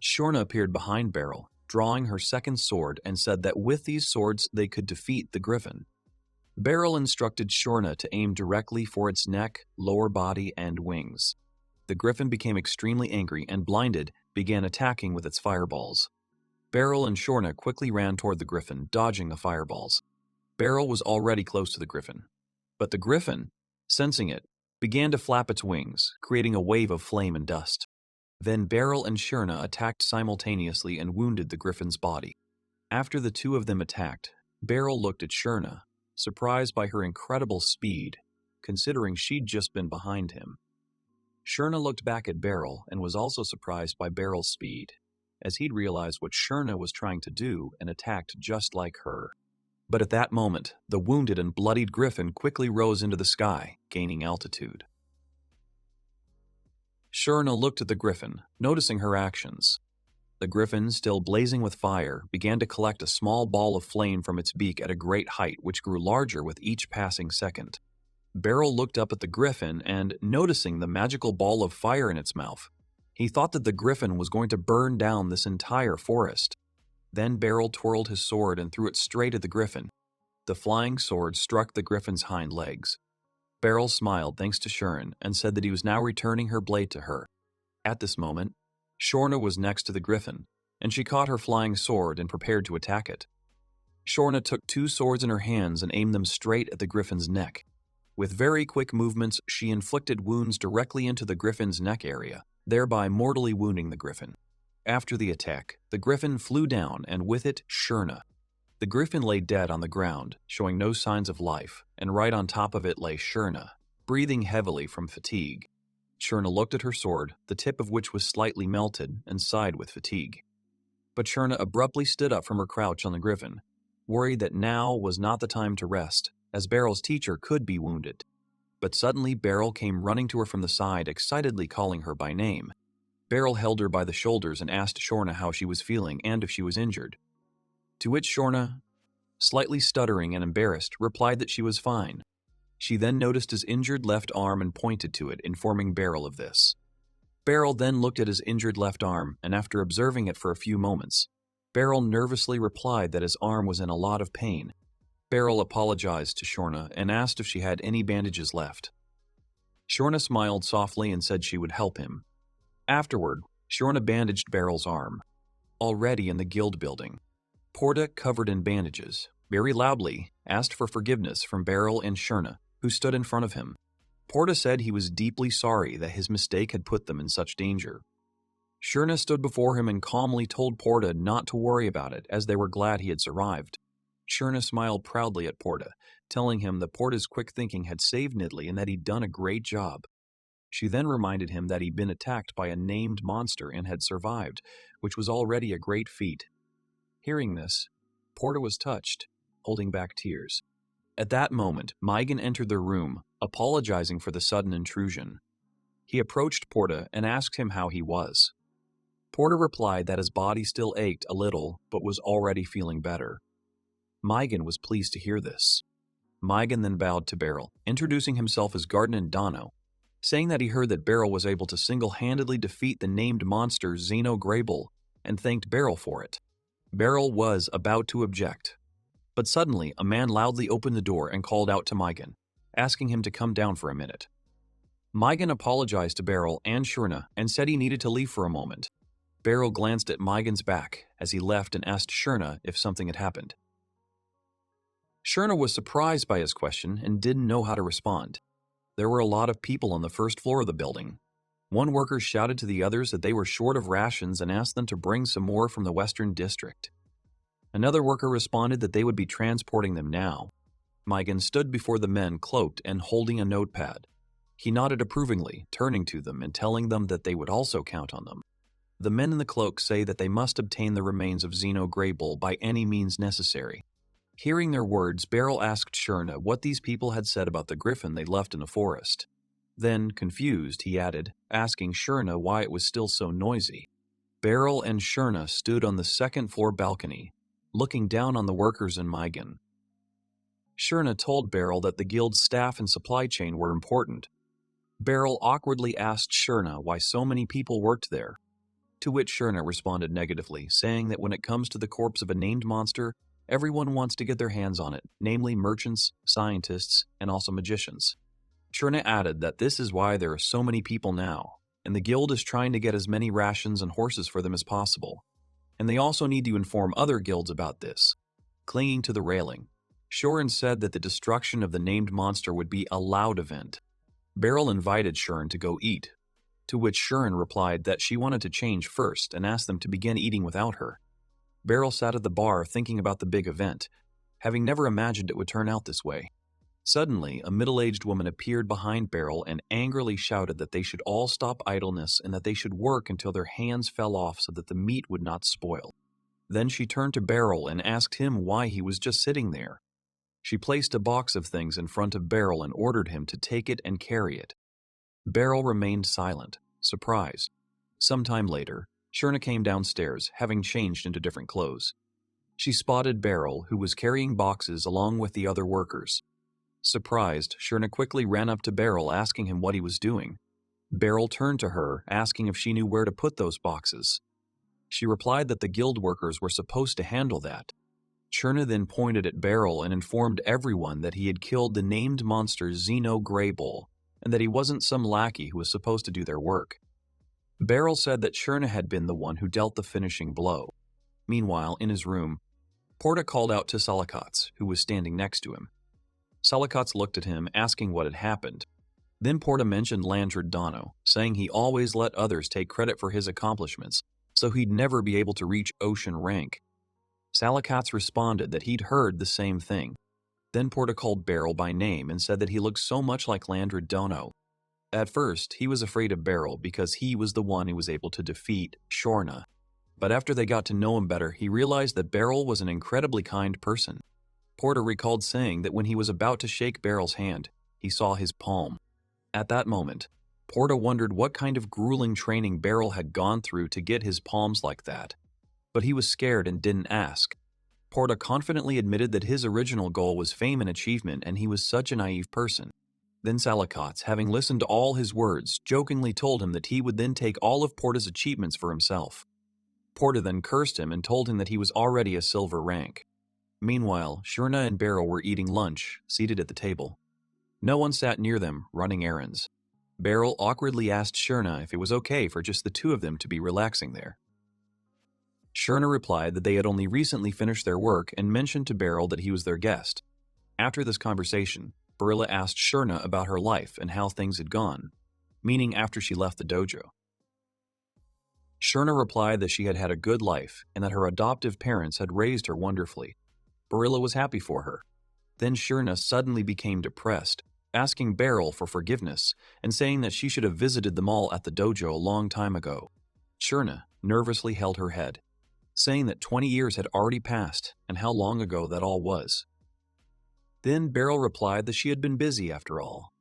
Shurna appeared behind Beryl, drawing her second sword, and said that with these swords they could defeat the griffin. Beryl instructed Shurna to aim directly for its neck, lower body, and wings. The griffin became extremely angry and, blinded, began attacking with its fireballs. Beryl and Shurna quickly ran toward the griffin, dodging the fireballs. Beryl was already close to the griffin, but the griffin, sensing it, began to flap its wings, creating a wave of flame and dust. Then Beryl and Shurna attacked simultaneously and wounded the griffin's body. After the two of them attacked, Beryl looked at Shurna, surprised by her incredible speed, considering she'd just been behind him. Shurna looked back at Beryl and was also surprised by Beryl's speed, as he'd realized what Shurna was trying to do and attacked just like her. But at that moment, the wounded and bloodied griffin quickly rose into the sky, gaining altitude. Shurna looked at the griffin, noticing her actions. The griffin, still blazing with fire, began to collect a small ball of flame from its beak at a great height, which grew larger with each passing second. Beryl looked up at the griffin and, noticing the magical ball of fire in its mouth, He thought that the griffin was going to burn down this entire forest. Then Beryl twirled his sword and threw it straight at the griffin. The flying sword struck the griffin's hind legs. Beryl smiled thanks to Shuren and said that he was now returning her blade to her. At this moment, Shorna was next to the griffin, and she caught her flying sword and prepared to attack it. Shorna took 2 swords in her hands and aimed them straight at the griffin's neck. With very quick movements, she inflicted wounds directly into the griffin's neck area, thereby mortally wounding the griffin. After the attack, the griffin flew down, and with it, Shurna. The griffin lay dead on the ground, showing no signs of life, and right on top of it lay Shurna, breathing heavily from fatigue. Shurna looked at her sword, the tip of which was slightly melted, and sighed with fatigue. But Shurna abruptly stood up from her crouch on the griffin, worried that now was not the time to rest, as Beryl's teacher could be wounded. But suddenly Beryl came running to her from the side, excitedly calling her by name. Beryl held her by the shoulders and asked Shorna how she was feeling and if she was injured. To which Shorna, slightly stuttering and embarrassed, replied that she was fine. She then noticed his injured left arm and pointed to it, informing Beryl of this. Beryl then looked at his injured left arm, and after observing it for a few moments, Beryl nervously replied that his arm was in a lot of pain. Beryl apologized to Shorna and asked if she had any bandages left. Shorna smiled softly and said she would help him. Afterward, Shorna bandaged Beryl's arm. Already in the guild building, Porta, covered in bandages, very loudly asked for forgiveness from Beryl and Shurna, who stood in front of him. Porta said he was deeply sorry that his mistake had put them in such danger. Shurna stood before him and calmly told Porta not to worry about it, as they were glad he had survived. Shurna smiled proudly at Porta, telling him that Porta's quick thinking had saved Nidley and that he'd done a great job. She then reminded him that he'd been attacked by a named monster and had survived, which was already a great feat. Hearing this, Porta was touched, holding back tears. At that moment, Maigan entered their room, apologizing for the sudden intrusion. He approached Porta and asked him how he was. Porta replied that his body still ached a little, but was already feeling better. Maigan was pleased to hear this. Maigan then bowed to Beryl, introducing himself as Gardenant Dano, saying that he heard that Beryl was able to single-handedly defeat the named monster Xeno Grable, and thanked Beryl for it. Beryl was about to object, but suddenly a man loudly opened the door and called out to Maigan, asking him to come down for a minute. Maigan apologized to Beryl and Shurna and said he needed to leave for a moment. Beryl glanced at Maigan's back as he left and asked Shurna if something had happened. Shurna was surprised by his question and didn't know how to respond. There were a lot of people on the first floor of the building. One worker shouted to the others that they were short of rations and asked them to bring some more from the Western District. Another worker responded that they would be transporting them now. Maigan stood before the men cloaked and holding a notepad. He nodded approvingly, turning to them and telling them that they would also count on them. The men in the cloaks say that they must obtain the remains of Xeno Grable by any means necessary. Hearing their words, Beryl asked Shurna what these people had said about the griffin they left in the forest. Then, confused, he added, asking Shurna why it was still so noisy. Beryl and Shurna stood on the second-floor balcony, looking down on the workers and Maigan. Shurna told Beryl that the guild's staff and supply chain were important. Beryl awkwardly asked Shurna why so many people worked there, to which Shurna responded negatively, saying that when it comes to the corpse of a named monster, everyone wants to get their hands on it, namely merchants, scientists, and also magicians. Shurna added that this is why there are so many people now, and the guild is trying to get as many rations and horses for them as possible. And they also need to inform other guilds about this. Clinging to the railing, Shorin said that the destruction of the named monster would be a loud event. Beryl invited Shorin to go eat, to which Shorin replied that she wanted to change first and asked them to begin eating without her. Beryl sat at the bar thinking about the big event, having never imagined it would turn out this way. Suddenly, a middle-aged woman appeared behind Beryl and angrily shouted that they should all stop idleness and that they should work until their hands fell off so that the meat would not spoil. Then she turned to Beryl and asked him why he was just sitting there. She placed a box of things in front of Beryl and ordered him to take it and carry it. Beryl remained silent, surprised. Some time later, Shurna came downstairs, having changed into different clothes. She spotted Beryl, who was carrying boxes along with the other workers. Surprised, Shurna quickly ran up to Beryl asking him what he was doing. Beryl turned to her, asking if she knew where to put those boxes. She replied that the guild workers were supposed to handle that. Cherna then pointed at Beryl and informed everyone that he had killed the named monster Xeno Greybull, and that he wasn't some lackey who was supposed to do their work. Beryl said that Cherna had been the one who dealt the finishing blow. Meanwhile, in his room, Porta called out to Salikotz, who was standing next to him. Salikotz looked at him, asking what had happened. Then Porta mentioned Landred Dono, saying he always let others take credit for his accomplishments, so he'd never be able to reach ocean rank. Salikotz responded that he'd heard the same thing. Then Porta called Beryl by name and said that he looked so much like Landred Dono. At first, he was afraid of Beryl because he was the one who was able to defeat Shorna. But after they got to know him better, he realized that Beryl was an incredibly kind person. Porta recalled saying that when he was about to shake Beryl's hand, he saw his palm. At that moment, Porta wondered what kind of grueling training Beryl had gone through to get his palms like that. But he was scared and didn't ask. Porta confidently admitted that his original goal was fame and achievement, and he was such a naive person. Then Salikotz, having listened to all his words, jokingly told him that he would then take all of Porta's achievements for himself. Porta then cursed him and told him that he was already a silver rank. Meanwhile, Shurna and Beryl were eating lunch, seated at the table. No one sat near them, running errands. Beryl awkwardly asked Shurna if it was okay for just the two of them to be relaxing there. Shurna replied that they had only recently finished their work and mentioned to Beryl that he was their guest. After this conversation, Beryl asked Shurna about her life and how things had gone, meaning after she left the dojo. Shurna replied that she had had a good life and that her adoptive parents had raised her wonderfully. Beryl was happy for her. Then Shurna suddenly became depressed, asking Beryl for forgiveness and saying that she should have visited them all at the dojo a long time ago. Shurna nervously held her head, saying that 20 years had already passed and how long ago that all was. Then Beryl replied that she had been busy after all,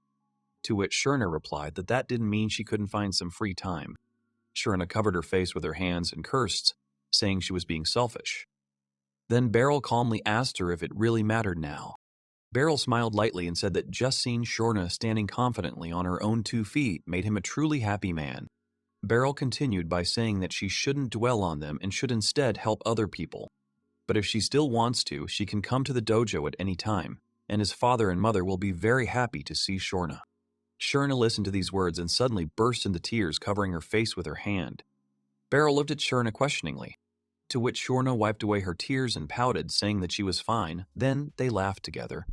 to which Shurna replied that that didn't mean she couldn't find some free time. Shurna covered her face with her hands and cursed, saying she was being selfish. Then Beryl calmly asked her if it really mattered now. Beryl smiled lightly and said that just seeing Shurna standing confidently on her own 2 feet made him a truly happy man. Beryl continued by saying that she shouldn't dwell on them and should instead help other people. But if she still wants to, she can come to the dojo at any time, and his father and mother will be very happy to see Shurna. Shurna listened to these words and suddenly burst into tears, covering her face with her hand. Beryl looked at Shurna questioningly, to which Shurna wiped away her tears and pouted, saying that she was fine. Then they laughed together.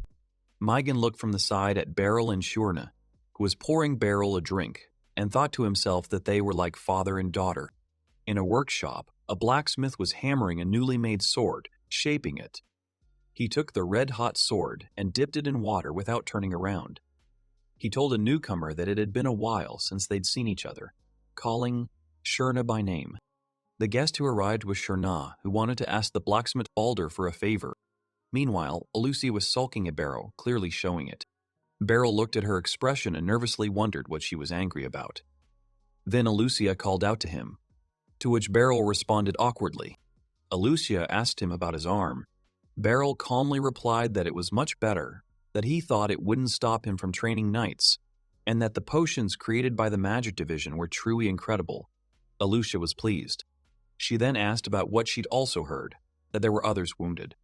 Maigen looked from the side at Beryl and Shurna, who was pouring Beryl a drink, and thought to himself that they were like father and daughter. In a workshop, a blacksmith was hammering a newly made sword, shaping it. He took the red-hot sword and dipped it in water without turning around. He told a newcomer that it had been a while since they'd seen each other, calling Shurna by name. The guest who arrived was Shurna, who wanted to ask the blacksmith Balder for a favor. Meanwhile, Alucia was sulking at Beryl, clearly showing it. Beryl looked at her expression and nervously wondered what she was angry about. Then Alucia called out to him, to which Beryl responded awkwardly. Alucia asked him about his arm. Beryl calmly replied that it was much better, that he thought it wouldn't stop him from training knights, and that the potions created by the magic division were truly incredible. Alucia was pleased. She then asked about what she'd also heard, that there were others wounded.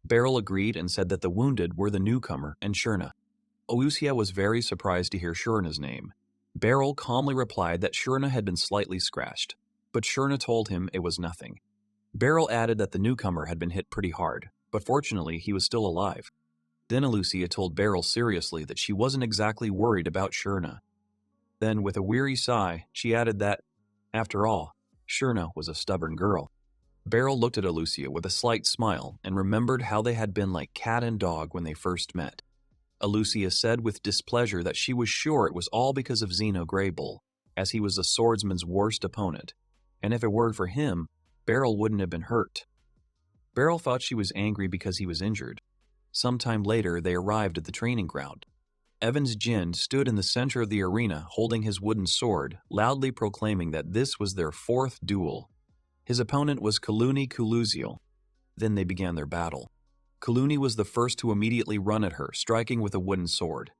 Beryl agreed and said that the wounded were the newcomer and Shurna. Alucia was very surprised to hear Shurna's name. Beryl calmly replied that Shurna had been slightly scratched, but Shurna told him it was nothing. Beryl added that the newcomer had been hit pretty hard, but fortunately he was still alive. Then Alucia told Beryl seriously that she wasn't exactly worried about Shurna. Then, with a weary sigh, she added that, after all, Shurna was a stubborn girl. Beryl looked at Alucia with a slight smile and remembered how they had been like cat and dog when they first met. Alucia said with displeasure that she was sure it was all because of Xeno Greybull, as he was the swordsman's worst opponent, and if it weren't for him, Beryl wouldn't have been hurt. Beryl thought she was angry because he was injured. Sometime later, they arrived at the training ground. Evans Jin stood in the center of the arena holding his wooden sword, loudly proclaiming that this was their 4th duel. His opponent was Kaluni Kuluziel. Then they began their battle. Kaluni was the first to immediately run at her, striking with a wooden sword.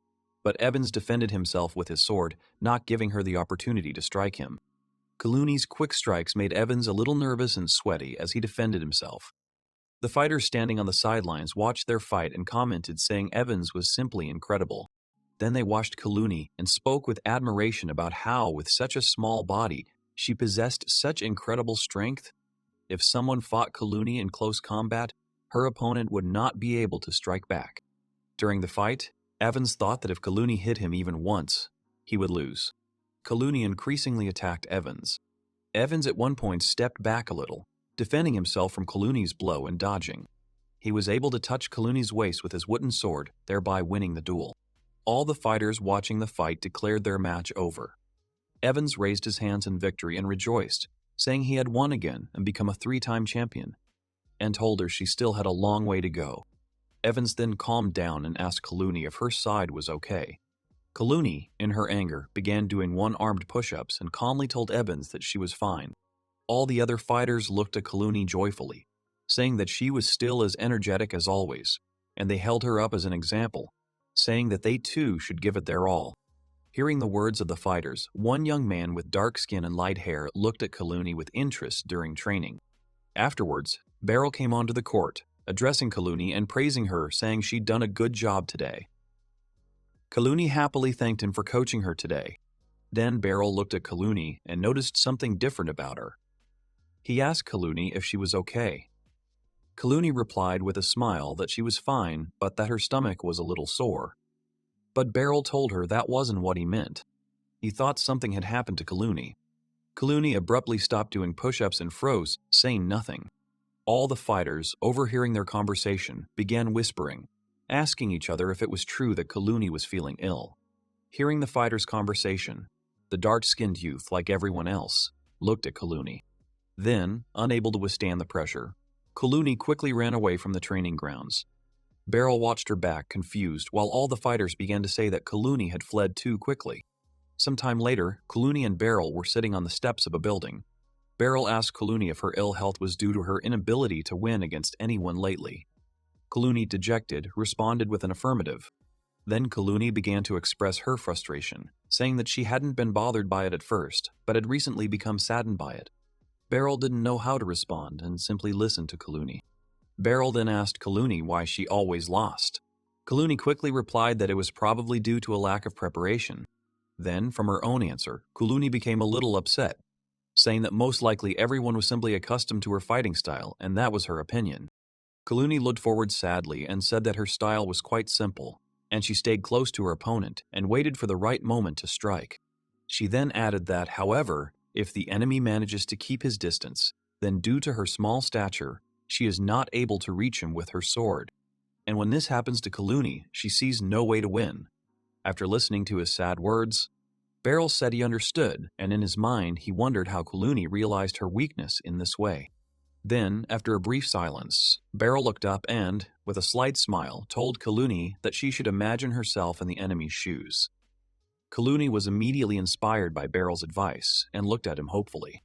but Evans defended himself with his sword, not giving her the opportunity to strike him. Clooney's quick strikes made Evans a little nervous and sweaty as he defended himself. The fighters standing on the sidelines watched their fight and commented, saying Evans was simply incredible. Then they watched Clooney and spoke with admiration about how, with such a small body, she possessed such incredible strength. If someone fought Clooney in close combat, her opponent would not be able to strike back. During the fight, Evans thought that if Clooney hit him even once, he would lose. Clooney increasingly attacked Evans. Evans at one point stepped back a little, defending himself from Clooney's blow and dodging. He was able to touch Clooney's waist with his wooden sword, thereby winning the duel. All the fighters watching the fight declared their match over. Evans raised his hands in victory and rejoiced, saying he had won again and become a 3-time champion, and told her she still had a long way to go. Evans then calmed down and asked Clooney if her side was okay. Clooney, in her anger, began doing one-armed push-ups and calmly told Evans that she was fine. All the other fighters looked at Clooney joyfully, saying that she was still as energetic as always, and they held her up as an example, saying that they too should give it their all. Hearing the words of the fighters, one young man with dark skin and light hair looked at Clooney with interest during training. Afterwards, Barl came onto the court, addressing Clooney and praising her, saying she'd done a good job today. Clooney happily thanked him for coaching her today. Then Barl looked at Clooney and noticed something different about her. He asked Clooney if she was okay. Clooney replied with a smile that she was fine, but that her stomach was a little sore. But Barl told her that wasn't what he meant. He thought something had happened to Clooney. Clooney abruptly stopped doing push-ups and froze, saying nothing. All the fighters, overhearing their conversation, began whispering, asking each other if it was true that Clooney was feeling ill. Hearing the fighters' conversation, the dark-skinned youth, like everyone else, looked at Clooney. Then, unable to withstand the pressure, Clooney quickly ran away from the training grounds. Barl watched her back, confused, while all the fighters began to say that Clooney had fled too quickly. Some time later, Clooney and Barl were sitting on the steps of a building. Barl asked Clooney if her ill health was due to her inability to win against anyone lately. Clooney, dejected, responded with an affirmative. Then Clooney began to express her frustration, saying that she hadn't been bothered by it at first, but had recently become saddened by it. Barl didn't know how to respond and simply listened to Clooney. Barl then asked Clooney why she always lost. Clooney quickly replied that it was probably due to a lack of preparation. Then, from her own answer, Clooney became a little upset, saying that most likely everyone was simply accustomed to her fighting style, and that was her opinion. Clooney looked forward sadly and said that her style was quite simple, and she stayed close to her opponent and waited for the right moment to strike. She then added that, however, if the enemy manages to keep his distance, then due to her small stature, she is not able to reach him with her sword. And when this happens to Clooney, she sees no way to win. After listening to his sad words, Barl said he understood, and in his mind he wondered how Clooney realized her weakness in this way. Then, after a brief silence, Barl looked up and, with a slight smile, told Clooney that she should imagine herself in the enemy's shoes. Clooney was immediately inspired by Barl's advice and looked at him hopefully.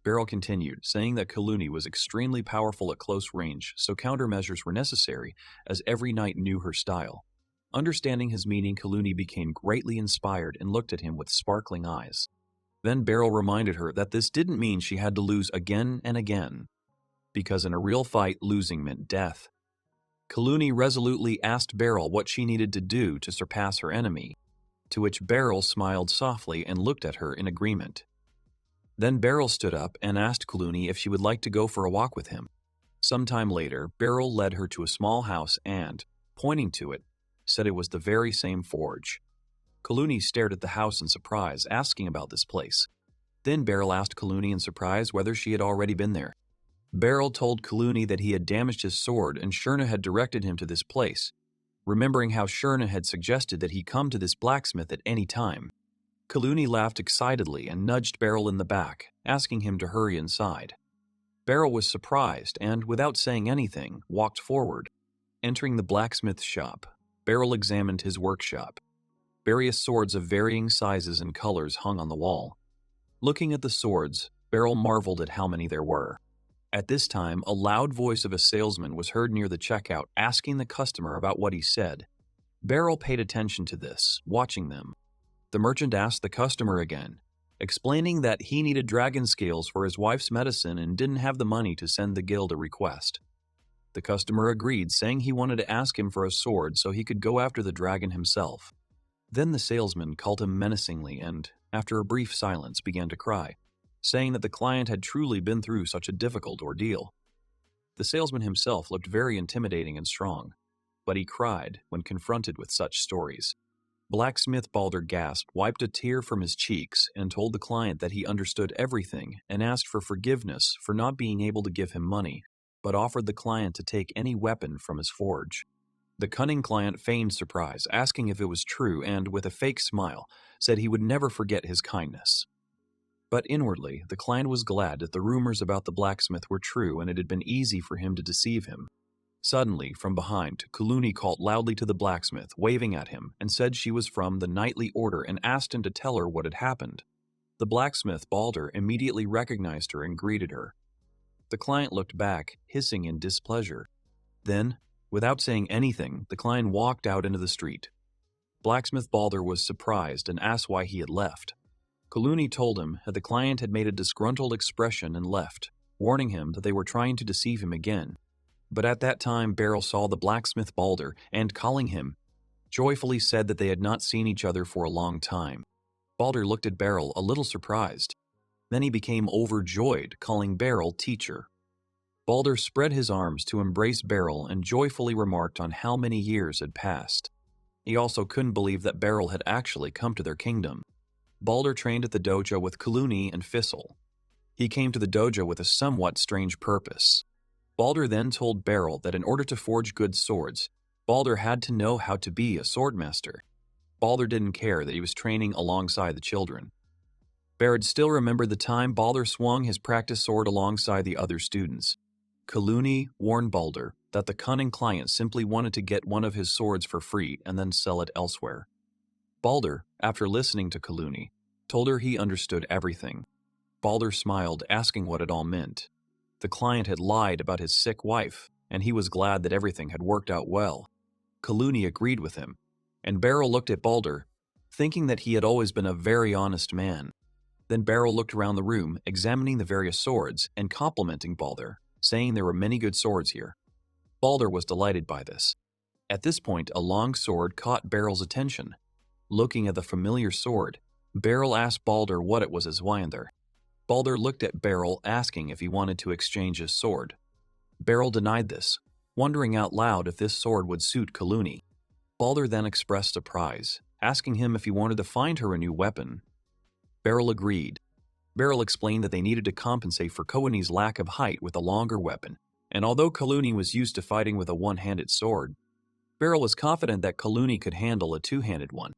Barl continued, saying that Clooney was extremely powerful at close range, so countermeasures were necessary, as every knight knew her style. Understanding his meaning, Clooney became greatly inspired and looked at him with sparkling eyes. Then Barl reminded her that this didn't mean she had to lose again and again, because in a real fight, losing meant death. Clooney resolutely asked Barl what she needed to do to surpass her enemy, to which Barl smiled softly and looked at her in agreement. Then Barl stood up and asked Clooney if she would like to go for a walk with him. Sometime later, Barl led her to a small house and, pointing to it, said it was the very same forge. Clooney stared at the house in surprise, asking about this place. Then Barl asked Clooney in surprise whether she had already been there. Barl told Clooney that he had damaged his sword and Shurna had directed him to this place, remembering how Shurna had suggested that he come to this blacksmith at any time. Clooney laughed excitedly and nudged Barl in the back, asking him to hurry inside. Barl was surprised and, without saying anything, walked forward. Entering the blacksmith's shop, Barl examined his workshop. Various swords of varying sizes and colors hung on the wall. Looking at the swords, Barl marveled at how many there were. At this time, a loud voice of a salesman was heard near the checkout asking the customer about what he said. Beryl paid attention to this, watching them. The merchant asked the customer again, explaining that he needed dragon scales for his wife's medicine and didn't have the money to send the guild a request. The customer agreed, saying he wanted to ask him for a sword so he could go after the dragon himself. Then the salesman called him menacingly and, after a brief silence, began to cry, saying that the client had truly been through such a difficult ordeal. The salesman himself looked very intimidating and strong, but he cried when confronted with such stories. Blacksmith Balder gasped, wiped a tear from his cheeks, and told the client that he understood everything and asked for forgiveness for not being able to give him money, but offered the client to take any weapon from his forge. The cunning client feigned surprise, asking if it was true, and, with a fake smile, said he would never forget his kindness. But inwardly, the client was glad that the rumors about the blacksmith were true and it had been easy for him to deceive him. Suddenly, from behind, Kuluni called loudly to the blacksmith, waving at him, and said she was from the knightly order and asked him to tell her what had happened. The blacksmith, Balder, immediately recognized her and greeted her. The client looked back, hissing in displeasure. Then, without saying anything, the client walked out into the street. Blacksmith Balder was surprised and asked why he had left. Kuluni told him that the client had made a disgruntled expression and left, warning him that they were trying to deceive him again. But at that time, Beryl saw the blacksmith Balder and, calling him, joyfully said that they had not seen each other for a long time. Balder looked at Beryl, a little surprised. Then he became overjoyed, calling Beryl teacher. Balder spread his arms to embrace Beryl and joyfully remarked on how many years had passed. He also couldn't believe that Beryl had actually come to their kingdom. Balder trained at the dojo with Kuluni and Fissel. He came to the dojo with a somewhat strange purpose. Balder then told Beryl that in order to forge good swords, Balder had to know how to be a swordmaster. Balder didn't care that he was training alongside the children. Beryl still remembered the time Balder swung his practice sword alongside the other students. Kuluni warned Balder that the cunning client simply wanted to get one of his swords for free and then sell it elsewhere. Balder, after listening to Kuluni, told her he understood everything. Balder smiled, asking what it all meant. The client had lied about his sick wife, and he was glad that everything had worked out well. Kuluni agreed with him, and Beryl looked at Balder, thinking that he had always been a very honest man. Then Beryl looked around the room, examining the various swords and complimenting Balder, saying there were many good swords here. Balder was delighted by this. At this point, a long sword caught Beryl's attention. Looking at the familiar sword, Beryl asked Balder what it was as Wyandr. Balder looked at Beryl, asking if he wanted to exchange his sword. Beryl denied this, wondering out loud if this sword would suit Kuluni. Balder then expressed surprise, asking him if he wanted to find her a new weapon. Beryl agreed. Beryl explained that they needed to compensate for Kuluni's lack of height with a longer weapon, and although Kuluni was used to fighting with a one-handed sword, Beryl was confident that Kuluni could handle a two-handed one.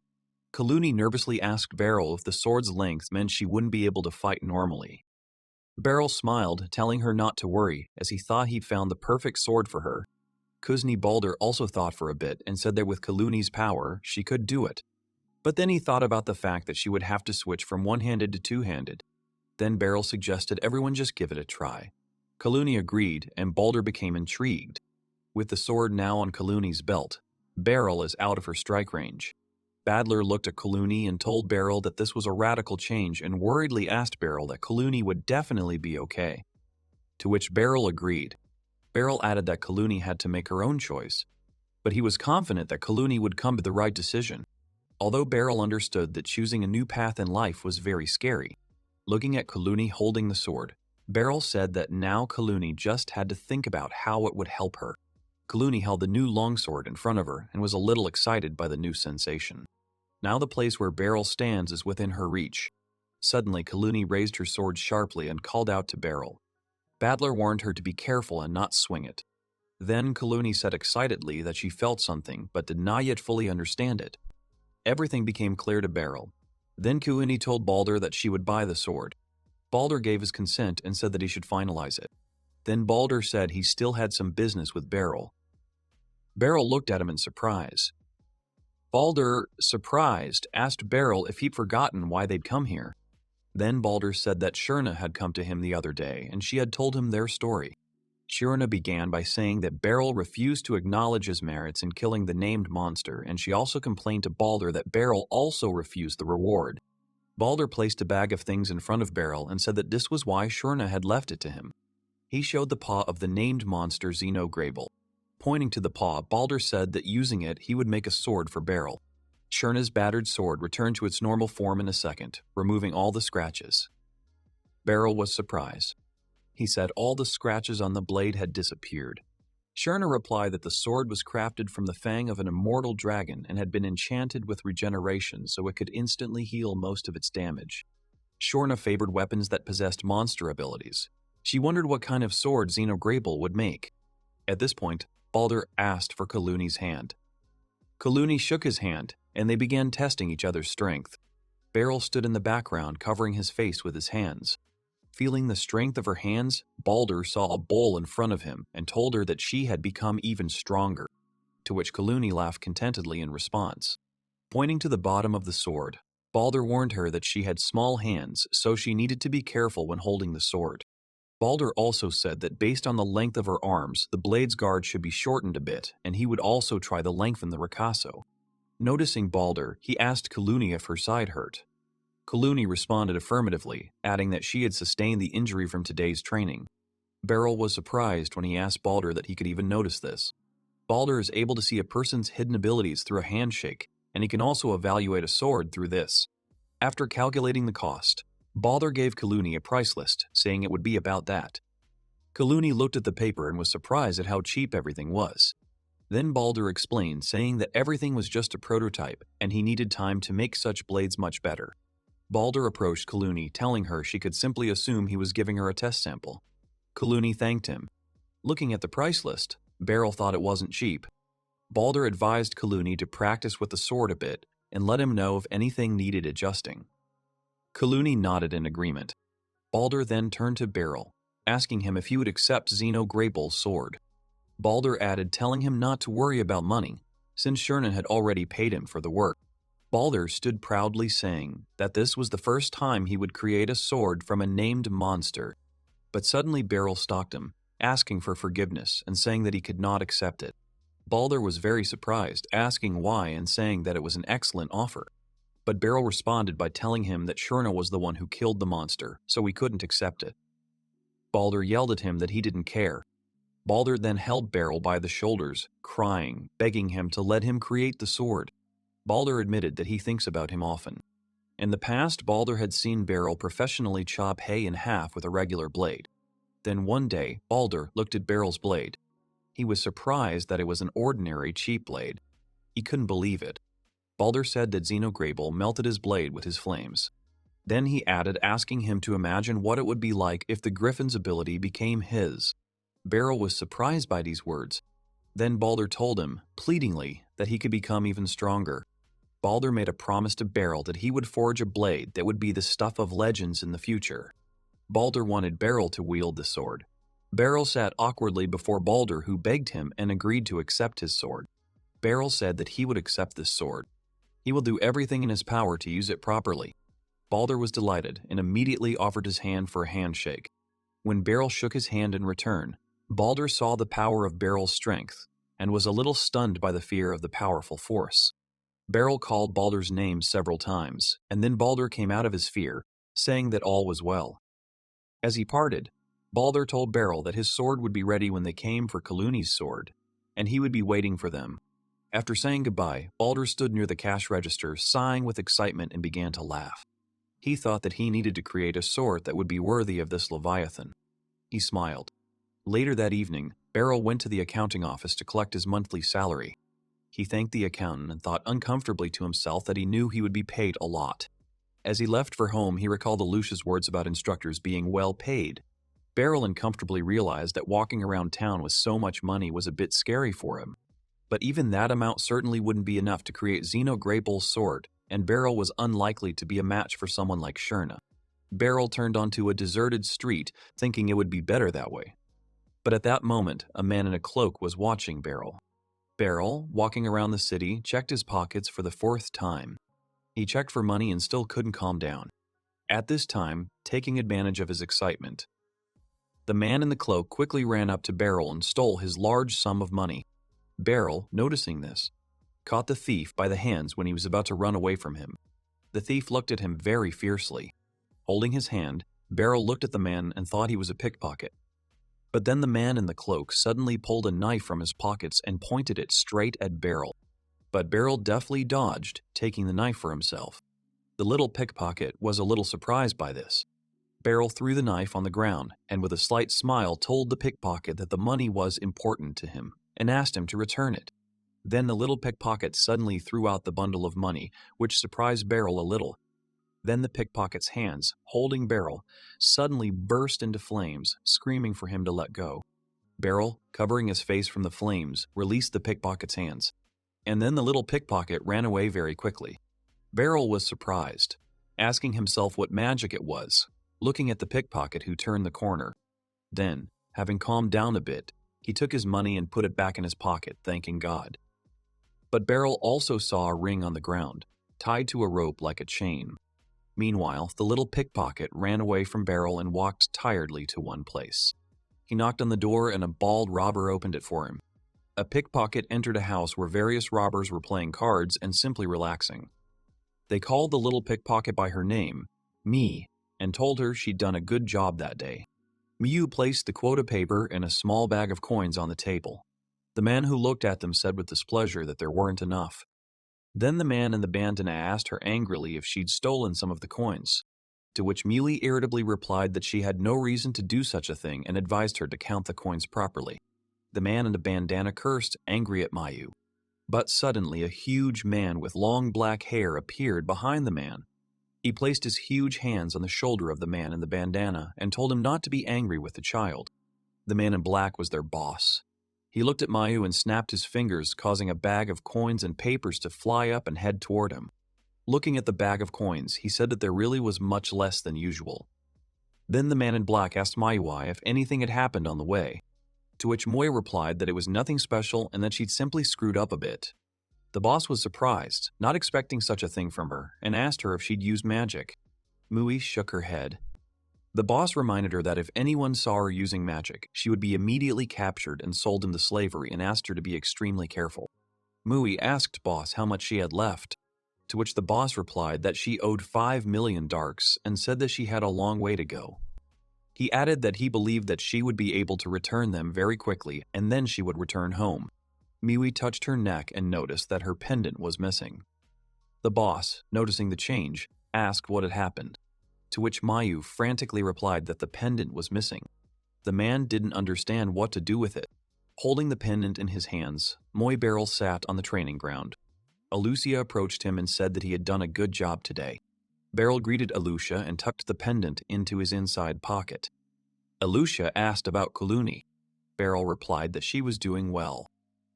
Kuluni nervously asked Beryl if the sword's length meant she wouldn't be able to fight normally. Beryl smiled, telling her not to worry, as he thought he'd found the perfect sword for her. Kuzni Balder also thought for a bit and said that with Kuluni's power, she could do it. But then he thought about the fact that she would have to switch from one-handed to two-handed. Then Beryl suggested everyone just give it a try. Kuluni agreed, and Balder became intrigued. With the sword now on Kuluni's belt, Beryl is out of her strike range. Badler looked at Kuluni and told Beryl that this was a radical change and worriedly asked Beryl that Kuluni would definitely be okay. To which Beryl agreed. Beryl added that Kuluni had to make her own choice, but he was confident that Kuluni would come to the right decision. Although Beryl understood that choosing a new path in life was very scary, looking at Kuluni holding the sword, Beryl said that now Kuluni just had to think about how it would help her. Kuluni held the new longsword in front of her and was a little excited by the new sensation. Now the place where Beryl stands is within her reach. Suddenly, Kuluni raised her sword sharply and called out to Beryl. Badler warned her to be careful and not swing it. Then Kuluni said excitedly that she felt something but did not yet fully understand it. Everything became clear to Beryl. Then Kuluni told Balder that she would buy the sword. Balder gave his consent and said that he should finalize it. Then Balder said he still had some business with Beryl. Beryl looked at him in surprise. Balder, surprised, asked Beryl if he'd forgotten why they'd come here. Then Balder said that Shurna had come to him the other day and she had told him their story. Shirona began by saying that Beryl refused to acknowledge his merits in killing the named monster, and she also complained to Balder that Beryl also refused the reward. Balder placed a bag of things in front of Beryl and said that this was why Shirona had left it to him. He showed the paw of the named monster Xenograble. Pointing to the paw, Balder said that using it, he would make a sword for Beryl. Shirna's battered sword returned to its normal form in a second, removing all the scratches. Beryl was surprised. He said all the scratches on the blade had disappeared. Shirna replied that the sword was crafted from the fang of an immortal dragon and had been enchanted with regeneration so it could instantly heal most of its damage. Shirna favored weapons that possessed monster abilities. She wondered what kind of sword Xenograble would make. At this point, Balder asked for Kaluni's hand. Kaluni shook his hand, and they began testing each other's strength. Beryl stood in the background, covering his face with his hands. Feeling the strength of her hands, Balder saw a bowl in front of him and told her that she had become even stronger, to which Kaluni laughed contentedly in response. Pointing to the bottom of the sword, Balder warned her that she had small hands, so she needed to be careful when holding the sword. Balder also said that based on the length of her arms, the blade's guard should be shortened a bit, and he would also try to lengthen the ricasso. Noticing Balder, he asked Kaluni if her side hurt. Kaluni responded affirmatively, adding that she had sustained the injury from today's training. Beryl was surprised when he asked Balder that he could even notice this. Balder is able to see a person's hidden abilities through a handshake, and he can also evaluate a sword through this. After calculating the cost, Balder gave Kaluni a price list, saying it would be about that. Kaluni looked at the paper and was surprised at how cheap everything was. Then Balder explained, saying that everything was just a prototype, and he needed time to make such blades much better. Balder approached Kaluni, telling her she could simply assume he was giving her a test sample. Kaluni thanked him. Looking at the price list, Beryl thought it wasn't cheap. Balder advised Kaluni to practice with the sword a bit and let him know if anything needed adjusting. Kaluni nodded in agreement. Balder then turned to Beryl, asking him if he would accept Xenograble's sword. Balder added, telling him not to worry about money, since Shirna had already paid him for the work. Balder stood proudly saying that this was the first time he would create a sword from a named monster. But suddenly Beryl stalked him, asking for forgiveness and saying that he could not accept it. Balder was very surprised, asking why and saying that it was an excellent offer. But Beryl responded by telling him that Shirna was the one who killed the monster, so he couldn't accept it. Balder yelled at him that he didn't care. Balder then held Beryl by the shoulders, crying, begging him to let him create the sword. Balder admitted that he thinks about him often. In the past, Balder had seen Beryl professionally chop hay in half with a regular blade. Then one day, Balder looked at Beryl's blade. He was surprised that it was an ordinary, cheap blade. He couldn't believe it. Balder said that Xenograble melted his blade with his flames. Then he added, asking him to imagine what it would be like if the Griffin's ability became his. Beryl was surprised by these words. Then Balder told him, pleadingly, that he could become even stronger. Balder made a promise to Beryl that he would forge a blade that would be the stuff of legends in the future. Balder wanted Beryl to wield the sword. Beryl sat awkwardly before Balder, who begged him and agreed to accept his sword. Beryl said that he would accept this sword. He will do everything in his power to use it properly. Balder was delighted and immediately offered his hand for a handshake. When Beryl shook his hand in return, Balder saw the power of Beryl's strength and was a little stunned by the fear of the powerful force. Beryl called Balder's name several times, and then Balder came out of his fear, saying that all was well. As he parted, Balder told Beryl that his sword would be ready when they came for Kaluni's sword, and he would be waiting for them. After saying goodbye, Balder stood near the cash register, sighing with excitement, and began to laugh. He thought that he needed to create a sword that would be worthy of this Leviathan. He smiled. Later that evening, Beryl went to the accounting office to collect his monthly salary. He thanked the accountant and thought uncomfortably to himself that he knew he would be paid a lot. As he left for home, he recalled Alucia's words about instructors being well paid. Beryl uncomfortably realized that walking around town with so much money was a bit scary for him. But even that amount certainly wouldn't be enough to create Xenograble's sword, and Beryl was unlikely to be a match for someone like Shirna. Beryl turned onto a deserted street, thinking it would be better that way. But at that moment, a man in a cloak was watching Beryl. Beryl, walking around the city, checked his pockets for the fourth time. He checked for money and still couldn't calm down. At this time, taking advantage of his excitement, The man in the cloak quickly ran up to Beryl and stole his large sum of money. Beryl, noticing this, caught the thief by the hands when he was about to run away from him. The thief looked at him very fiercely. Holding his hand, Beryl looked at the man and thought he was a pickpocket. But then the man in the cloak suddenly pulled a knife from his pockets and pointed it straight at Beryl. But Beryl deftly dodged, taking the knife for himself. The little pickpocket was a little surprised by this. Beryl threw the knife on the ground and with a slight smile told the pickpocket that the money was important to him and asked him to return it. Then the little pickpocket suddenly threw out the bundle of money, which surprised Beryl a little. Then the pickpocket's hands, holding Beryl, suddenly burst into flames, screaming for him to let go. Beryl, covering his face from the flames, released the pickpocket's hands. And then the little pickpocket ran away very quickly. Beryl was surprised, asking himself what magic it was, looking at the pickpocket who turned the corner. Then, having calmed down a bit, he took his money and put it back in his pocket, thanking God. But Beryl also saw a ring on the ground, tied to a rope like a chain. Meanwhile, the little pickpocket ran away from Beryl and walked tiredly to one place. He knocked on the door and a bald robber opened it for him. A pickpocket entered a house where various robbers were playing cards and simply relaxing. They called the little pickpocket by her name, Mi, and told her she'd done a good job that day. Miyu placed the quota paper and a small bag of coins on the table. The man who looked at them said with displeasure that there weren't enough. Then the man in the bandana asked her angrily if she'd stolen some of the coins, to which Mili irritably replied that she had no reason to do such a thing and advised her to count the coins properly. The man in the bandana cursed, angry at Mayu. But suddenly a huge man with long black hair appeared behind the man. He placed his huge hands on the shoulder of the man in the bandana and told him not to be angry with the child. The man in black was their boss. He looked at Mayu and snapped his fingers, causing a bag of coins and papers to fly up and head toward him. Looking at the bag of coins, he said that there really was much less than usual. Then the man in black asked Manhua if anything had happened on the way, to which Moy replied that it was nothing special and that she'd simply screwed up a bit. The boss was surprised, not expecting such a thing from her, and asked her if she'd used magic. Mui shook her head. The boss reminded her that if anyone saw her using magic, she would be immediately captured and sold into slavery and asked her to be extremely careful. Mui asked boss how much she had left, to which the boss replied that she owed 5 million darks and said that she had a long way to go. He added that he believed that she would be able to return them very quickly and then she would return home. Miui touched her neck and noticed that her pendant was missing. The boss, noticing the change, asked what had happened, to which Mayu frantically replied that the pendant was missing. The man didn't understand what to do with it. Holding the pendant in his hands, Moy Beryl sat on the training ground. Alucia approached him and said that he had done a good job today. Beryl greeted Alucia and tucked the pendant into his inside pocket. Alucia asked about Kuluni. Beryl replied that she was doing well.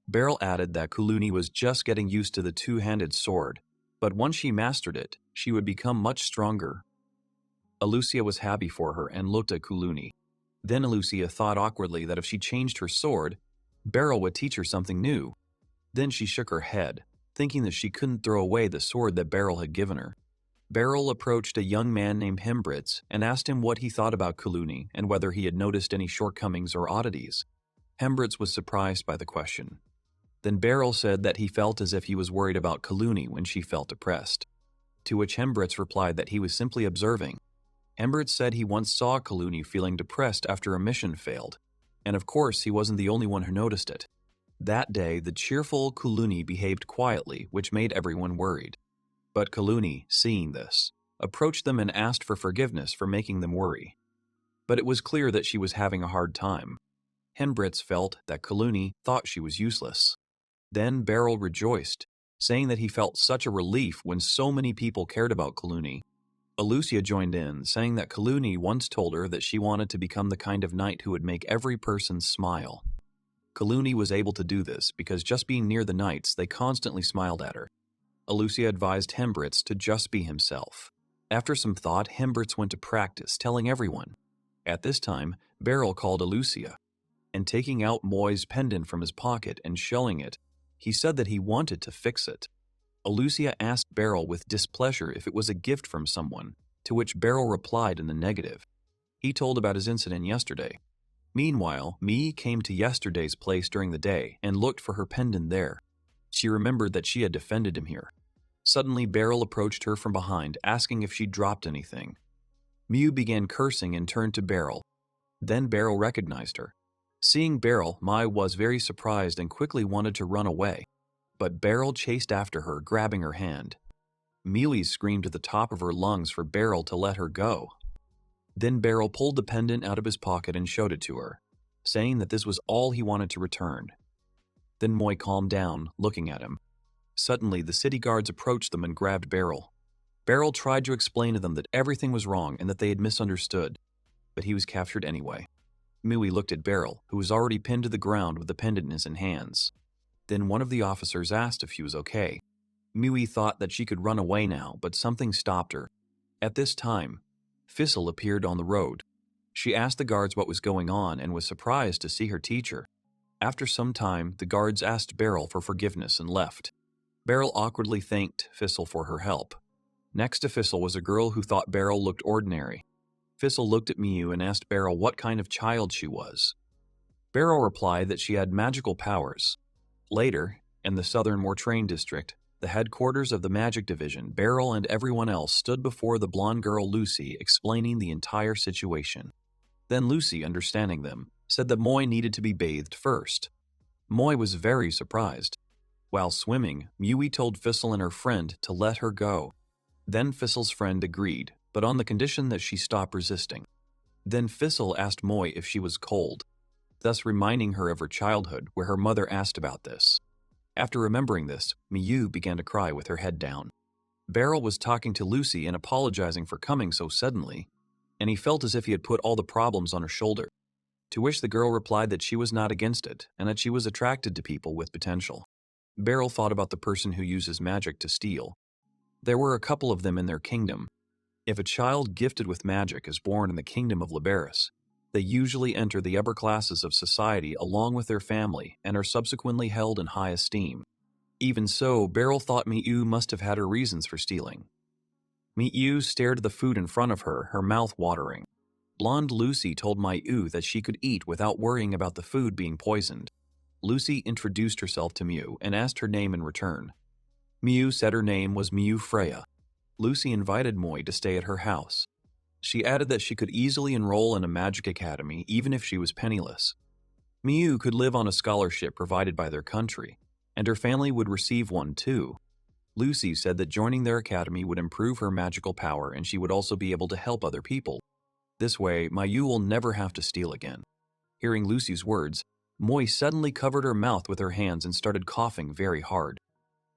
Beryl added that Kuluni was just getting used to the two-handed sword, but once she mastered it, she would become much stronger. Alucia was happy for her and looked at Kuluni. Then Alucia thought awkwardly that if she changed her sword, Beryl would teach her something new. Then she shook her head, thinking that she couldn't throw away the sword that Beryl had given her. Beryl approached a young man named Hembritz and asked him what he thought about Kuluni and whether he had noticed any shortcomings or oddities. Hembritz was surprised by the question. Then Beryl said that he felt as if he was worried about Kuluni when she felt depressed, to which Hembritz replied that he was simply observing. Hembritz said he once saw Kuluni feeling depressed after a mission failed, and of course he wasn't the only one who noticed it. That day, the cheerful Kuluni behaved quietly, which made everyone worried. But Kuluni, seeing this, approached them and asked for forgiveness for making them worry. But it was clear that she was having a hard time. Hembritz felt that Kuluni thought she was useless. Then Beryl rejoiced, saying that he felt such a relief when so many people cared about Kuluni. Alucia joined in, saying that Kuluni once told her that she wanted to become the kind of knight who would make every person smile. Kuluni was able to do this because just being near the knights, they constantly smiled at her. Alucia advised Hembritz to just be himself. After some thought, Hembritz went to practice, telling everyone. At this time, Beryl called Alucia, and taking out Moy's pendant from his pocket and showing it, he said that he wanted to fix it. Alucia asked Beryl with displeasure if it was a gift from someone, to which Beryl replied in the negative. He told about his incident yesterday. Meanwhile, Mi came to yesterday's place during the day and looked for her pendant there. She remembered that she had defended him here. Suddenly, Beryl approached her from behind, asking if she'd dropped anything. Miu began cursing and turned to Beryl. Then Beryl recognized her. Seeing Beryl, Mai was very surprised and quickly wanted to run away. But Beryl chased after her, grabbing her hand. Miu screamed at the top of her lungs for Beryl to let her go. Then Beryl pulled the pendant out of his pocket and showed it to her, saying that this was all he wanted to return. Then Moi calmed down, looking at him. Suddenly, the city guards approached them and grabbed Beryl. Beryl tried to explain to them that everything was wrong and that they had misunderstood, but he was captured anyway. Miu looked at Beryl, who was already pinned to the ground with the pendant in his hands. Then one of the officers asked if she was okay. Miu thought that she could run away now, but something stopped her. At this time, Fissel appeared on the road. She asked the guards what was going on and was surprised to see her teacher. After some time, the guards asked Beryl for forgiveness and left. Beryl awkwardly thanked Fissel for her help. Next to Fissel was a girl who thought Beryl looked ordinary. Fissel looked at Miu and asked Beryl what kind of child she was. Beryl replied that she had magical powers. Later, in the southern Mortrain district, the headquarters of the magic division, Beryl and everyone else stood before the blonde girl Lucy, explaining the entire situation. Then Lucy, understanding them, said that Moi needed to be bathed first. Moi was very surprised. While swimming, Miu told Fissel and her friend to let her go. Then Fissel's friend agreed, but on the condition that she stop resisting. Then Fissel asked Moi if she was cold, thus reminding her of her childhood where her mother asked about this. After remembering this, Miu began to cry with her head down. Beryl was talking to Lucy and apologizing for coming so suddenly, and he felt as if he had put all the problems on her shoulder. To which the girl replied that she was not against it, and that she was attracted to people with potential. Beryl thought about the person who uses magic to steal. There were a couple of them in their kingdom. If a child gifted with magic is born in the Kingdom of Leberis, they usually enter the upper classes of society along with their family and are subsequently held in high esteem. Even so, Beryl thought Miu must have had her reasons for stealing. Miu stared at the food in front of her, her mouth watering. Blonde Lucy told Miu that she could eat without worrying about the food being poisoned. Lucy introduced herself to Miu and asked her name in return. Miu said her name was Miu Freya. Lucy invited Moi to stay at her house. She added that she could easily enroll in a magic academy even if she was penniless. Miu could live on a scholarship provided by their country, and her family would receive one too. Lucy said that joining their academy would improve her magical power and she would also be able to help other people. This way, Miu will never have to steal again. Hearing Lucy's words, Moi suddenly covered her mouth with her hands and started coughing very hard.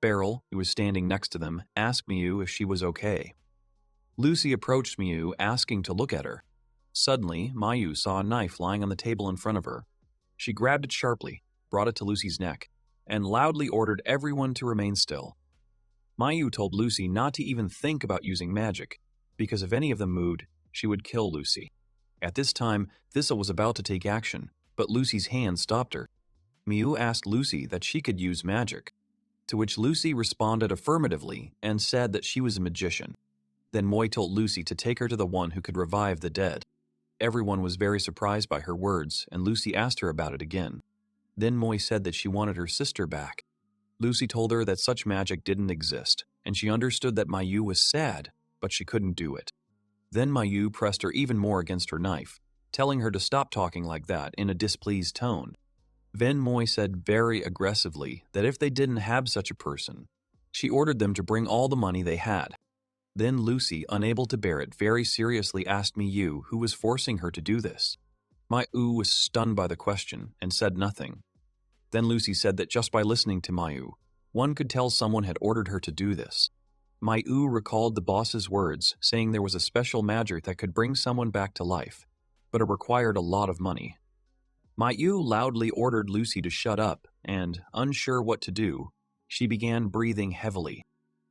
Beryl, who was standing next to them, asked Miu if she was okay. Lucy approached Miu, asking to look at her. Suddenly, Miu saw a knife lying on the table in front of her. She grabbed it sharply, brought it to Lucy's neck, and loudly ordered everyone to remain still. Miu told Lucy not to even think about using magic, because if any of them moved, she would kill Lucy. At this time, Thistle was about to take action, but Lucy's hand stopped her. Miu asked Lucy that she could use magic, to which Lucy responded affirmatively and said that she was a magician. Then Moi told Lucy to take her to the one who could revive the dead. Everyone was very surprised by her words, and Lucy asked her about it again. Then Moi said that she wanted her sister back. Lucy told her that such magic didn't exist, and she understood that Miu was sad, but she couldn't do it. Then Miu pressed her even more against her knife, telling her to stop talking like that in a displeased tone. Then Moi said very aggressively that if they didn't have such a person, she ordered them to bring all the money they had. Then Lucy, unable to bear it, very seriously asked Miu who was forcing her to do this. Miu was stunned by the question and said nothing. Then Lucy said that just by listening to Miu, one could tell someone had ordered her to do this. Miu recalled the boss's words, saying there was a special magic that could bring someone back to life, but it required a lot of money. Miu loudly ordered Lucy to shut up, and, unsure what to do, she began breathing heavily.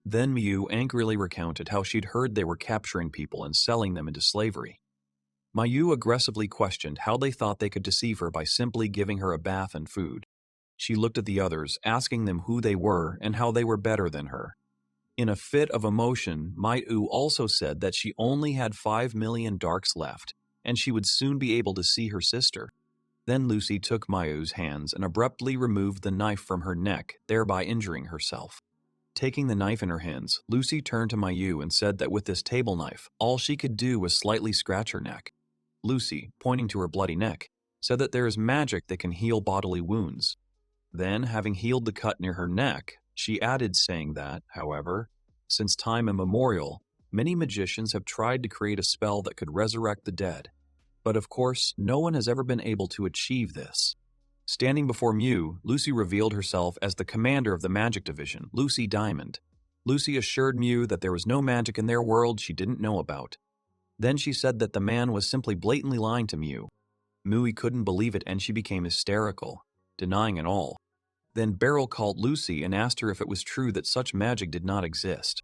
Then Miu angrily recounted how she'd heard they were capturing people and selling them into slavery. Miu aggressively questioned how they thought they could deceive her by simply giving her a bath and food. She looked at the others, asking them who they were and how they were better than her. In a fit of emotion, Miu also said that she only had 5 million darks left, and she would soon be able to see her sister. Then Lucy took Mayu's hands and abruptly removed the knife from her neck, thereby injuring herself. Taking the knife in her hands, Lucy turned to Mayu and said that with this table knife, all she could do was slightly scratch her neck. Lucy, pointing to her bloody neck, said that there is magic that can heal bodily wounds. Then, having healed the cut near her neck, she added saying that, however, since time immemorial, many magicians have tried to create a spell that could resurrect the dead. But of course, no one has ever been able to achieve this. Standing before Mew, Lucy revealed herself as the commander of the magic division, Lucy Diamond. Lucy assured Mew that there was no magic in their world she didn't know about. Then she said that the man was simply blatantly lying to Mew. Mew couldn't believe it and she became hysterical, denying it all. Then Beryl called Lucy and asked her if it was true that such magic did not exist,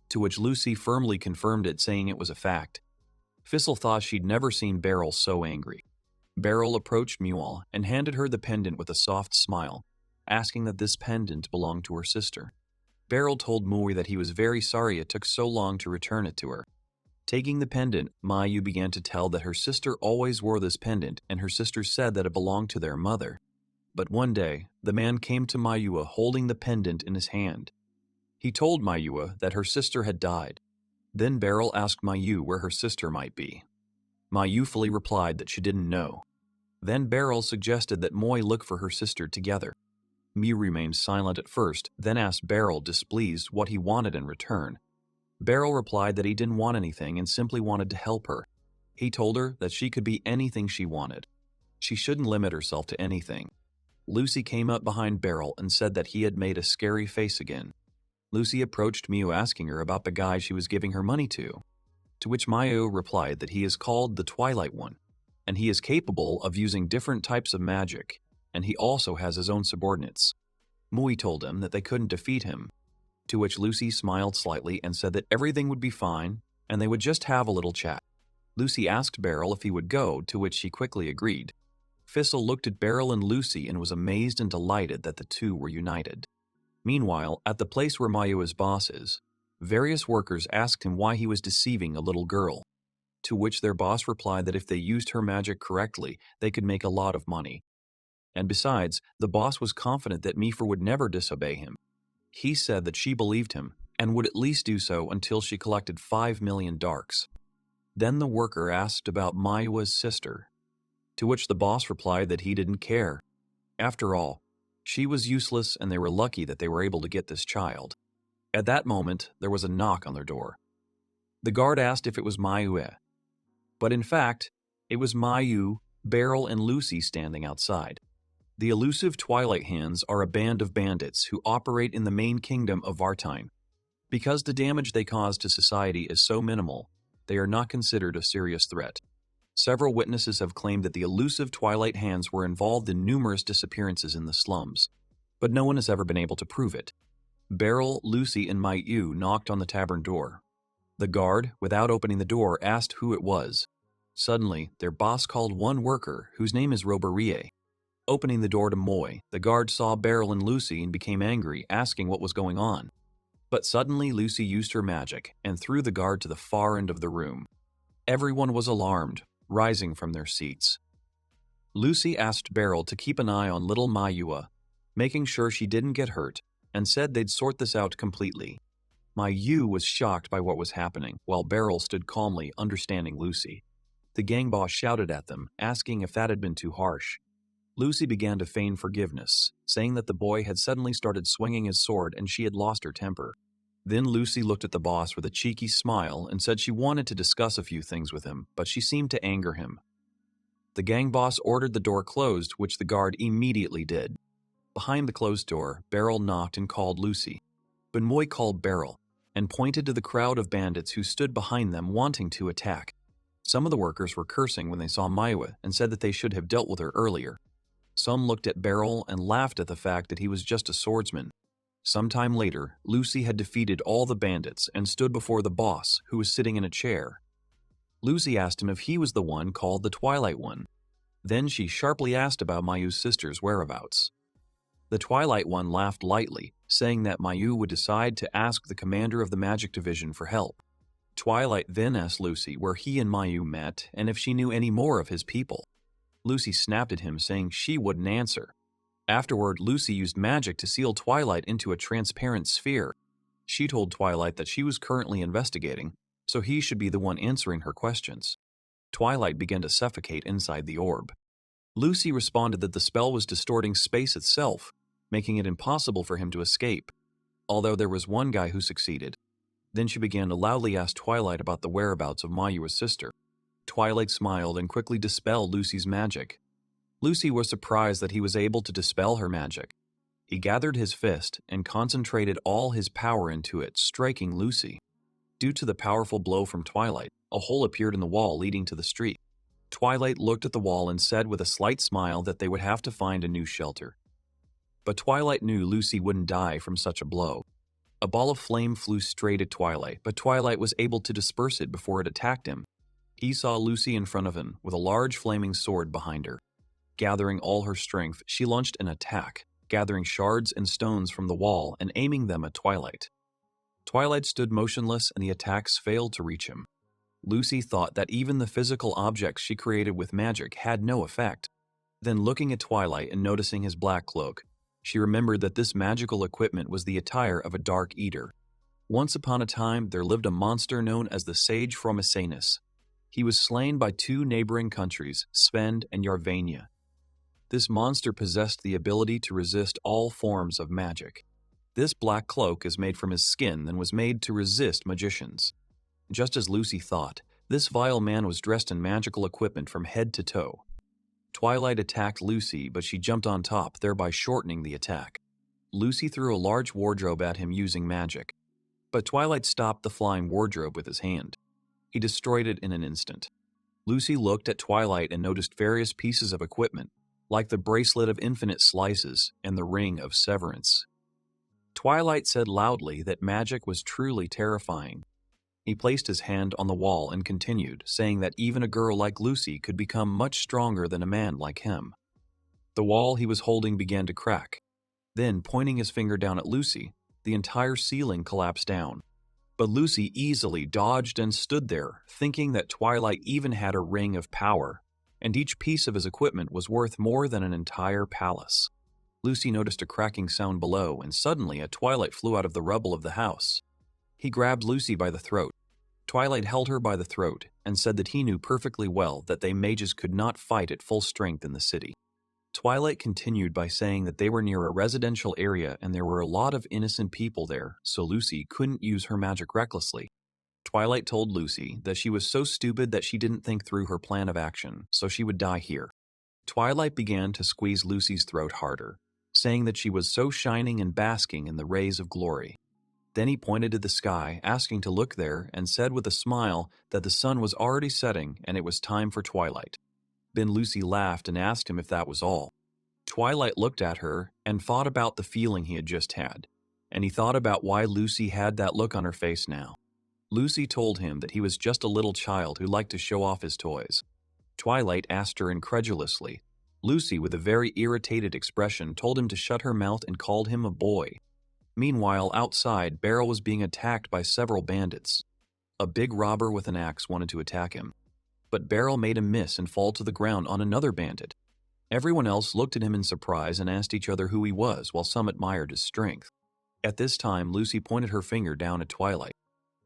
to which Lucy firmly confirmed it, saying it was a fact. Fissel thought she'd never seen Beryl so angry. Beryl approached Mewal and handed her the pendant with a soft smile, asking that this pendant belonged to her sister. Beryl told Mui that he was very sorry it took so long to return it to her. Taking the pendant, Mayu began to tell that her sister always wore this pendant and her sister said that it belonged to their mother. But one day, the man came to Mayua holding the pendant in his hand. He told Mayua that her sister had died. Then Beryl asked Mayu where her sister might be. Mayu fully replied that she didn't know. Then Beryl suggested that Moy look for her sister together. Mew remained silent at first, then asked Beryl, displeased, what he wanted in return. Beryl replied that he didn't want anything and simply wanted to help her. He told her that she could be anything she wanted. She shouldn't limit herself to anything. Lucy came up behind Beryl and said that he had made a scary face again. Lucy approached Mew asking her about the guy she was giving her money to which Mayu replied that he is called the Twilight One, and he is capable of using different types of magic, and he also has his own subordinates. Mui told him that they couldn't defeat him, to which Lucy smiled slightly and said that everything would be fine, and they would just have a little chat. Lucy asked Beryl if he would go, to which she quickly agreed. Fissel looked at Beryl and Lucy and was amazed and delighted that the two were united. Meanwhile, at the place where Mayua's boss is, various workers asked him why he was deceiving a little girl, to which their boss replied that if they used her magic correctly, they could make a lot of money. And besides, the boss was confident that Mifa would never disobey him. He said that she believed him, and would at least do so until she collected 5 million darks. Then the worker asked about Mayua's sister, to which the boss replied that he didn't care. After all, she was useless and they were lucky that they were able to get this child. At that moment, there was a knock on their door. The guard asked if it was Mayu, but in fact, it was Mayu, Beryl, and Lucy standing outside. The elusive Twilight Hands are a band of bandits who operate in the main kingdom of Vartine. Because the damage they cause to society is so minimal, they are not considered a serious threat. Several witnesses have claimed that the elusive Twilight Hands were involved in numerous disappearances in the slums, but no one has ever been able to prove it. Beryl, Lucy, and Mayu knocked on the tavern door. The guard, without opening the door, asked who it was. Suddenly, their boss called one worker, whose name is Roberie. Opening the door to Moy, the guard saw Beryl and Lucy and became angry, asking what was going on. But suddenly, Lucy used her magic and threw the guard to the far end of the room. Everyone was alarmed, rising from their seats. Lucy asked Beryl to keep an eye on little Mayua, making sure she didn't get hurt, and said they'd sort this out completely. Mayu was shocked by what was happening, while Beryl stood calmly, understanding Lucy. The gang boss shouted at them, asking if that had been too harsh. Lucy began to feign forgiveness, saying that the boy had suddenly started swinging his sword and she had lost her temper. Then Lucy looked at the boss with a cheeky smile and said she wanted to discuss a few things with him, but she seemed to anger him. The gang boss ordered the door closed, which the guard immediately did. Behind the closed door, Beryl knocked and called Lucy. But Moy called Beryl and pointed to the crowd of bandits who stood behind them wanting to attack. Some of the workers were cursing when they saw Maiwa and said that they should have dealt with her earlier. Some looked at Beryl and laughed at the fact that he was just a swordsman. Sometime later, Lucy had defeated all the bandits and stood before the boss, who was sitting in a chair. Lucy asked him if he was the one called the Twilight One. Then she sharply asked about Mayu's sister's whereabouts. The Twilight One laughed lightly, saying that Mayu would decide to ask the commander of the magic division for help. Twilight then asked Lucy where he and Mayu met and if she knew any more of his people. Lucy snapped at him, saying she wouldn't answer. Afterward, Lucy used magic to seal Twilight into a transparent sphere. She told Twilight that she was currently investigating, so he should be the one answering her questions. Twilight began to suffocate inside the orb. Lucy responded that the spell was distorting space itself, making it impossible for him to escape, although there was one guy who succeeded. Then she began to loudly ask Twilight about the whereabouts of Mayua's sister. Twilight smiled and quickly dispelled Lucy's magic. Lucy was surprised that he was able to dispel her magic. He gathered his fist and concentrated all his power into it, striking Lucy. Due to the powerful blow from Twilight, a hole appeared in the wall leading to the street. Twilight looked at the wall and said with a slight smile that they would have to find a new shelter. But Twilight knew Lucy wouldn't die from such a blow. A ball of flame flew straight at Twilight, but Twilight was able to disperse it before it attacked him. He saw Lucy in front of him with a large flaming sword behind her. Gathering all her strength, she launched an attack, gathering shards and stones from the wall and aiming them at Twilight. Twilight stood motionless and the attacks failed to reach him. Lucy thought that even the physical objects she created with magic had no effect. Then looking at Twilight and noticing his black cloak, she remembered that this magical equipment was the attire of a Dark Eater. Once upon a time, there lived a monster known as the Sage Fromisanus. He was slain by two neighboring countries, Svend and Yarvania. This monster possessed the ability to resist all forms of magic. This black cloak is made from his skin and was made to resist magicians. Just as Lucy thought, this vile man was dressed in magical equipment from head to toe. Twilight attacked Lucy, but she jumped on top, thereby shortening the attack. Lucy threw a large wardrobe at him using magic, but Twilight stopped the flying wardrobe with his hand. He destroyed it in an instant. Lucy looked at Twilight and noticed various pieces of equipment, like the bracelet of infinite slices and the ring of severance. Twilight said loudly that magic was truly terrifying. He placed his hand on the wall and continued, saying that even a girl like Lucy could become much stronger than a man like him. The wall he was holding began to crack. Then, pointing his finger down at Lucy, the entire ceiling collapsed down. But Lucy easily dodged and stood there, thinking that Twilight even had a ring of power, and each piece of his equipment was worth more than an entire palace. Lucy noticed a cracking sound below, and suddenly a Twilight flew out of the rubble of the house. He grabbed Lucy by the throat. Twilight held her by the throat and said that he knew perfectly well that they mages could not fight at full strength in the city. Twilight continued by saying that they were near a residential area and there were a lot of innocent people there, so Lucy couldn't use her magic recklessly. Twilight told Lucy that she was so stupid that she didn't think through her plan of action, so she would die here. Twilight began to squeeze Lucy's throat harder, saying that she was so shining and basking in the rays of glory. Then he pointed to the sky, asking to look there, and said with a smile that the sun was already setting and it was time for twilight. Then Lucy laughed and asked him if that was all. Twilight looked at her and thought about the feeling he had just had, and he thought about why Lucy had that look on her face now. Lucy told him that he was just a little child who liked to show off his toys. Twilight asked her incredulously. Lucy, with a very irritated expression, told him to shut her mouth and called him a boy. Meanwhile, outside, Barl was being attacked by several bandits. A big robber with an axe wanted to attack him, but Barl made him miss and fall to the ground on another bandit. Everyone else looked at him in surprise and asked each other who he was, while some admired his strength. At this time, Lucy pointed her finger down at Twilight,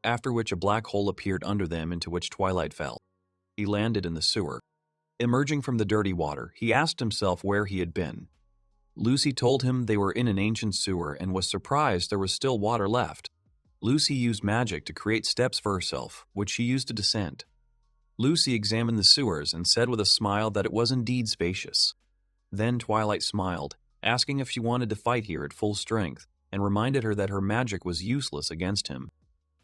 after which a black hole appeared under them into which Twilight fell. He landed in the sewer. Emerging from the dirty water, he asked himself where he had been. Lucy told him they were in an ancient sewer and was surprised there was still water left. Lucy used magic to create steps for herself, which she used to descend. Lucy examined the sewers and said with a smile that it was indeed spacious. Then Twilight smiled, asking if she wanted to fight here at full strength, and reminded her that her magic was useless against him.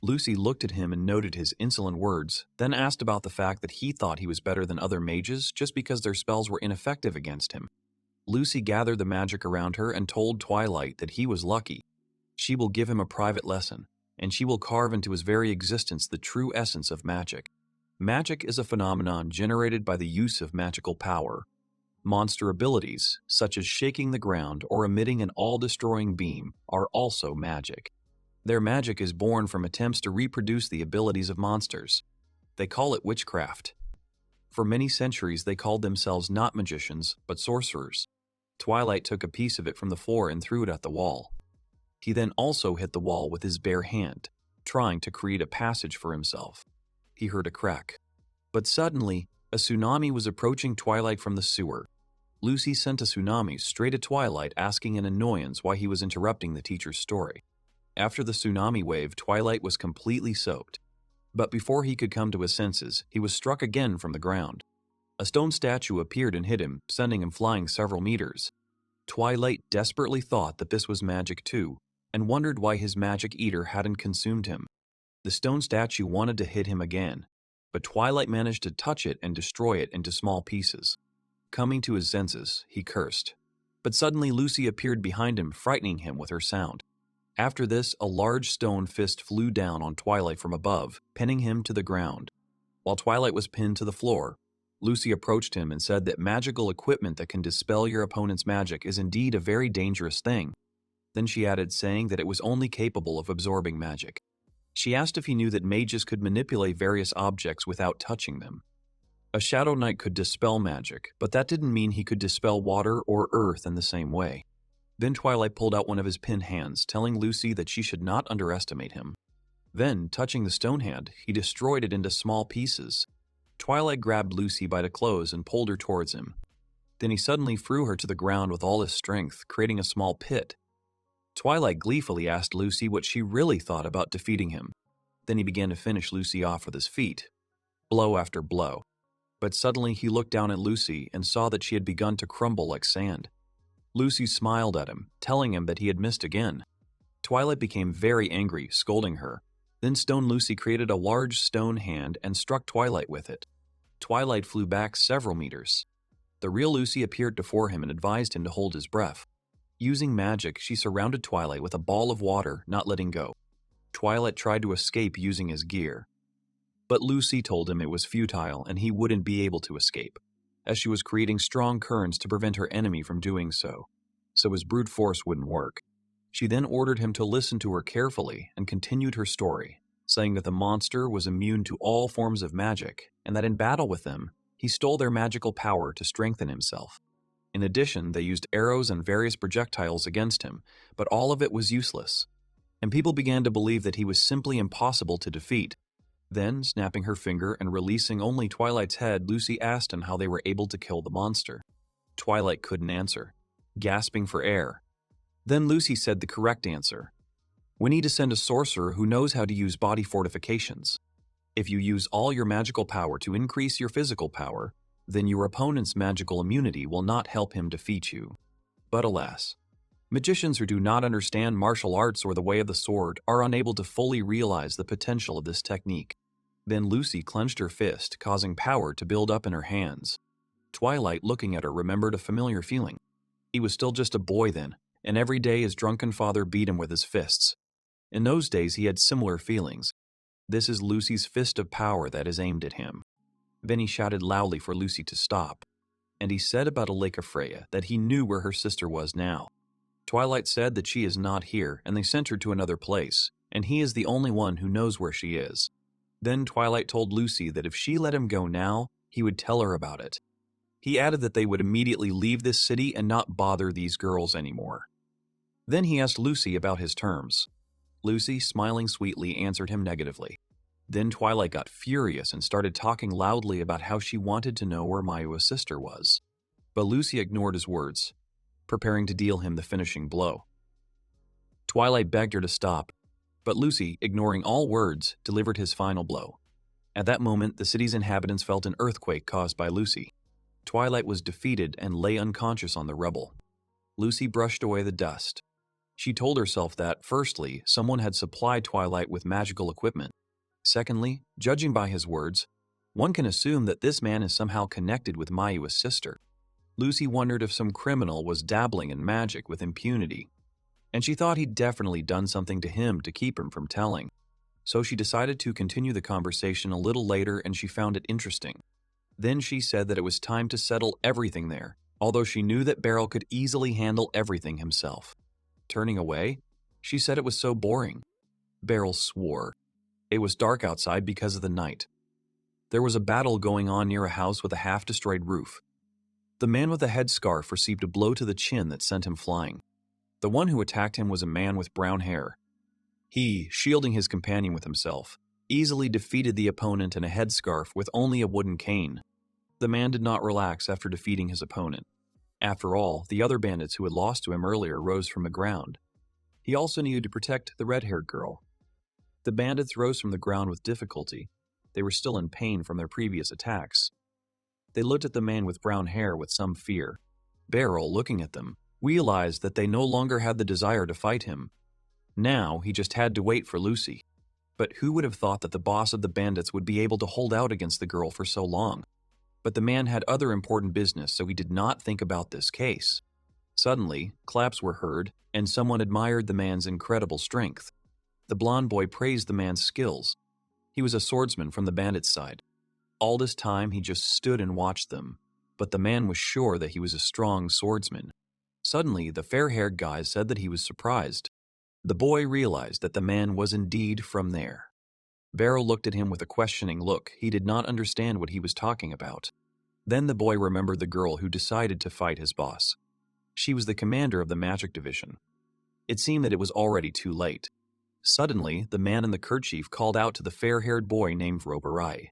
Lucy looked at him and noted his insolent words, then asked about the fact that he thought he was better than other mages just because their spells were ineffective against him. Lucy gathered the magic around her and told Twilight that he was lucky. She will give him a private lesson, and she will carve into his very existence the true essence of magic. Magic is a phenomenon generated by the use of magical power. Monster abilities, such as shaking the ground or emitting an all-destroying beam, are also magic. Their magic is born from attempts to reproduce the abilities of monsters. They call it witchcraft. For many centuries, they called themselves not magicians, but sorcerers. Twilight took a piece of it from the floor and threw it at the wall. He then also hit the wall with his bare hand, trying to create a passage for himself. He heard a crack. But suddenly, a tsunami was approaching Twilight from the sewer. Lucy sent a tsunami straight at Twilight, asking in annoyance why he was interrupting the teacher's story. After the tsunami wave, Twilight was completely soaked. But before he could come to his senses, he was struck again from the ground. A stone statue appeared and hit him, sending him flying several meters. Twilight desperately thought that this was magic too, and wondered why his magic eater hadn't consumed him. The stone statue wanted to hit him again, but Twilight managed to touch it and destroy it into small pieces. Coming to his senses, he cursed. But suddenly Lucy appeared behind him, frightening him with her sound. After this, a large stone fist flew down on Twilight from above, pinning him to the ground. While Twilight was pinned to the floor, Lucy approached him and said that magical equipment that can dispel your opponent's magic is indeed a very dangerous thing. Then she added, saying that it was only capable of absorbing magic. She asked if he knew that mages could manipulate various objects without touching them. A Shadow Knight could dispel magic, but that didn't mean he could dispel water or earth in the same way. Then Twilight pulled out one of his pinned hands, telling Lucy that she should not underestimate him. Then, touching the stone hand, he destroyed it into small pieces. Twilight grabbed Lucy by the clothes and pulled her towards him. Then he suddenly threw her to the ground with all his strength, creating a small pit. Twilight gleefully asked Lucy what she really thought about defeating him. Then he began to finish Lucy off with his feet, blow after blow. But suddenly he looked down at Lucy and saw that she had begun to crumble like sand. Lucy smiled at him, telling him that he had missed again. Twilight became very angry, scolding her. Then Stone Lucy created a large stone hand and struck Twilight with it. Twilight flew back several meters. The real Lucy appeared before him and advised him to hold his breath. Using magic, she surrounded Twilight with a ball of water, not letting go. Twilight tried to escape using his gear. But Lucy told him it was futile and he wouldn't be able to escape, as she was creating strong currents to prevent her enemy from doing so his brute force wouldn't work. She then ordered him to listen to her carefully and continued her story, saying that the monster was immune to all forms of magic and that in battle with them, he stole their magical power to strengthen himself. In addition, they used arrows and various projectiles against him, but all of it was useless, and people began to believe that he was simply impossible to defeat. Then, snapping her finger and releasing only Twilight's head, Lucy asked him how they were able to kill the monster. Twilight couldn't answer, gasping for air. Then Lucy said the correct answer. We need to send a sorcerer who knows how to use body fortifications. If you use all your magical power to increase your physical power, then your opponent's magical immunity will not help him defeat you. But alas, magicians who do not understand martial arts or the way of the sword are unable to fully realize the potential of this technique. Then Lucy clenched her fist, causing power to build up in her hands. Twilight, looking at her, remembered a familiar feeling. He was still just a boy then, and every day his drunken father beat him with his fists. In those days he had similar feelings. This is Lucy's fist of power that is aimed at him. Then he shouted loudly for Lucy to stop, and he said about a Lake of Freya that he knew where her sister was now. Twilight said that she is not here, and they sent her to another place, and he is the only one who knows where she is. Then Twilight told Lucy that if she let him go now, he would tell her about it. He added that they would immediately leave this city and not bother these girls anymore. Then he asked Lucy about his terms. Lucy, smiling sweetly, answered him negatively. Then Twilight got furious and started talking loudly about how she wanted to know where Manhua's sister was. But Lucy ignored his words, preparing to deal him the finishing blow. Twilight begged her to stop, but Lucy, ignoring all words, delivered his final blow. At that moment, the city's inhabitants felt an earthquake caused by Lucy. Twilight was defeated and lay unconscious on the rubble. Lucy brushed away the dust. She told herself that, firstly, someone had supplied Twilight with magical equipment. Secondly, judging by his words, one can assume that this man is somehow connected with Manhua's sister. Lucy wondered if some criminal was dabbling in magic with impunity, and she thought he'd definitely done something to him to keep him from telling. So she decided to continue the conversation a little later, and she found it interesting. Then she said that it was time to settle everything there, although she knew that Barl could easily handle everything himself. Turning away, she said it was so boring. Barl swore. It was dark outside because of the night. There was a battle going on near a house with a half-destroyed roof. The man with the headscarf received a blow to the chin that sent him flying. The one who attacked him was a man with brown hair. He, shielding his companion with himself, easily defeated the opponent in a headscarf with only a wooden cane. The man did not relax after defeating his opponent. After all, the other bandits who had lost to him earlier rose from the ground. He also needed to protect the red-haired girl. The bandits rose from the ground with difficulty. They were still in pain from their previous attacks. They looked at the man with brown hair with some fear. Beryl, looking at them, realized that they no longer had the desire to fight him. Now, he just had to wait for Lucy. But who would have thought that the boss of the bandits would be able to hold out against the girl for so long? But the man had other important business, so he did not think about this case. Suddenly, claps were heard, and someone admired the man's incredible strength. The blonde boy praised the man's skills. He was a swordsman from the bandits' side. All this time, he just stood and watched them. But the man was sure that he was a strong swordsman. Suddenly, the fair-haired guy said that he was surprised. The boy realized that the man was indeed from there. Beryl looked at him with a questioning look. He did not understand what he was talking about. Then the boy remembered the girl who decided to fight his boss. She was the commander of the magic division. It seemed that it was already too late. Suddenly, the man in the kerchief called out to the fair-haired boy named Roberai.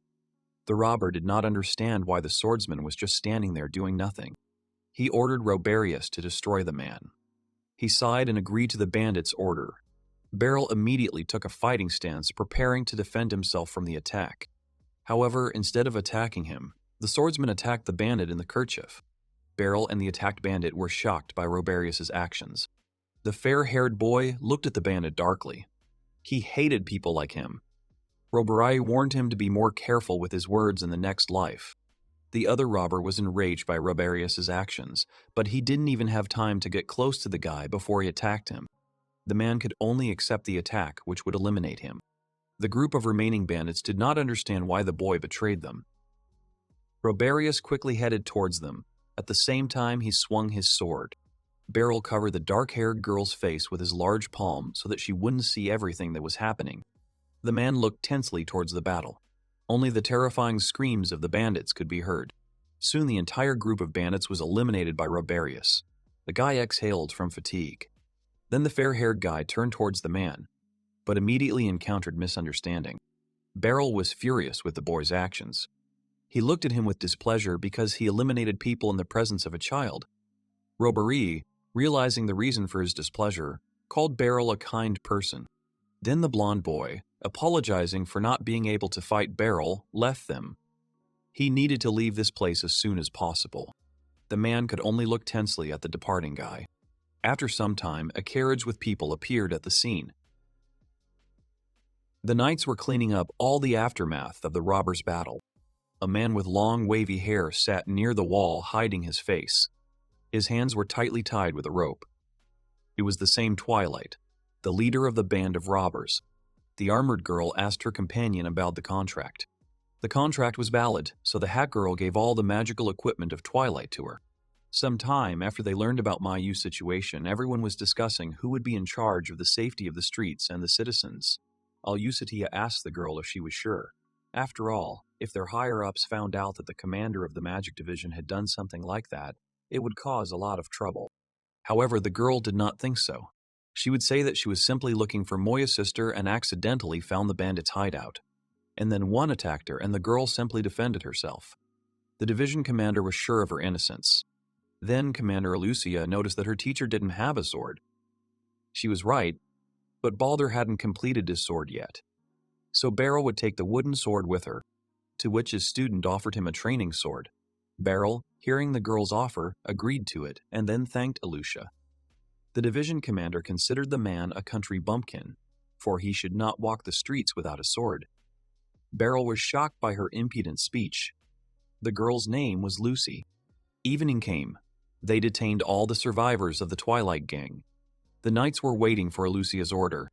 The robber did not understand why the swordsman was just standing there doing nothing. He ordered Roberius to destroy the man. He sighed and agreed to the bandits' order. Beryl immediately took a fighting stance, preparing to defend himself from the attack. However, instead of attacking him, the swordsman attacked the bandit in the kerchief. Beryl and the attacked bandit were shocked by Roberius's actions. The fair-haired boy looked at the bandit darkly. He hated people like him. Roberai warned him to be more careful with his words in the next life. The other robber was enraged by Roberius's actions, but he didn't even have time to get close to the guy before he attacked him. The man could only accept the attack, which would eliminate him. The group of remaining bandits did not understand why the boy betrayed them. Roberius quickly headed towards them. At the same time, he swung his sword. Beryl covered the dark-haired girl's face with his large palm so that she wouldn't see everything that was happening. The man looked tensely towards the battle. Only the terrifying screams of the bandits could be heard. Soon the entire group of bandits was eliminated by Roberius. The guy exhaled from fatigue. Then the fair-haired guy turned towards the man, but immediately encountered misunderstanding. Beryl was furious with the boy's actions. He looked at him with displeasure because he eliminated people in the presence of a child. Roberai, realizing the reason for his displeasure, called Beryl a kind person. Then the blonde boy, apologizing for not being able to fight Beryl, left them. He needed to leave this place as soon as possible. The man could only look tensely at the departing guy. After some time, a carriage with people appeared at the scene. The knights were cleaning up all the aftermath of the robbers' battle. A man with long, wavy hair sat near the wall, hiding his face. His hands were tightly tied with a rope. It was the same Twilight, the leader of the band of robbers. The armored girl asked her companion about the contract. The contract was valid, so the hat girl gave all the magical equipment of Twilight to her. Some time after they learned about Mayu's situation, everyone was discussing who would be in charge of the safety of the streets and the citizens. Alucia asked the girl if she was sure. After all, if their higher-ups found out that the commander of the magic division had done something like that, it would cause a lot of trouble. However, the girl did not think so. She would say that she was simply looking for Moya's sister and accidentally found the bandits' hideout. And then one attacked her, and the girl simply defended herself. The division commander was sure of her innocence. Then Commander Alucia noticed that her teacher didn't have a sword. She was right, but Balder hadn't completed his sword yet. So Beryl would take the wooden sword with her, to which his student offered him a training sword. Beryl, hearing the girl's offer, agreed to it, and then thanked Alucia. The division commander considered the man a country bumpkin, for he should not walk the streets without a sword. Beryl was shocked by her impudent speech. The girl's name was Lucy. Evening came. They detained all the survivors of the Twilight gang. The knights were waiting for Alucia's order.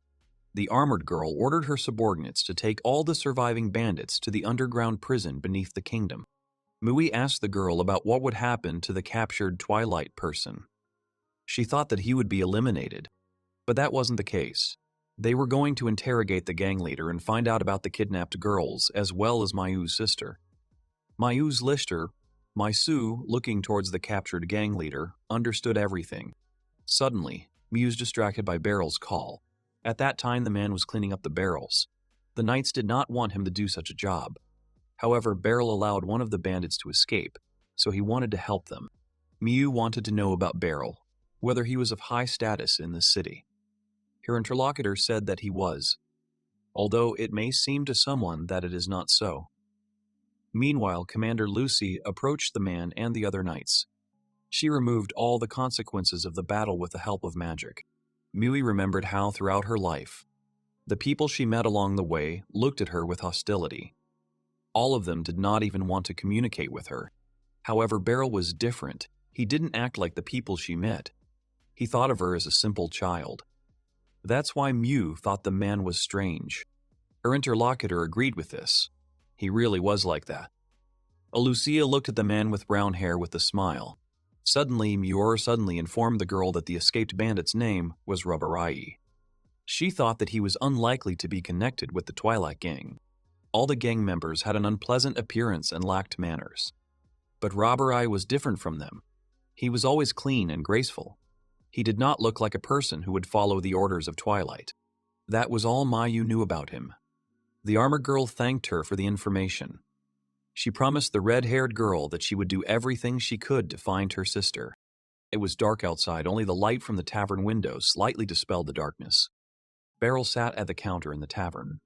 The armored girl ordered her subordinates to take all the surviving bandits to the underground prison beneath the kingdom. Mui asked the girl about what would happen to the captured Twilight person. She thought that he would be eliminated, but that wasn't the case. They were going to interrogate the gang leader and find out about the kidnapped girls, as well as Mayu's sister. Mayu's lister, Maisu, looking towards the captured gang leader, understood everything. Suddenly, Muse distracted by Beryl's call. At that time, the man was cleaning up the barrels. The knights did not want him to do such a job. However, Beryl allowed one of the bandits to escape, so he wanted to help them. Miu wanted to know about Beryl, whether he was of high status in the city. Her interlocutor said that he was, although it may seem to someone that it is not so. Meanwhile, Commander Lucy approached the man and the other knights. She removed all the consequences of the battle with the help of magic. Mui remembered how, throughout her life, the people she met along the way looked at her with hostility. All of them did not even want to communicate with her. However, Beryl was different. He didn't act like the people she met. He thought of her as a simple child. That's why Miu thought the man was strange. Her interlocutor agreed with this. He really was like that. Alucia looked at the man with brown hair with a smile. Suddenly, Miu informed the girl that the escaped bandit's name was Rubarai. She thought that he was unlikely to be connected with the Twilight Gang. All the gang members had an unpleasant appearance and lacked manners. But Rubarai was different from them. He was always clean and graceful. He did not look like a person who would follow the orders of Twilight. That was all Mayu knew about him. The armor girl thanked her for the information. She promised the red-haired girl that she would do everything she could to find her sister. It was dark outside, only the light from the tavern windows slightly dispelled the darkness. Beryl sat at the counter in the tavern.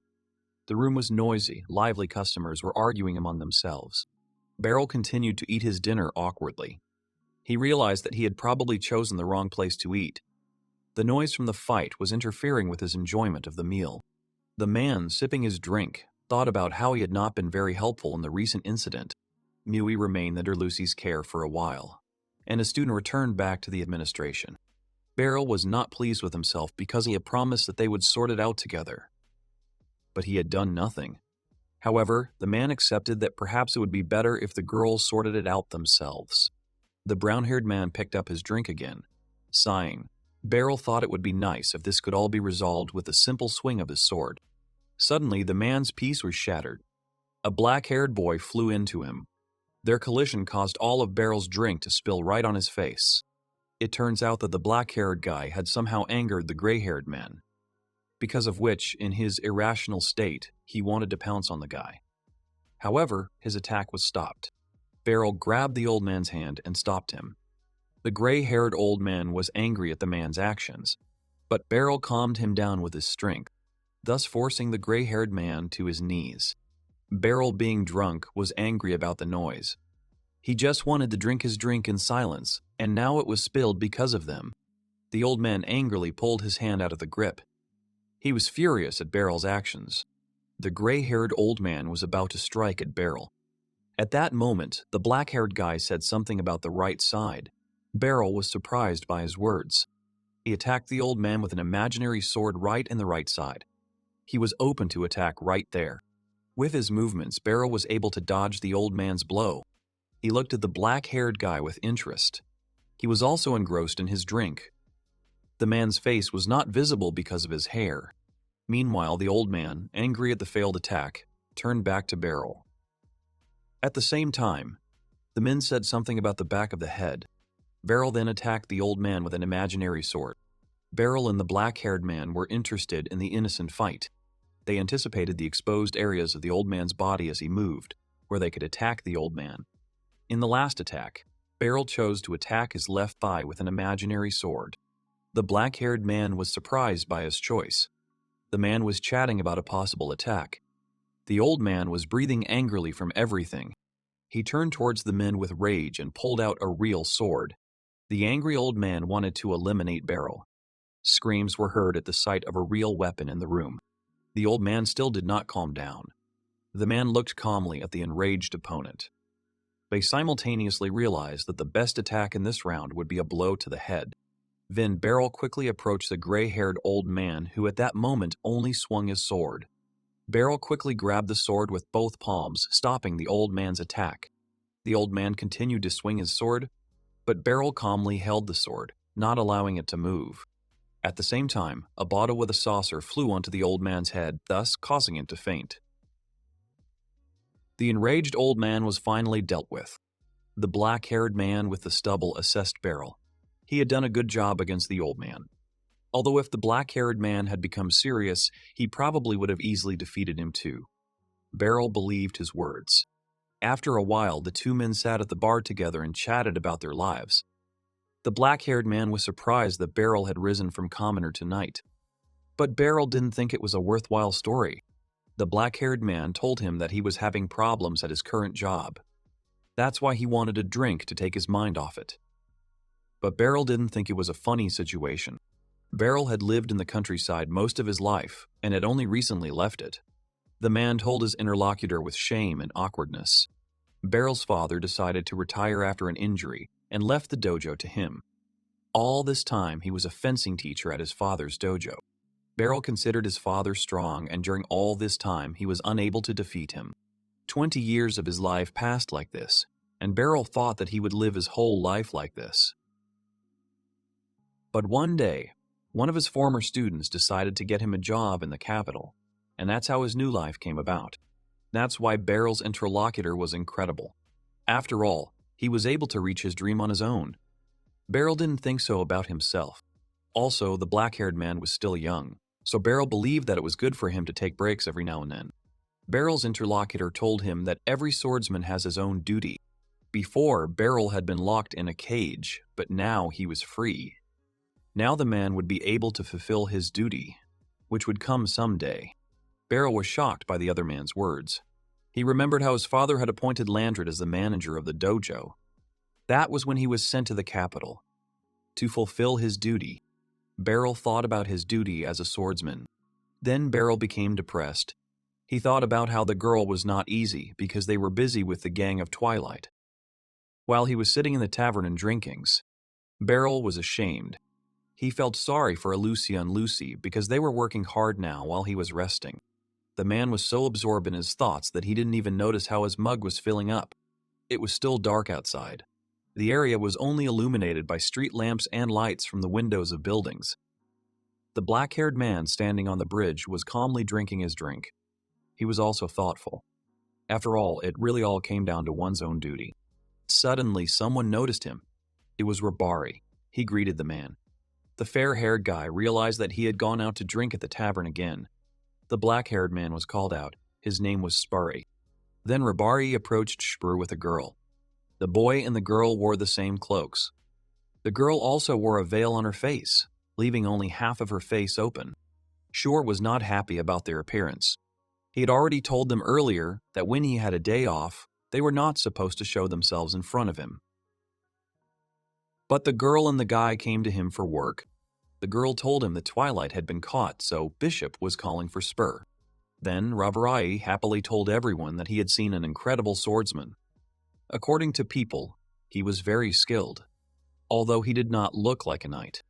The room was noisy, lively customers were arguing among themselves. Beryl continued to eat his dinner awkwardly. He realized that he had probably chosen the wrong place to eat. The noise from the fight was interfering with his enjoyment of the meal. The man, sipping his drink, thought about how he had not been very helpful in the recent incident. Mui remained under Lucy's care for a while, and his student returned back to the administration. Beryl was not pleased with himself because he had promised that they would sort it out together. But he had done nothing. However, the man accepted that perhaps it would be better if the girls sorted it out themselves. The brown-haired man picked up his drink again, sighing. Beryl thought it would be nice if this could all be resolved with a simple swing of his sword. Suddenly, the man's peace was shattered. A black-haired boy flew into him. Their collision caused all of Beryl's drink to spill right on his face. It turns out that the black-haired guy had somehow angered the gray-haired man, because of which, in his irrational state, he wanted to pounce on the guy. However, his attack was stopped. Beryl grabbed the old man's hand and stopped him. The gray-haired old man was angry at the man's actions, but Beryl calmed him down with his strength, thus forcing the gray-haired man to his knees. Beryl, being drunk, was angry about the noise. He just wanted to drink his drink in silence, and now it was spilled because of them. The old man angrily pulled his hand out of the grip. He was furious at Beryl's actions. The gray-haired old man was about to strike at Beryl. At that moment, the black-haired guy said something about the right side. Beryl was surprised by his words. He attacked the old man with an imaginary sword right in the right side. He was open to attack right there. With his movements, Beryl was able to dodge the old man's blow. He looked at the black-haired guy with interest. He was also engrossed in his drink. The man's face was not visible because of his hair. Meanwhile, the old man, angry at the failed attack, turned back to Beryl. At the same time, the men said something about the back of the head. Beryl then attacked the old man with an imaginary sword. Beryl and the black-haired man were interested in the innocent fight. They anticipated the exposed areas of the old man's body as he moved, where they could attack the old man. In the last attack, Beryl chose to attack his left thigh with an imaginary sword. The black-haired man was surprised by his choice. The man was chatting about a possible attack. The old man was breathing angrily from everything. He turned towards the men with rage and pulled out a real sword. The angry old man wanted to eliminate Beryl. Screams were heard at the sight of a real weapon in the room. The old man still did not calm down. The man looked calmly at the enraged opponent. They simultaneously realized that the best attack in this round would be a blow to the head. Then Beryl quickly approached the gray-haired old man who at that moment only swung his sword. Beryl quickly grabbed the sword with both palms, stopping the old man's attack. The old man continued to swing his sword, but Beryl calmly held the sword, not allowing it to move. At the same time, a bottle with a saucer flew onto the old man's head, thus causing him to faint. The enraged old man was finally dealt with. The black-haired man with the stubble assessed Beryl. He had done a good job against the old man. Although if the black-haired man had become serious, he probably would have easily defeated him too. Beryl believed his words. After a while, the two men sat at the bar together and chatted about their lives. The black-haired man was surprised that Beryl had risen from commoner to knight. But Beryl didn't think it was a worthwhile story. The black-haired man told him that he was having problems at his current job. That's why he wanted a drink to take his mind off it. But Beryl didn't think it was a funny situation. Beryl had lived in the countryside most of his life and had only recently left it. The man told his interlocutor with shame and awkwardness. Beryl's father decided to retire after an injury and left the dojo to him. All this time, he was a fencing teacher at his father's dojo. Beryl considered his father strong, and during all this time, he was unable to defeat him. 20 years of his life passed like this, and Beryl thought that he would live his whole life like this. But one day, one of his former students decided to get him a job in the capital, and that's how his new life came about. That's why Beryl's interlocutor was incredible. After all, he was able to reach his dream on his own. Beryl didn't think so about himself. Also, the black-haired man was still young, so Beryl believed that it was good for him to take breaks every now and then. Beryl's interlocutor told him that every swordsman has his own duty. Before, Beryl had been locked in a cage, but now he was free. Now the man would be able to fulfill his duty, which would come someday. Beryl was shocked by the other man's words. He remembered how his father had appointed Landred as the manager of the dojo. That was when he was sent to the capital, to fulfill his duty. Beryl thought about his duty as a swordsman. Then Beryl became depressed. He thought about how the girl was not easy because they were busy with the gang of Twilight. While he was sitting in the tavern and drinkings, Beryl was ashamed. He felt sorry for Alucia and Lucy because they were working hard now while he was resting. The man was so absorbed in his thoughts that he didn't even notice how his mug was filling up. It was still dark outside. The area was only illuminated by street lamps and lights from the windows of buildings. The black-haired man standing on the bridge was calmly drinking his drink. He was also thoughtful. After all, it really all came down to one's own duty. Suddenly, someone noticed him. It was Robari. He greeted the man. The fair-haired guy realized that he had gone out to drink at the tavern again. The black-haired man was called out. His name was Spurry. Then Robari approached Spur with a girl. The boy and the girl wore the same cloaks. The girl also wore a veil on her face, leaving only half of her face open. Shur was not happy about their appearance. He had already told them earlier that when he had a day off, they were not supposed to show themselves in front of him. But the girl and the guy came to him for work. The girl told him that Twilight had been caught, so Bishop was calling for Spur. Then Rabarai happily told everyone that he had seen an incredible swordsman. According to people, he was very skilled, although he did not look like a knight.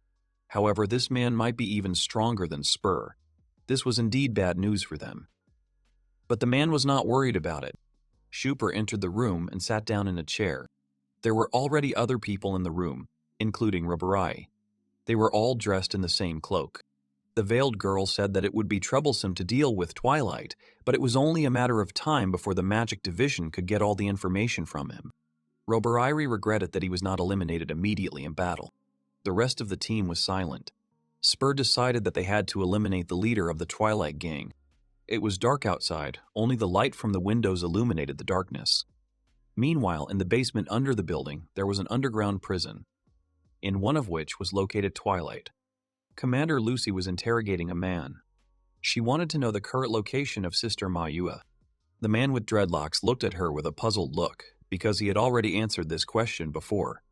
However, this man might be even stronger than Spur. This was indeed bad news for them. But the man was not worried about it. Schuper entered the room and sat down in a chair. There were already other people in the room, including Rabarai. They were all dressed in the same cloak. The veiled girl said that it would be troublesome to deal with Twilight, but it was only a matter of time before the magic division could get all the information from him. Robarairi regretted that he was not eliminated immediately in battle. The rest of the team was silent. Spur decided that they had to eliminate the leader of the Twilight gang. It was dark outside, only the light from the windows illuminated the darkness. Meanwhile, in the basement under the building, there was an underground prison, in one of which was located Twilight. Commander Lucy was interrogating a man. She wanted to know the current location of Sister Manhua. The man with dreadlocks looked at her with a puzzled look, because he had already answered this question before.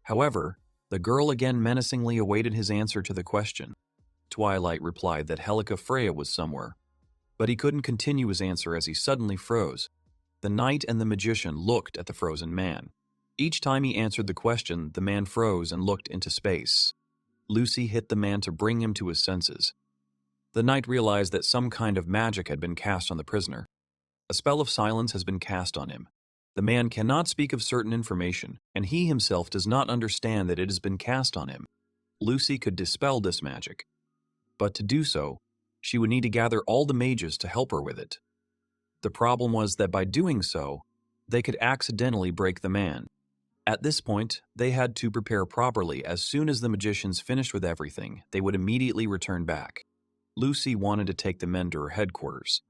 However, the girl again menacingly awaited his answer to the question. Twilight replied that Helica Freya was somewhere, but he couldn't continue his answer as he suddenly froze. The knight and the magician looked at the frozen man. Each time he answered the question, the man froze and looked into space. Lucy hit the man to bring him to his senses. The knight realized that some kind of magic had been cast on the prisoner. A spell of silence has been cast on him. The man cannot speak of certain information, and he himself does not understand that it has been cast on him. Lucy could dispel this magic, but to do so, she would need to gather all the mages to help her with it. The problem was that by doing so, they could accidentally break the man. At this point, they had to prepare properly. As soon as the magicians finished with everything, they would immediately return back. Lucy wanted to take the men to her headquarters.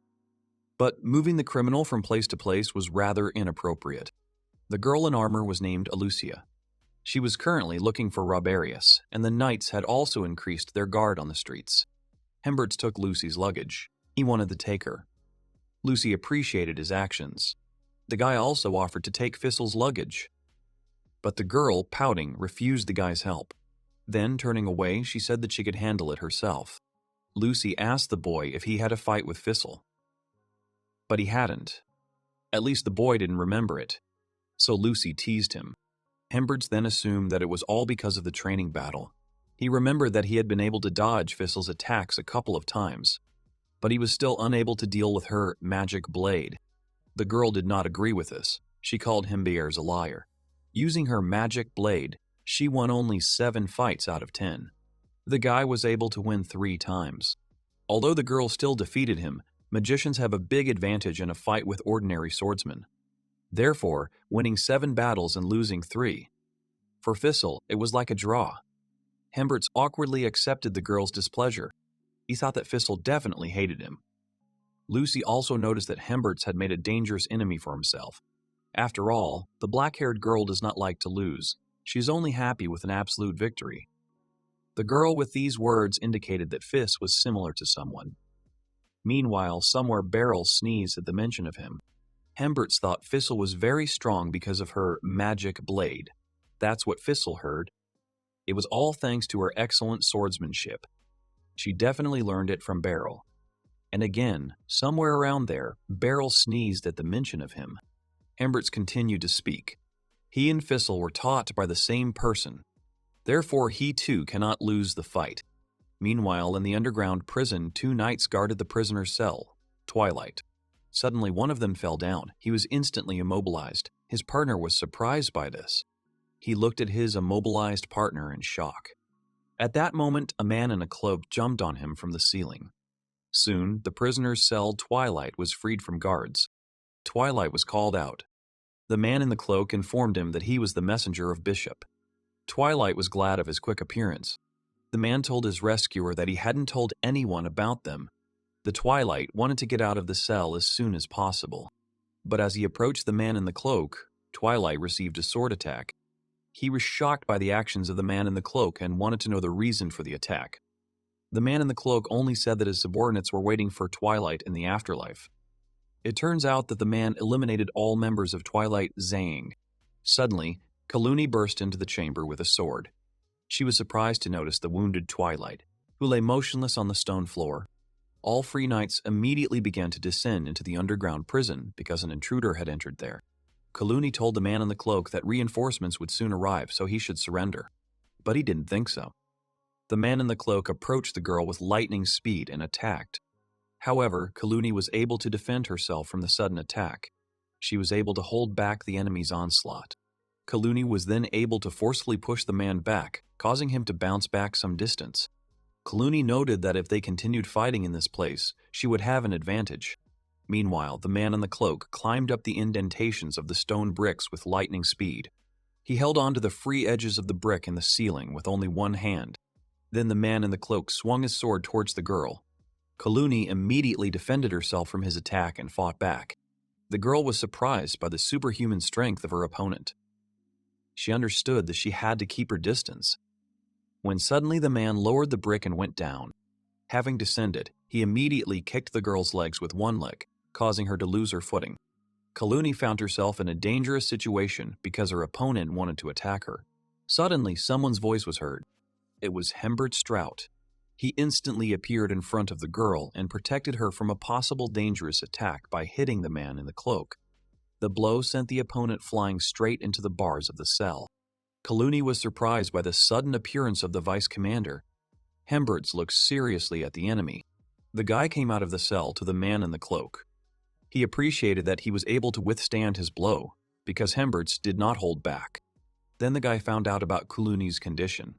But moving the criminal from place to place was rather inappropriate. The girl in armor was named Alucia. She was currently looking for Roberius, and the knights had also increased their guard on the streets. Hemberts took Lucy's luggage. He wanted to take her. Lucy appreciated his actions. The guy also offered to take Fissel's luggage. But the girl, pouting, refused the guy's help. Then, turning away, she said that she could handle it herself. Lucy asked the boy if he had a fight with Fissel. But he hadn't. At least the boy didn't remember it. So Lucy teased him. Hemberts then assumed that it was all because of the training battle. He remembered that he had been able to dodge Fissel's attacks a couple of times, but he was still unable to deal with her magic blade. The girl did not agree with this. She called Hembiers a liar. Using her magic blade, she won only 7 fights out of 10. The guy was able to win 3 times. Although the girl still defeated him, magicians have a big advantage in a fight with ordinary swordsmen. Therefore, winning 7 battles and losing 3. For Fissel, it was like a draw. Hemberts awkwardly accepted the girl's displeasure. He thought that Fissel definitely hated him. Lucy also noticed that Hemberts had made a dangerous enemy for himself. After all, the black-haired girl does not like to lose. She is only happy with an absolute victory. The girl with these words indicated that Fiss was similar to someone. Meanwhile, somewhere Beryl sneezed at the mention of him. Hemberts thought Fissel was very strong because of her magic blade. That's what Fissel heard. It was all thanks to her excellent swordsmanship. She definitely learned it from Barl. And again, somewhere around there, Barl sneezed at the mention of him. Hemberts continued to speak. He and Fissel were taught by the same person. Therefore, he too cannot lose the fight. Meanwhile, in the underground prison, 2 knights guarded the prisoner's cell, Twilight. Suddenly, one of them fell down. He was instantly immobilized. His partner was surprised by this. He looked at his immobilized partner in shock. At that moment, a man in a cloak jumped on him from the ceiling. Soon, the prisoner's cell, Twilight, was freed from guards. Twilight was called out. The man in the cloak informed him that he was the messenger of Bishop. Twilight was glad of his quick appearance. The man told his rescuer that he hadn't told anyone about them. The Twilight wanted to get out of the cell as soon as possible. But as he approached the man in the cloak, Twilight received a sword attack. He was shocked by the actions of the man in the cloak and wanted to know the reason for the attack. The man in the cloak only said that his subordinates were waiting for Twilight in the afterlife. It turns out that the man eliminated all members of Twilight Zhang. Suddenly, Kaluni burst into the chamber with a sword. She was surprised to notice the wounded Twilight, who lay motionless on the stone floor. All free knights immediately began to descend into the underground prison because an intruder had entered there. Kaluni told the man in the cloak that reinforcements would soon arrive, so he should surrender. But he didn't think so. The man in the cloak approached the girl with lightning speed and attacked. However, Kaluni was able to defend herself from the sudden attack. She was able to hold back the enemy's onslaught. Kaluni was then able to forcefully push the man back, causing him to bounce back some distance. Kaluni noted that if they continued fighting in this place, she would have an advantage. Meanwhile, the man in the cloak climbed up the indentations of the stone bricks with lightning speed. He held on to the free edges of the brick in the ceiling with only one hand. Then the man in the cloak swung his sword towards the girl. Kaluni immediately defended herself from his attack and fought back. The girl was surprised by the superhuman strength of her opponent. She understood that she had to keep her distance. When suddenly the man lowered the brick and went down. Having descended, he immediately kicked the girl's legs with one leg, causing her to lose her footing. Kaluni found herself in a dangerous situation because her opponent wanted to attack her. Suddenly, someone's voice was heard. It was Hembert Strout. He instantly appeared in front of the girl and protected her from a possible dangerous attack by hitting the man in the cloak. The blow sent the opponent flying straight into the bars of the cell. Kaluni was surprised by the sudden appearance of the vice commander. Hemberts looked seriously at the enemy. The guy came out of the cell to the man in the cloak. He appreciated that he was able to withstand his blow, because Hemberts did not hold back. Then the guy found out about Kaluni's condition.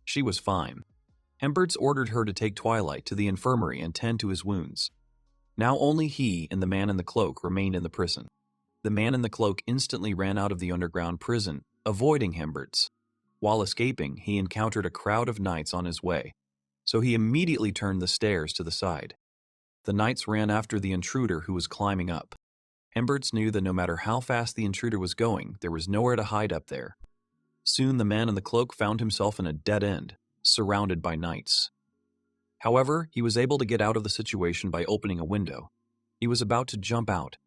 She was fine. Hemberts ordered her to take Twilight to the infirmary and tend to his wounds. Now only he and the man in the cloak remained in the prison. The man in the cloak instantly ran out of the underground prison, avoiding Hemberts. While escaping, he encountered a crowd of knights on his way, so he immediately turned the stairs to the side. The knights ran after the intruder who was climbing up. Hemberts knew that no matter how fast the intruder was going, there was nowhere to hide up there. Soon the man in the cloak found himself in a dead end, surrounded by knights. However, he was able to get out of the situation by opening a window. He was about to jump out.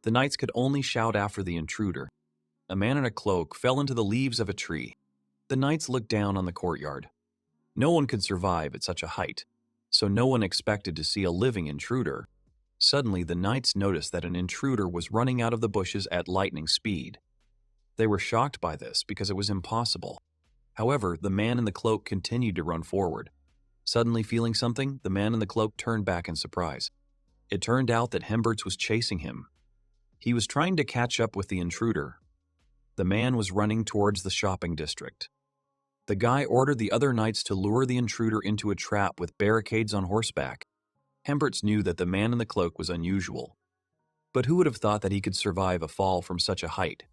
The knights could only shout after the intruder. A man in a cloak fell into the leaves of a tree. The knights looked down on the courtyard. No one could survive at such a height, so no one expected to see a living intruder. Suddenly, the knights noticed that an intruder was running out of the bushes at lightning speed. They were shocked by this because it was impossible. However, the man in the cloak continued to run forward. Suddenly feeling something, the man in the cloak turned back in surprise. It turned out that Hemberts was chasing him. He was trying to catch up with the intruder. The man was running towards the shopping district. The guy ordered the other knights to lure the intruder into a trap with barricades on horseback. Hemberts knew that the man in the cloak was unusual. But who would have thought that he could survive a fall from such a height?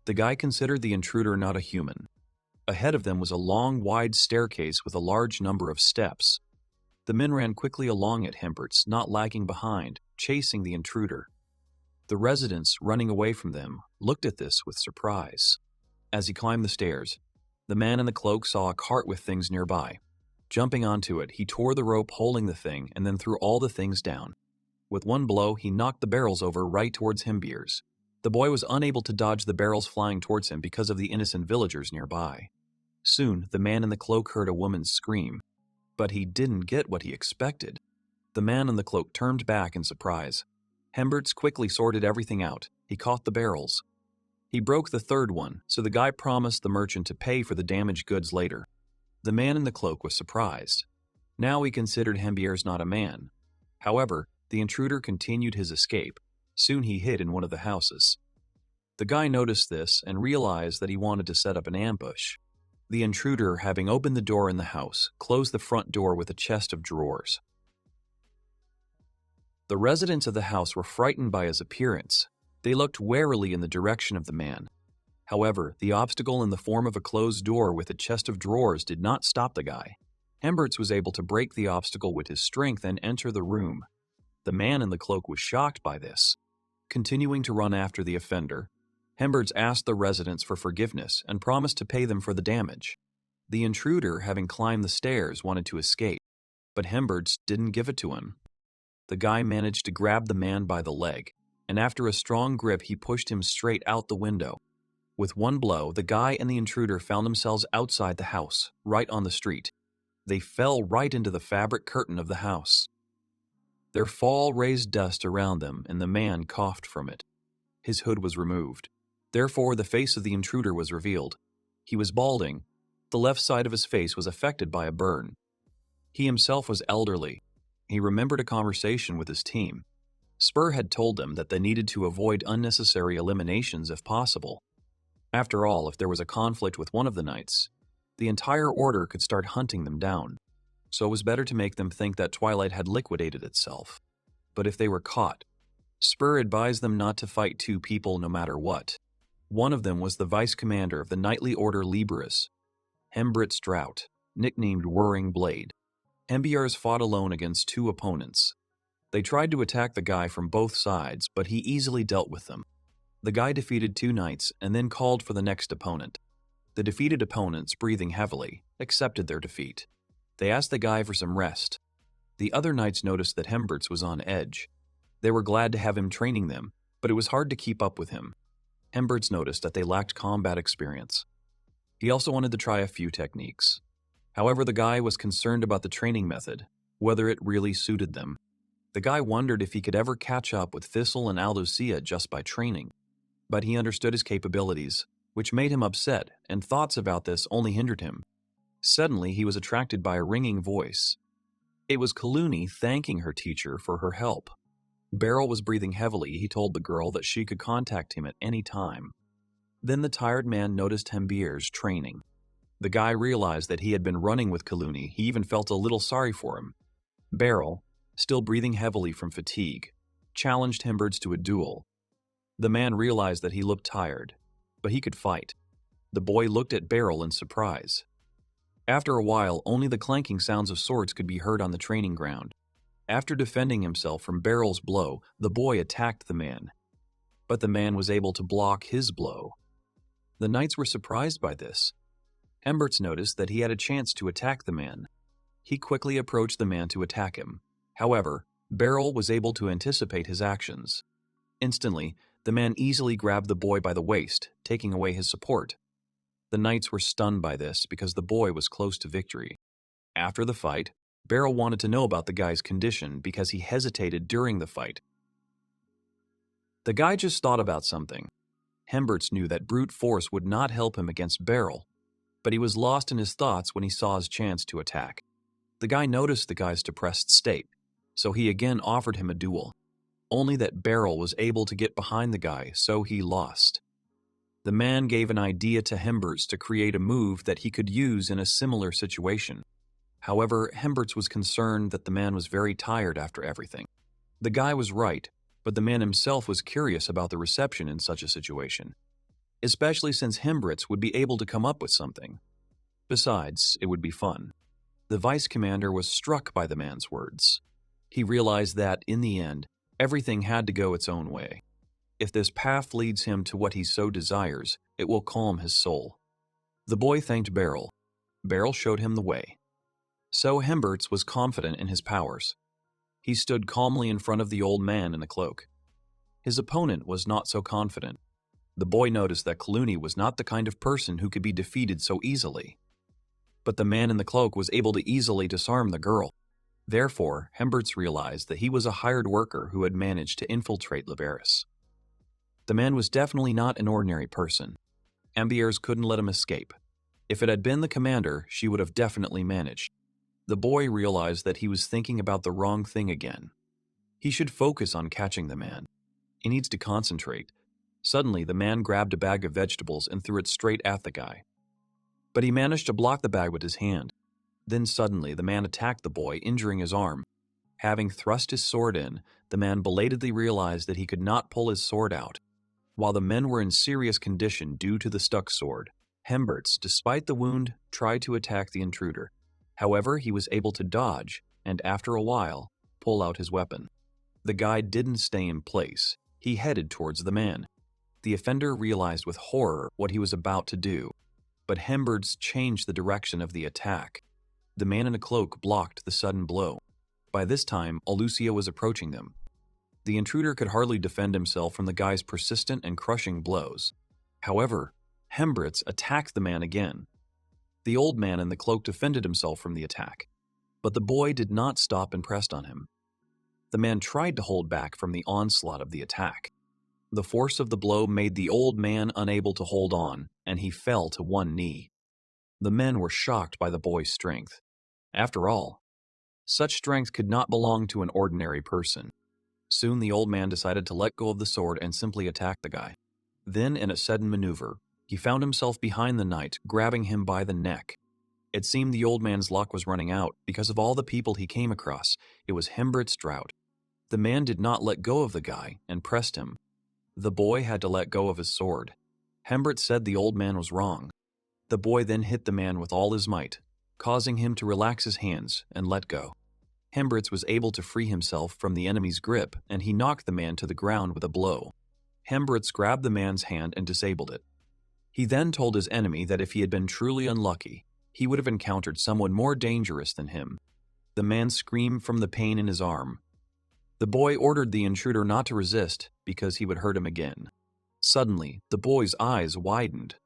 The guy considered the intruder not a human. Ahead of them was a long, wide staircase with a large number of steps. The men ran quickly along at Hemberts, not lagging behind, chasing the intruder. The residents, running away from them, looked at this with surprise. As he climbed the stairs, the man in the cloak saw a cart with things nearby. Jumping onto it, he tore the rope holding the thing and then threw all the things down. With one blow, he knocked the barrels over right towards Hembeers. The boy was unable to dodge the barrels flying towards him because of the innocent villagers nearby. Soon, the man in the cloak heard a woman's scream, but he didn't get what he expected. The man in the cloak turned back in surprise. Hemberts quickly sorted everything out. He caught the barrels. He broke the third one, so the guy promised the merchant to pay for the damaged goods later. The man in the cloak was surprised. Now he considered Hembeers not a man. However, the intruder continued his escape. Soon he hid in one of the houses. The guy noticed this and realized that he wanted to set up an ambush. The intruder, having opened the door in the house, closed the front door with a chest of drawers. The residents of the house were frightened by his appearance. They looked warily in the direction of the man. However, the obstacle in the form of a closed door with a chest of drawers did not stop the guy. Hemberts was able to break the obstacle with his strength and enter the room. The man in the cloak was shocked by this. Continuing to run after the offender, Hemberts asked the residents for forgiveness and promised to pay them for the damage. The intruder, having climbed the stairs, wanted to escape, but Hemberts didn't give it to him. The guy managed to grab the man by the leg, and after a strong grip, he pushed him straight out the window. With one blow, the guy and the intruder found themselves outside the house, right on the street. They fell right into the fabric curtain of the house. Their fall raised dust around them, and the man coughed from it. His hood was removed. Therefore, the face of the intruder was revealed. He was balding. The left side of his face was affected by a burn. He himself was elderly. He remembered a conversation with his team. Spur had told them that they needed to avoid unnecessary eliminations if possible. After all, if there was a conflict with one of the knights, the entire order could start hunting them down. So it was better to make them think that Twilight had liquidated itself. But if they were caught, Spur advised them not to fight two people no matter what. One of them was the vice commander of the knightly order Leberis, Hemberts Drought, nicknamed Whirring Blade. Hembeers fought alone against two opponents. They tried to attack the guy from both sides, but he easily dealt with them. The guy defeated two knights and then called for the next opponent. The defeated opponents, breathing heavily, accepted their defeat. They asked the guy for some rest. The other knights noticed that Hemberts was on edge. They were glad to have him training them, but it was hard to keep up with him. Hemberts noticed that they lacked combat experience. He also wanted to try a few techniques. However, the guy was concerned about the training method, whether it really suited them. The guy wondered if he could ever catch up with Thistle and Alucia just by training. But he understood his capabilities, which made him upset, and thoughts about this only hindered him. Suddenly, he was attracted by a ringing voice. It was Kaluni thanking her teacher for her help. Barl was breathing heavily. He told the girl that she could contact him at any time. Then the tired man noticed Hembeers training. The guy realized that he had been running with Kaluni. He even felt a little sorry for him. Barl, still breathing heavily from fatigue, challenged Hemberts to a duel. The man realized that he looked tired, but he could fight. The boy looked at Beryl in surprise. After a while, only the clanking sounds of swords could be heard on the training ground. After defending himself from Beryl's blow, the boy attacked the man. But the man was able to block his blow. The knights were surprised by this. Hemberts noticed that he had a chance to attack the man. He quickly approached the man to attack him. However, Beryl was able to anticipate his actions. Instantly, the man easily grabbed the boy by the waist, taking away his support. The knights were stunned by this because the boy was close to victory. After the fight, Beryl wanted to know about the guy's condition because he hesitated during the fight. The guy just thought about something. Hemberts knew that brute force would not help him against Beryl, but he was lost in his thoughts when he saw his chance to attack. The guy noticed the guy's depressed state, so he again offered him a duel. Only that Beryl was able to get behind the guy, so he lost. The man gave an idea to Hemberts to create a move that he could use in a similar situation. However, Hemberts was concerned that the man was very tired after everything. The guy was right, but the man himself was curious about the reception in such a situation, especially since Hemberts would be able to come up with something. Besides, it would be fun. The vice commander was struck by the man's words. He realized that, in the end, everything had to go its own way. If this path leads him to what he so desires, it will calm his soul. The boy thanked Beryl. Beryl showed him the way. So Hemberts was confident in his powers. He stood calmly in front of the old man in the cloak. His opponent was not so confident. The boy noticed that Kaluni was not the kind of person who could be defeated so easily. But the man in the cloak was able to easily disarm the girl. Therefore, Hemberts realized that he was a hired worker who had managed to infiltrate Leberis. The man was definitely not an ordinary person. Ambiers couldn't let him escape. If it had been the commander, she would have definitely managed. The boy realized that he was thinking about the wrong thing again. He should focus on catching the man. He needs to concentrate. Suddenly, the man grabbed a bag of vegetables and threw it straight at the guy. But he managed to block the bag with his hand. Then suddenly, the man attacked the boy, injuring his arm. Having thrust his sword in, the man belatedly realized that he could not pull his sword out. While the men were in serious condition due to the stuck sword, Hemberts, despite the wound, tried to attack the intruder. However, he was able to dodge, and after a while, pull out his weapon. The guy didn't stay in place. He headed towards the man. The offender realized with horror what he was about to do, but Hemberts changed the direction of the attack. The man in a cloak blocked the sudden blow. By this time, Alucia was approaching them. The intruder could hardly defend himself from the guy's persistent and crushing blows. However, Hemberts attacked the man again. The old man in the cloak defended himself from the attack, but the boy did not stop and pressed on him. The man tried to hold back from the onslaught of the attack. The force of the blow made the old man unable to hold on, and he fell to one knee. The men were shocked by the boy's strength. After all, such strength could not belong to an ordinary person. Soon the old man decided to let go of the sword and simply attack the guy. Then, in a sudden maneuver, he found himself behind the knight, grabbing him by the neck. It seemed the old man's luck was running out because of all the people he came across. It was Hemberts' drought. The man did not let go of the guy and pressed him. The boy had to let go of his sword. Hemberts said the old man was wrong. The boy then hit the man with all his might, causing him to relax his hands and let go. Hemberts was able to free himself from the enemy's grip, and he knocked the man to the ground with a blow. Hemberts grabbed the man's hand and disabled it. He then told his enemy that if he had been truly unlucky, he would have encountered someone more dangerous than him. The man screamed from the pain in his arm. The boy ordered the intruder not to resist because he would hurt him again. Suddenly, the boy's eyes widened.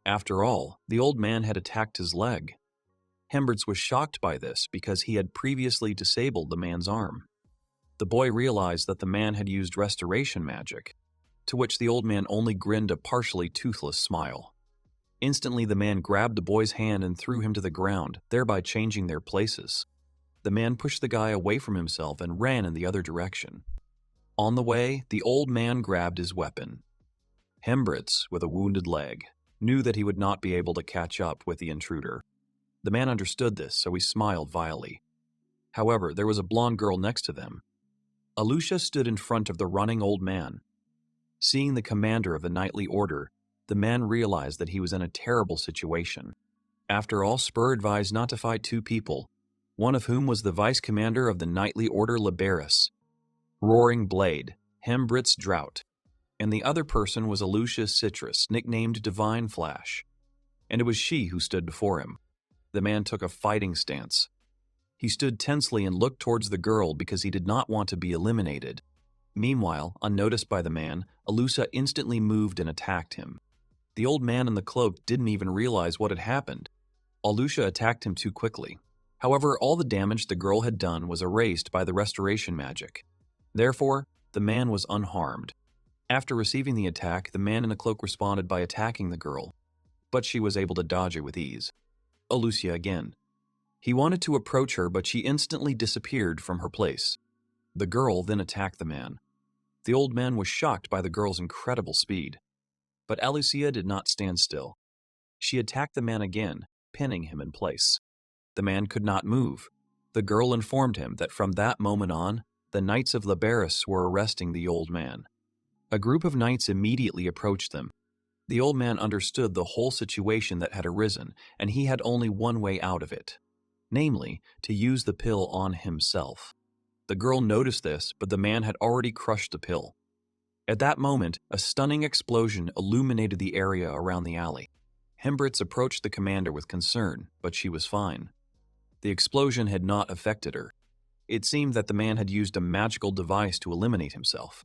After all, the old man had attacked his leg. Hemberts was shocked by this because he had previously disabled the man's arm. The boy realized that the man had used restoration magic, to which the old man only grinned a partially toothless smile. Instantly, the man grabbed the boy's hand and threw him to the ground, thereby changing their places. The man pushed the guy away from himself and ran in the other direction. On the way, the old man grabbed his weapon. Hemberts with a wounded leg. knew that he would not be able to catch up with the intruder. The man understood this, so he smiled vilely. However, there was a blonde girl next to them. Alucia stood in front of the running old man. Seeing the commander of the knightly order, the man realized that he was in a terrible situation. After all, Spur advised not to fight two people, one of whom was the vice commander of the knightly order Leberis, Roaring Blade, Hembrit's Drought, and the other person was Alucia's Citrus, nicknamed Divine Flash, and it was she who stood before him. The man took a fighting stance. He stood tensely and looked towards the girl because he did not want to be eliminated. Meanwhile, unnoticed by the man, Alucia instantly moved and attacked him. The old man in the cloak didn't even realize what had happened. Alucia attacked him too quickly. However, all the damage the girl had done was erased by the restoration magic. Therefore, the man was unharmed. After receiving the attack, the man in the cloak responded by attacking the girl, but she was able to dodge it with ease. Alucia again. He wanted to approach her, but she instantly disappeared from her place. The girl then attacked the man. The old man was shocked by the girl's incredible speed. But Alucia did not stand still. She attacked the man again, pinning him in place. The man could not move. The girl informed him that from that moment on, the Knights of Leberis were arresting the old man. A group of knights immediately approached them. The old man understood the whole situation that had arisen, and he had only one way out of it, namely, to use the pill on himself. The girl noticed this, but the man had already crushed the pill. At that moment, a stunning explosion illuminated the area around the alley. Hembritz approached the commander with concern, but she was fine. The explosion had not affected her. It seemed that the man had used a magical device to eliminate himself.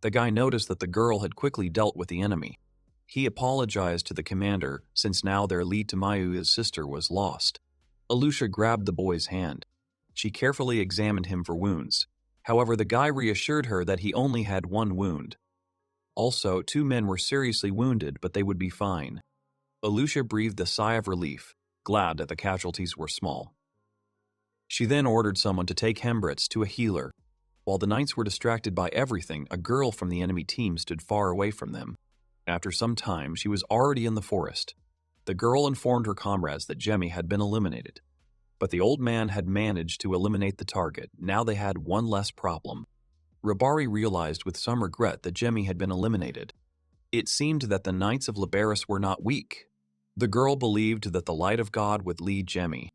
The guy noticed that the girl had quickly dealt with the enemy. He apologized to the commander, since now their lead to Mayu's sister was lost. Alucia grabbed the boy's hand. She carefully examined him for wounds. However, the guy reassured her that he only had one wound. Also, two men were seriously wounded, but they would be fine. Alucia breathed a sigh of relief, glad that the casualties were small. She then ordered someone to take Hembritz to a healer. While the knights were distracted by everything, a girl from the enemy team stood far away from them. After some time, she was already in the forest. The girl informed her comrades that Jemmy had been eliminated. But the old man had managed to eliminate the target. Now they had one less problem. Rabari realized with some regret that Jemmy had been eliminated. It seemed that the Knights of Leberis were not weak. The girl believed that the light of God would lead Jemmy.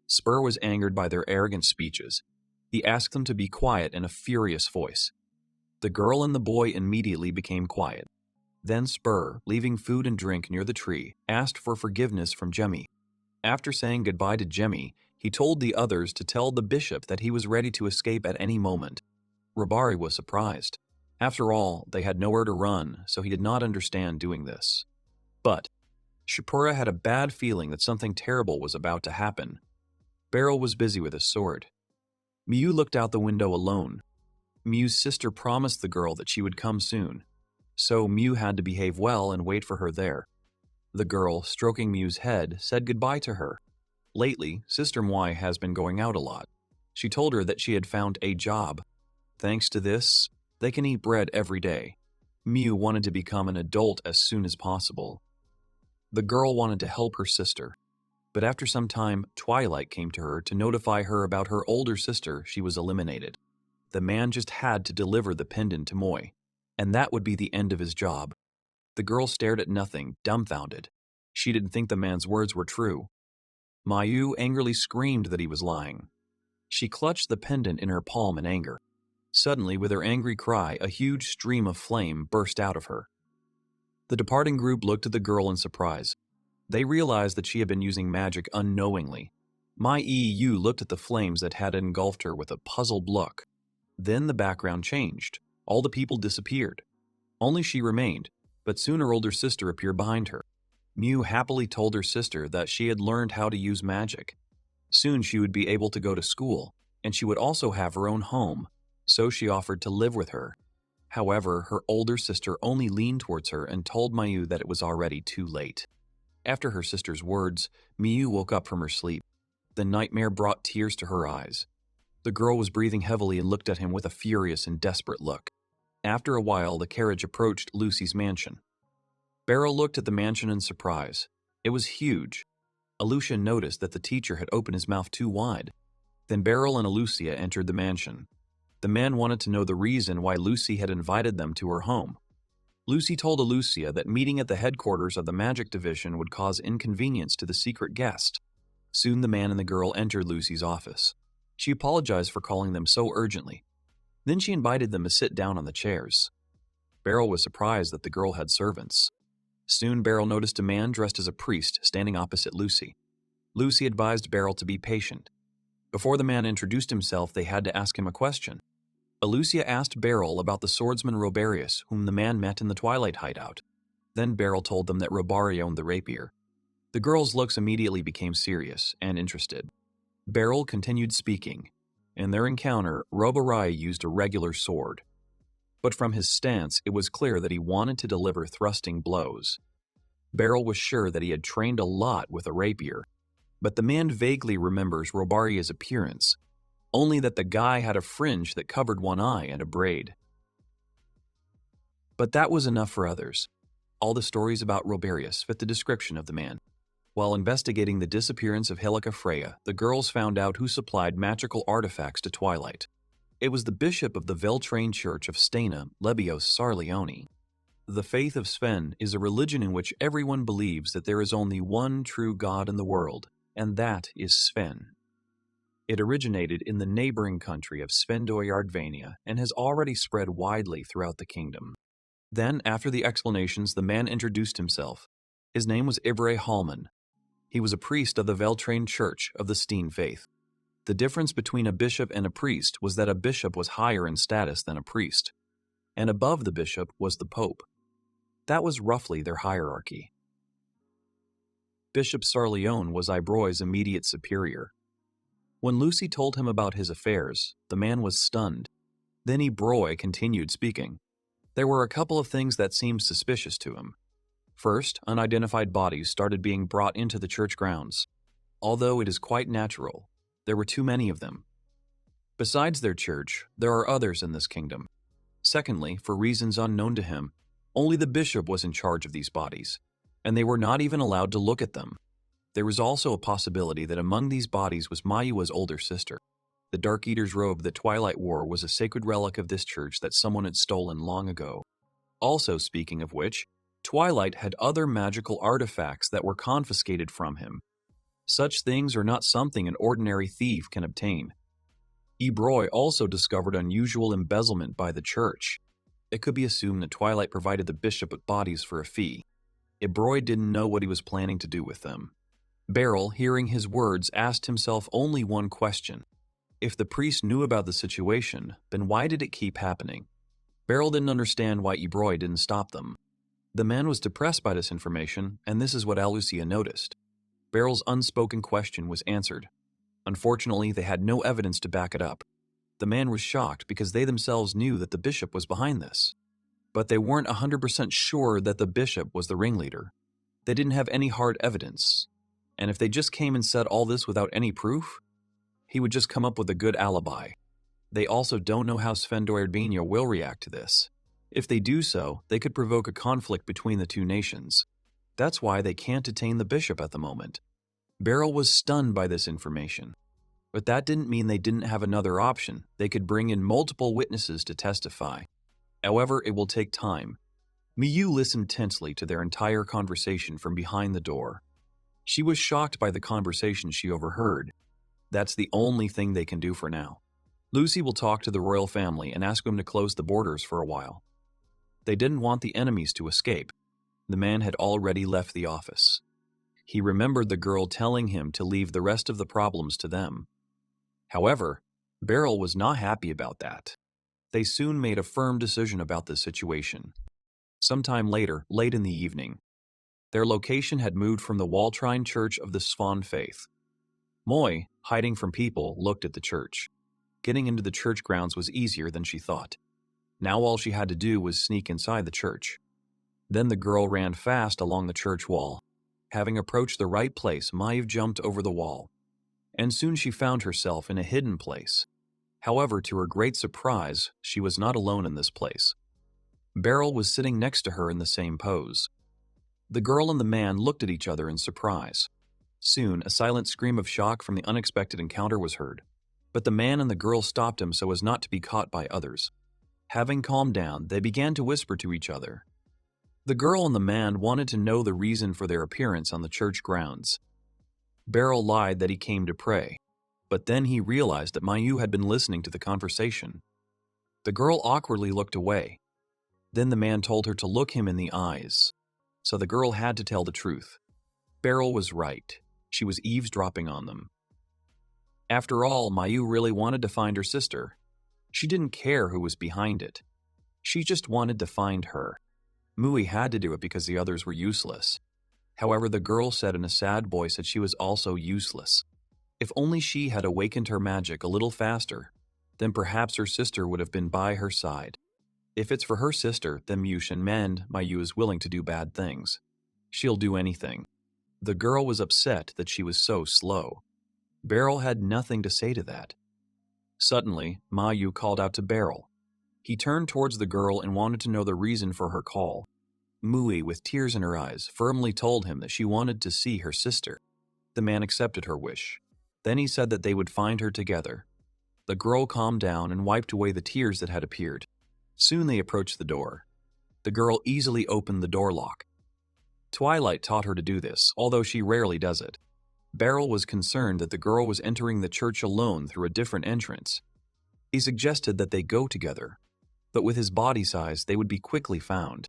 Spur was angered by their arrogant speeches. He asked them to be quiet in a furious voice. The girl and the boy immediately became quiet. Then Spur, leaving food and drink near the tree, asked for forgiveness from Jemmy. After saying goodbye to Jemmy, he told the others to tell the bishop that he was ready to escape at any moment. Rabari was surprised. After all, they had nowhere to run, so he did not understand doing this. But Shapura had a bad feeling that something terrible was about to happen. Beryl was busy with his sword. Miu looked out the window alone. Miu's sister promised the girl that she would come soon, so Miu had to behave well and wait for her there. The girl, stroking Miu's head, said goodbye to her. Lately, Sister Moi has been going out a lot. She told her that she had found a job. Thanks to this, they can eat bread every day. Miu wanted to become an adult as soon as possible. The girl wanted to help her sister. But after some time, Twilight came to her to notify her about her older sister. She was eliminated. The man just had to deliver the pendant to Moi, and that would be the end of his job. The girl stared at nothing, dumbfounded. She didn't think the man's words were true. Mayu angrily screamed that he was lying. She clutched the pendant in her palm in anger. Suddenly, with her angry cry, a huge stream of flame burst out of her. The departing group looked at the girl in surprise. They realized that she had been using magic unknowingly. Mai Yu looked at the flames that had engulfed her with a puzzled look. Then the background changed. All the people disappeared. Only she remained, but soon her older sister appeared behind her. Miu happily told her sister that she had learned how to use magic. Soon she would be able to go to school, and she would also have her own home, so she offered to live with her. However, her older sister only leaned towards her and told Miu that it was already too late. After her sister's words, Miu woke up from her sleep. The nightmare brought tears to her eyes. The girl was breathing heavily and looked at him with a furious and desperate look. After a while, the carriage approached Lucy's mansion. Beryl looked at the mansion in surprise. It was huge. Alucia noticed that the teacher had opened his mouth too wide. Then Beryl and Alucia entered the mansion. The man wanted to know the reason why Lucy had invited them to her home. Lucy told Alucia that meeting at the headquarters of the magic division would cause inconvenience to the secret guest. Soon the man and the girl entered Lucy's office. She apologized for calling them so urgently. Then she invited them to sit down on the chairs. Beryl was surprised that the girl had servants. Soon Beryl noticed a man dressed as a priest standing opposite Lucy. Lucy advised Beryl to be patient. Before the man introduced himself, they had to ask him a question. Alucia asked Beryl about the swordsman Leberis, whom the man met in the Twilight hideout. Then Beryl told them that Robari owned the rapier. The girls' looks immediately became serious and interested. Beryl continued speaking. In their encounter, Robari used a regular sword. But from his stance, it was clear that he wanted to deliver thrusting blows. Beryl was sure that he had trained a lot with a rapier, but the man vaguely remembers Robari's appearance, only that the guy had a fringe that covered one eye and a braid. But that was enough for others. All the stories about Leberis fit the description of the man. While investigating the disappearance of Helica Freya, the girls found out who supplied magical artifacts to Twilight. It was the bishop of the Veltrain Church of Stana, Lebios Sarleone. The faith of Sven is a religion in which everyone believes that there is only one true God in the world, and that is Sven. It originated in the neighboring country of Svendoyardvania and has already spread widely throughout the kingdom. Then, after the explanations, the man introduced himself. His name was Ivre Hallman. He was a priest of the Veltrain Church of the Steen faith. The difference between a bishop and a priest was that a bishop was higher in status than a priest, and above the bishop was the pope. That was roughly their hierarchy. Bishop Sarleone was Ibroy's immediate superior. When Lucy told him about his affairs, the man was stunned. Then Ibroy continued speaking. There were a couple of things that seemed suspicious to him. First, unidentified bodies started being brought into the church grounds. Although it is quite natural, there were too many of them. Besides their church, there are others in this kingdom. Secondly, for reasons unknown to him, only the bishop was in charge of these bodies, and they were not even allowed to look at them. There was also a possibility that among these bodies was Manhua's older sister. The Dark Eater's robe that Twilight wore was a sacred relic of this church that someone had stolen long ago. Also, speaking of which, Twilight had other magical artifacts that were confiscated from him. Such things are not something an ordinary thief can obtain. Ibroy also discovered unusual embezzlement by the church. It could be assumed that Twilight provided the bishop with bodies for a fee. Ibroy didn't know what he was planning to do with them. Beryl, hearing his words, asked himself only one question. If the priest knew about the situation, then why did it keep happening? Beryl didn't understand why Ibroy didn't stop them. The man was depressed by this information, and this is what Alucia noticed. Beryl's unspoken question was answered. Unfortunately, they had no evidence to back it up. The man was shocked because they themselves knew that the bishop was behind this. But they weren't 100% sure that the bishop was the ringleader. They didn't have any hard evidence. And if they just came and said all this without any proof, he would just come up with a good alibi. They also don't know how Svendoyardvania will react to this. If they do so, they could provoke a conflict between the two nations. That's why they can't detain the bishop at the moment. Beryl was stunned by this information. But that didn't mean they didn't have another option. They could bring in multiple witnesses to testify. However, it will take time. Miyu listened tensely to their entire conversation from behind the door. She was shocked by the conversation she overheard. That's the only thing they can do for now. Lucy will talk to the royal family and ask them to close the borders for a while. They didn't want the enemies to escape. The man had already left the office. He remembered the girl telling him to leave the rest of the problems to them. However, Beryl was not happy about that. They soon made a firm decision about this situation. Sometime later, late in the evening, their location had moved from the Waltrine Church of the Svan faith. Moy, hiding from people, looked at the church. Getting into the church grounds was easier than she thought. Now all she had to do was sneak inside the church. Then the girl ran fast along the church wall. Having approached the right place, Maiev jumped over the wall. And soon she found herself in a hidden place. However, to her great surprise, she was not alone in this place. Beryl was sitting next to her in the same pose. The girl and the man looked at each other in surprise. Soon, a silent scream of shock from the unexpected encounter was heard, but the man and the girl stopped him so as not to be caught by others. Having calmed down, they began to whisper to each other. The girl and the man wanted to know the reason for their appearance on the church grounds. Barl lied that he came to pray, but then he realized that Manhua had been listening to the conversation. The girl awkwardly looked away. Then the man told her to look him in the eyes, so the girl had to tell the truth. Beryl was right. She was eavesdropping on them. After all, Manhua really wanted to find her sister. She didn't care who was behind it. She just wanted to find her. Mui had to do it because the others were useless. However, the girl said in a sad voice that she was also useless. If only she had awakened her magic a little faster, then perhaps her sister would have been by her side. If it's for her sister, then Manhua is willing to do bad things. She'll do anything. The girl was upset that she was so slow. Beryl had nothing to say to that. Suddenly, Manhua called out to Beryl. He turned towards the girl and wanted to know the reason for her call. Mui, with tears in her eyes, firmly told him that she wanted to see her sister. The man accepted her wish. Then he said that they would find her together. The girl calmed down and wiped away the tears that had appeared. Soon they approached the door. The girl easily opened the door lock. Twilight taught her to do this, although she rarely does it. Beryl was concerned that the girl was entering the church alone through a different entrance. He suggested that they go together, but with his body size, they would be quickly found.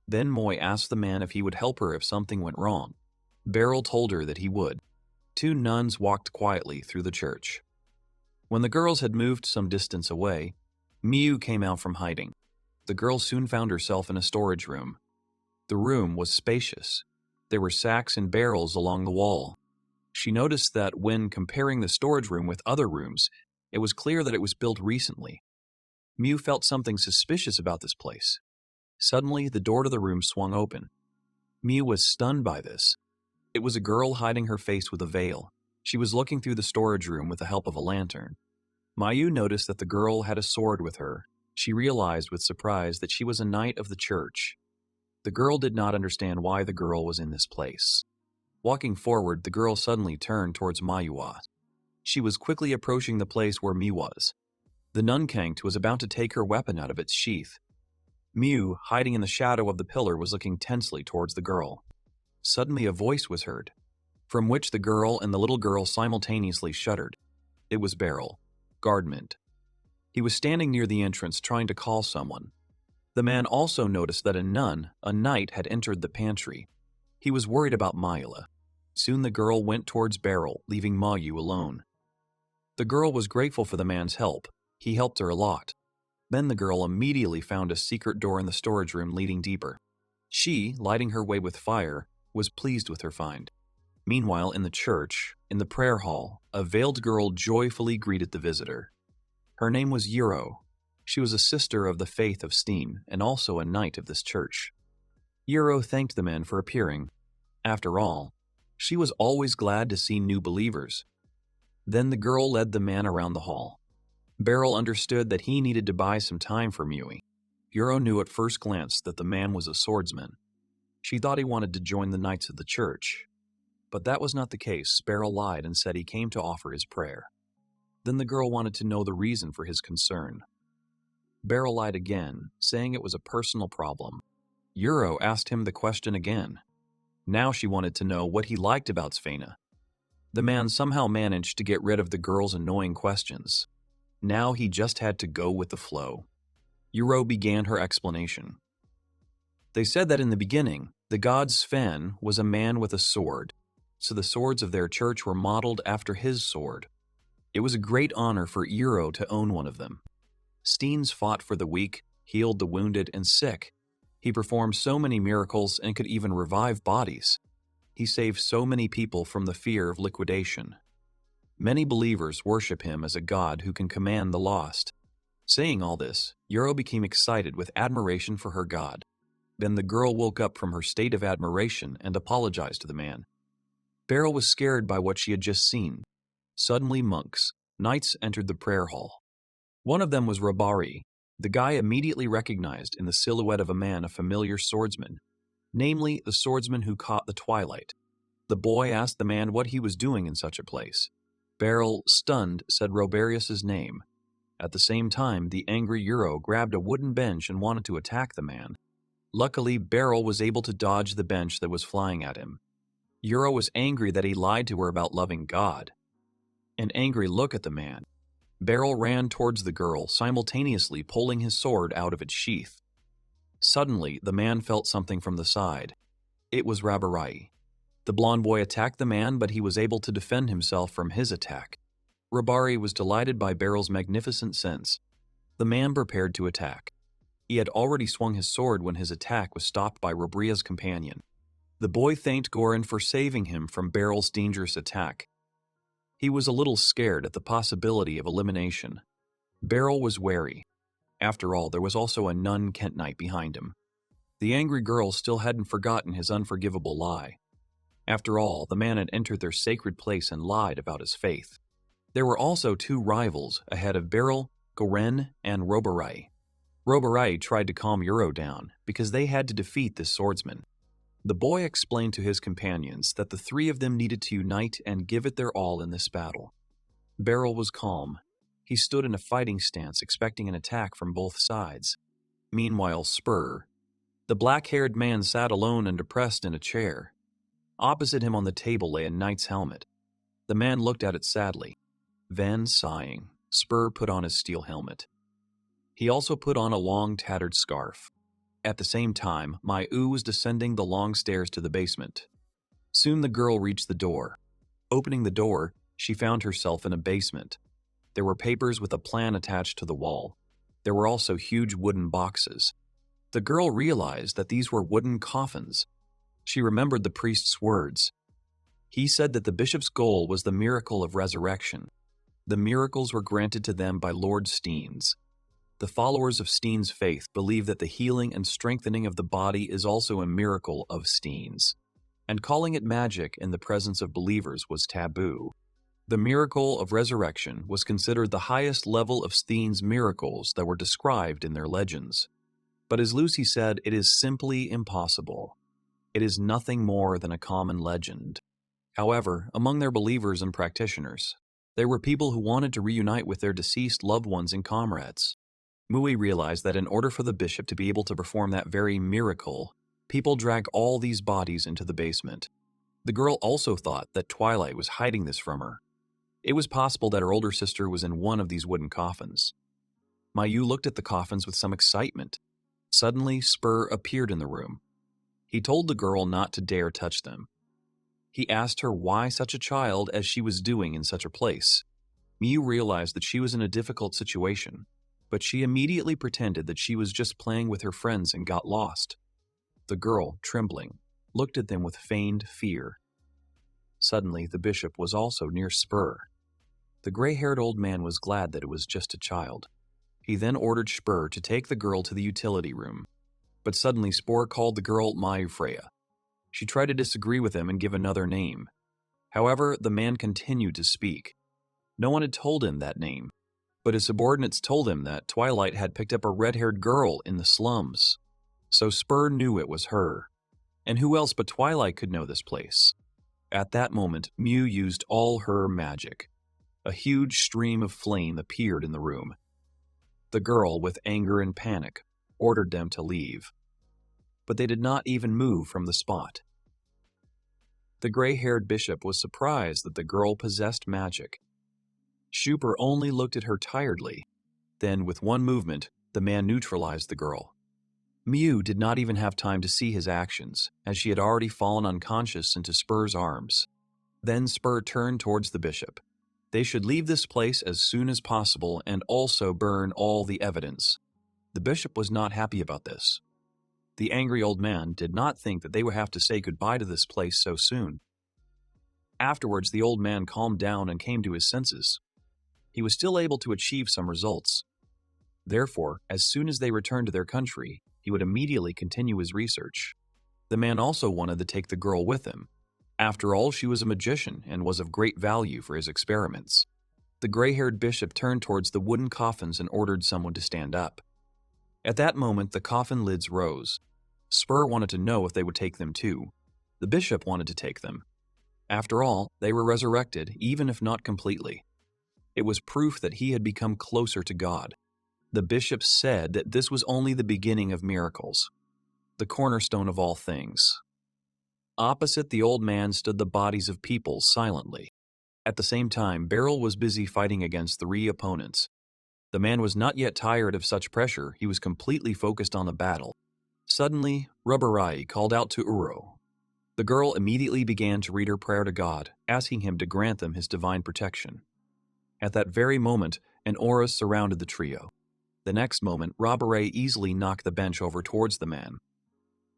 Then Moy asked the man if he would help her if something went wrong. Beryl told her that he would. Two nuns walked quietly through the church. When the girls had moved some distance away, Miu came out from hiding. The girl soon found herself in a storage room. The room was spacious. There were sacks and barrels along the wall. She noticed that when comparing the storage room with other rooms, it was clear that it was built recently. Miu felt something suspicious about this place. Suddenly, the door to the room swung open. Miu was stunned by this. It was a girl hiding her face with a veil. She was looking through the storage room with the help of a lantern. Miu noticed that the girl had a sword with her. She realized with surprise that she was a knight of the church. The girl did not understand why the girl was in this place. Walking forward, the girl suddenly turned towards Manhua. She was quickly approaching the place where Miu was. The nun-kanked was about to take her weapon out of its sheath. Miu, hiding in the shadow of the pillar, was looking tensely towards the girl. Suddenly a voice was heard, from which the girl and the little girl simultaneously shuddered. It was Beryl Gardenant. He was standing near the entrance trying to call someone. The man also noticed that a knight, had entered the pantry. He was worried about Manhua. Soon the girl went towards Beryl, leaving Manhua alone. The girl was grateful for the man's help. He helped her a lot. Then the girl immediately found a secret door in the storage room leading deeper. She, lighting her way with fire, was pleased with her find. Meanwhile, in the church, in the prayer hall, a veiled girl joyfully greeted the visitor. Her name was Yuro. She was a sister of the faith of Steam and also a knight of this church. Yuro thanked the men for appearing. After all, she was always glad to see new believers. Then the girl led the man around the hall. Beryl understood that he needed to buy some time for Mui. Yuro knew at first glance that the man was a swordsman. She thought he wanted to join the knights of the church. But that was not the case. Beryl lied and said he came to offer his prayer. Then the girl wanted to know the reason for his concern. Beryl lied again, saying it was a personal problem. Yuro asked him the question again. Now she wanted to know what he liked about Sfena. The man somehow managed to get rid of the girl's annoying questions. Now he just had to go with the flow. Yuro began her explanation. They said that in the beginning, the god Sven was a man with a sword, so the swords of their church were modeled after his sword. It was a great honor for Yuro to own one of them. Steens fought for the weak, healed the wounded and sick. He performed so many miracles and could even revive bodies. He saved so many people from the fear of liquidation. Many believers worship him as a god who can command the lost. Saying all this, Yuro became excited with admiration for her god. Then the girl woke up from her state of admiration and apologized to the man. Beryl was scared by what she had just seen. Suddenly knights entered the prayer hall. One of them was Rabari. The guy immediately recognized in the silhouette of a man a familiar swordsman. namely the swordsman who caught the twilight. The boy asked the man what he was doing in such a place. Beryl, stunned, said Roberius's name. At the same time, the angry Euro grabbed a wooden bench and wanted to attack the man. Luckily, Beryl was able to dodge the bench that was flying at him. Euro was angry that he lied to her about loving God. An angry look at the man. Beryl ran towards the girl, simultaneously pulling his sword out of its sheath. Suddenly, the man felt something from the side. It was Rabarai. The blonde boy attacked the man, but he was able to defend himself from his attack. Rabari was delighted by Beryl's magnificent sense. The man prepared to attack. He had already swung his sword when his attack was stopped by Rabria's companion. The boy thanked Goran for saving him from Beryl's dangerous attack. He was a little scared at the possibility of elimination. Beryl was wary. After all, there was also a nun Kent Knight behind him. The angry girl still hadn't forgotten his unforgivable lie. After all, the man had entered their sacred place and lied about his faith. There were also two rivals ahead of Beryl, Goren, and Robarai. Robarai tried to calm Euro down because they had to defeat this swordsman. The boy explained to his companions that the three of them needed to unite and give it their all in this battle. Beryl was calm. He stood in a fighting stance, expecting an attack from both sides. Meanwhile, Spur, the black-haired man, sat alone and depressed in a chair. Opposite him on the table lay a knight's helmet. The man looked at it sadly. Then, sighing, Spur put on his steel helmet. He also put on a long, tattered scarf. At the same time, Mai U was descending the long stairs to the basement. Soon the girl reached the door. Opening the door, she found herself in a basement. There were papers with a plan attached to the wall. There were also huge wooden boxes. The girl realized that these were wooden coffins. She remembered the priest's words. He said that the bishop's goal was the miracle of resurrection. The miracles were granted to them by Lord Steens. The followers of Steens' faith believe that the healing and strengthening of the body is also a miracle of Steens, and calling it magic in the presence of believers was taboo. The miracle of resurrection was considered the highest level of Steens' miracles that were described in their legends. But as Lucy said, it is simply impossible. It is nothing more than a common legend. However, among their believers and practitioners, there were people who wanted to reunite with their deceased loved ones and comrades. Mui realized that in order for the bishop to be able to perform that very miracle, people drag all these bodies into the basement. The girl also thought that Twilight was hiding this from her. It was possible that her older sister was in one of these wooden coffins. Mayu looked at the coffins with some excitement. Suddenly, Spur appeared in the room. He told the girl not to dare touch them. He asked her why such a child as she was doing in such a place. Miu realized that she was in a difficult situation, but she immediately pretended that she was just playing with her friends and got lost. The girl, trembling, looked at them with feigned fear. Suddenly, the bishop was also near Spur. The gray-haired old man was glad that it was just a child. He then ordered Spur to take the girl to the utility room. But suddenly Spur called the girl Mayufreya. She tried to disagree with him and give another name. However, the man continued to speak. No one had told him that name, but his subordinates told him that Twilight had picked up a red-haired girl in the slums. So Spur knew it was her. And who else but Twilight could know this place? At that moment, Mew used all her magic. A huge stream of flame appeared in the room. The girl, with anger and panic, ordered them to leave. But they did not even move from the spot. The gray-haired bishop was surprised that the girl possessed magic. Schuper only looked at her tiredly. Then, with one movement, the man neutralized the girl. Mew did not even have time to see his actions, as she had already fallen unconscious into Spur's arms. Then Spur turned towards the bishop. They should leave this place as soon as possible and also burn all the evidence. The bishop was not happy about this. The angry old man did not think that they would have to say goodbye to this place so soon. Afterwards, the old man calmed down and came to his senses. He was still able to achieve some results. Therefore, as soon as they returned to their country, he would immediately continue his research. The man also wanted to take the girl with him. After all, she was a magician and was of great value for his experiments. The gray-haired bishop turned towards the wooden coffins and ordered someone to stand up. At that moment, the coffin lids rose. Spur wanted to know if they would take them too. The bishop wanted to take them. After all, they were resurrected, even if not completely. It was proof that he had become closer to God. The bishop said that this was only the beginning of miracles, the cornerstone of all things. Opposite the old man stood the bodies of people silently. At the same time, Beryl was busy fighting against 3 opponents. The man was not yet tired of such pressure, he was completely focused on the battle. Suddenly, Rubarai called out to Uro. The girl immediately began to read her prayer to God, asking him to grant them his divine protection. At that very moment, an aura surrounded the trio. The next moment, Rubarai easily knocked the bench over towards the man.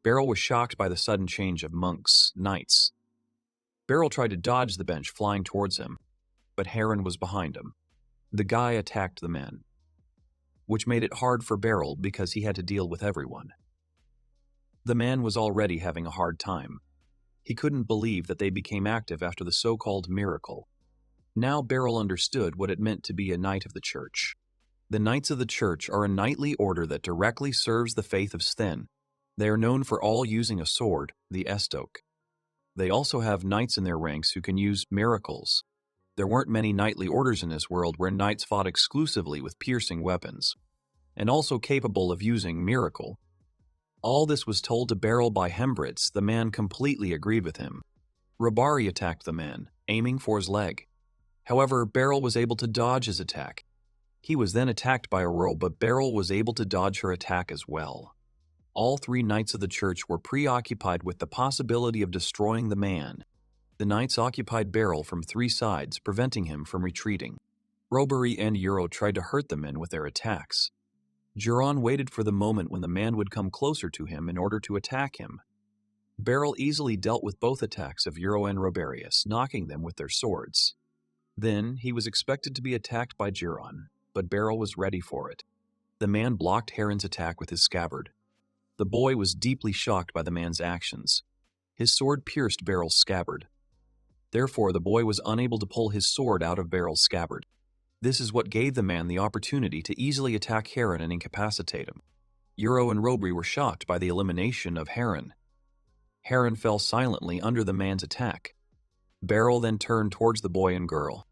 Beryl was shocked by the sudden change of monks, knights. Beryl tried to dodge the bench flying towards him, but Harem was behind him. The guy attacked the men, which made it hard for Beryl because he had to deal with everyone. The man was already having a hard time. He couldn't believe that they became active after the so-called miracle. Now Beryl understood what it meant to be a knight of the church. The Knights of the Church are a knightly order that directly serves the faith of Sten. They are known for all using a sword, the Estok. They also have knights in their ranks who can use miracles. There weren't many knightly orders in this world where knights fought exclusively with piercing weapons, and also capable of using miracle. All this was told to Beryl by Hembritz. The man completely agreed with him. Rabari attacked the man, aiming for his leg. However, Beryl was able to dodge his attack. He was then attacked by Aurora, but Beryl was able to dodge her attack as well. All 3 knights of the church were preoccupied with the possibility of destroying the man. The knights occupied Beryl from 3 sides, preventing him from retreating. Roberi and Euro tried to hurt the men with their attacks. Juron waited for the moment when the man would come closer to him in order to attack him. Beryl easily dealt with both attacks of Euro and Roberius, knocking them with their swords. Then he was expected to be attacked by Juron, but Beryl was ready for it. The man blocked Heron's attack with his scabbard. The boy was deeply shocked by the man's actions. His sword pierced Beryl's scabbard. Therefore, the boy was unable to pull his sword out of Beryl's scabbard. This is what gave the man the opportunity to easily attack Heron and incapacitate him. Euro and Robri were shocked by the elimination of Heron. Heron fell silently under the man's attack. Beryl then turned towards the boy and girl.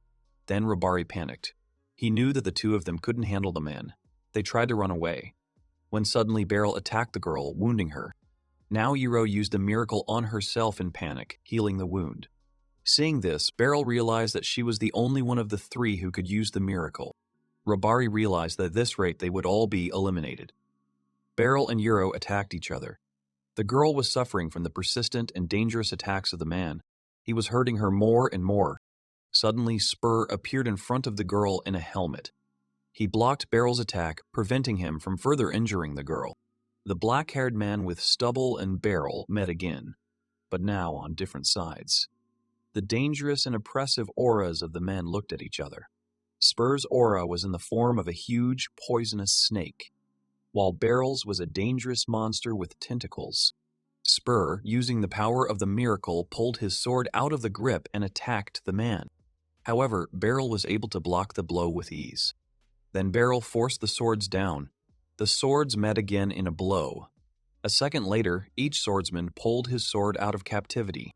Then Robari panicked. He knew that the 2 of them couldn't handle the man. They tried to run away, when suddenly Beryl attacked the girl, wounding her. Now Euro used a miracle on herself in panic, healing the wound. Seeing this, Beryl realized that she was the only one of the 3 who could use the miracle. Robari realized that at this rate they would all be eliminated. Beryl and Euro attacked each other. The girl was suffering from the persistent and dangerous attacks of the man. He was hurting her more and more. Suddenly, Spur appeared in front of the girl in a helmet. He blocked Beryl's attack, preventing him from further injuring the girl. The black-haired man with stubble and Beryl met again, but now on different sides. The dangerous and oppressive auras of the men looked at each other. Spur's aura was in the form of a huge, poisonous snake, while Beryl's was a dangerous monster with tentacles. Spur, using the power of the miracle, pulled his sword out of the grip and attacked the man. However, Beryl was able to block the blow with ease. Then Beryl forced the swords down. The swords met again in a blow. A second later, each swordsman pulled his sword out of captivity.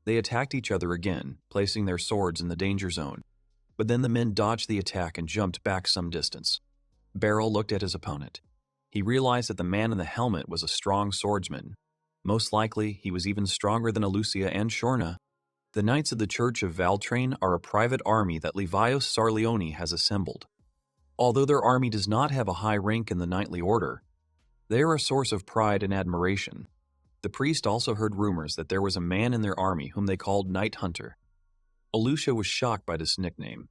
They attacked each other again, placing their swords in the danger zone. But then the men dodged the attack and jumped back some distance. Beryl looked at his opponent. He realized that the man in the helmet was a strong swordsman. Most likely, he was even stronger than Alucia and Shorna. The Knights of the Church of Valtrain are a private army that Levios Sarleone has assembled. Although their army does not have a high rank in the knightly order, they are a source of pride and admiration. The priest also heard rumors that there was a man in their army whom they called Night Hunter. Alucia was shocked by this nickname.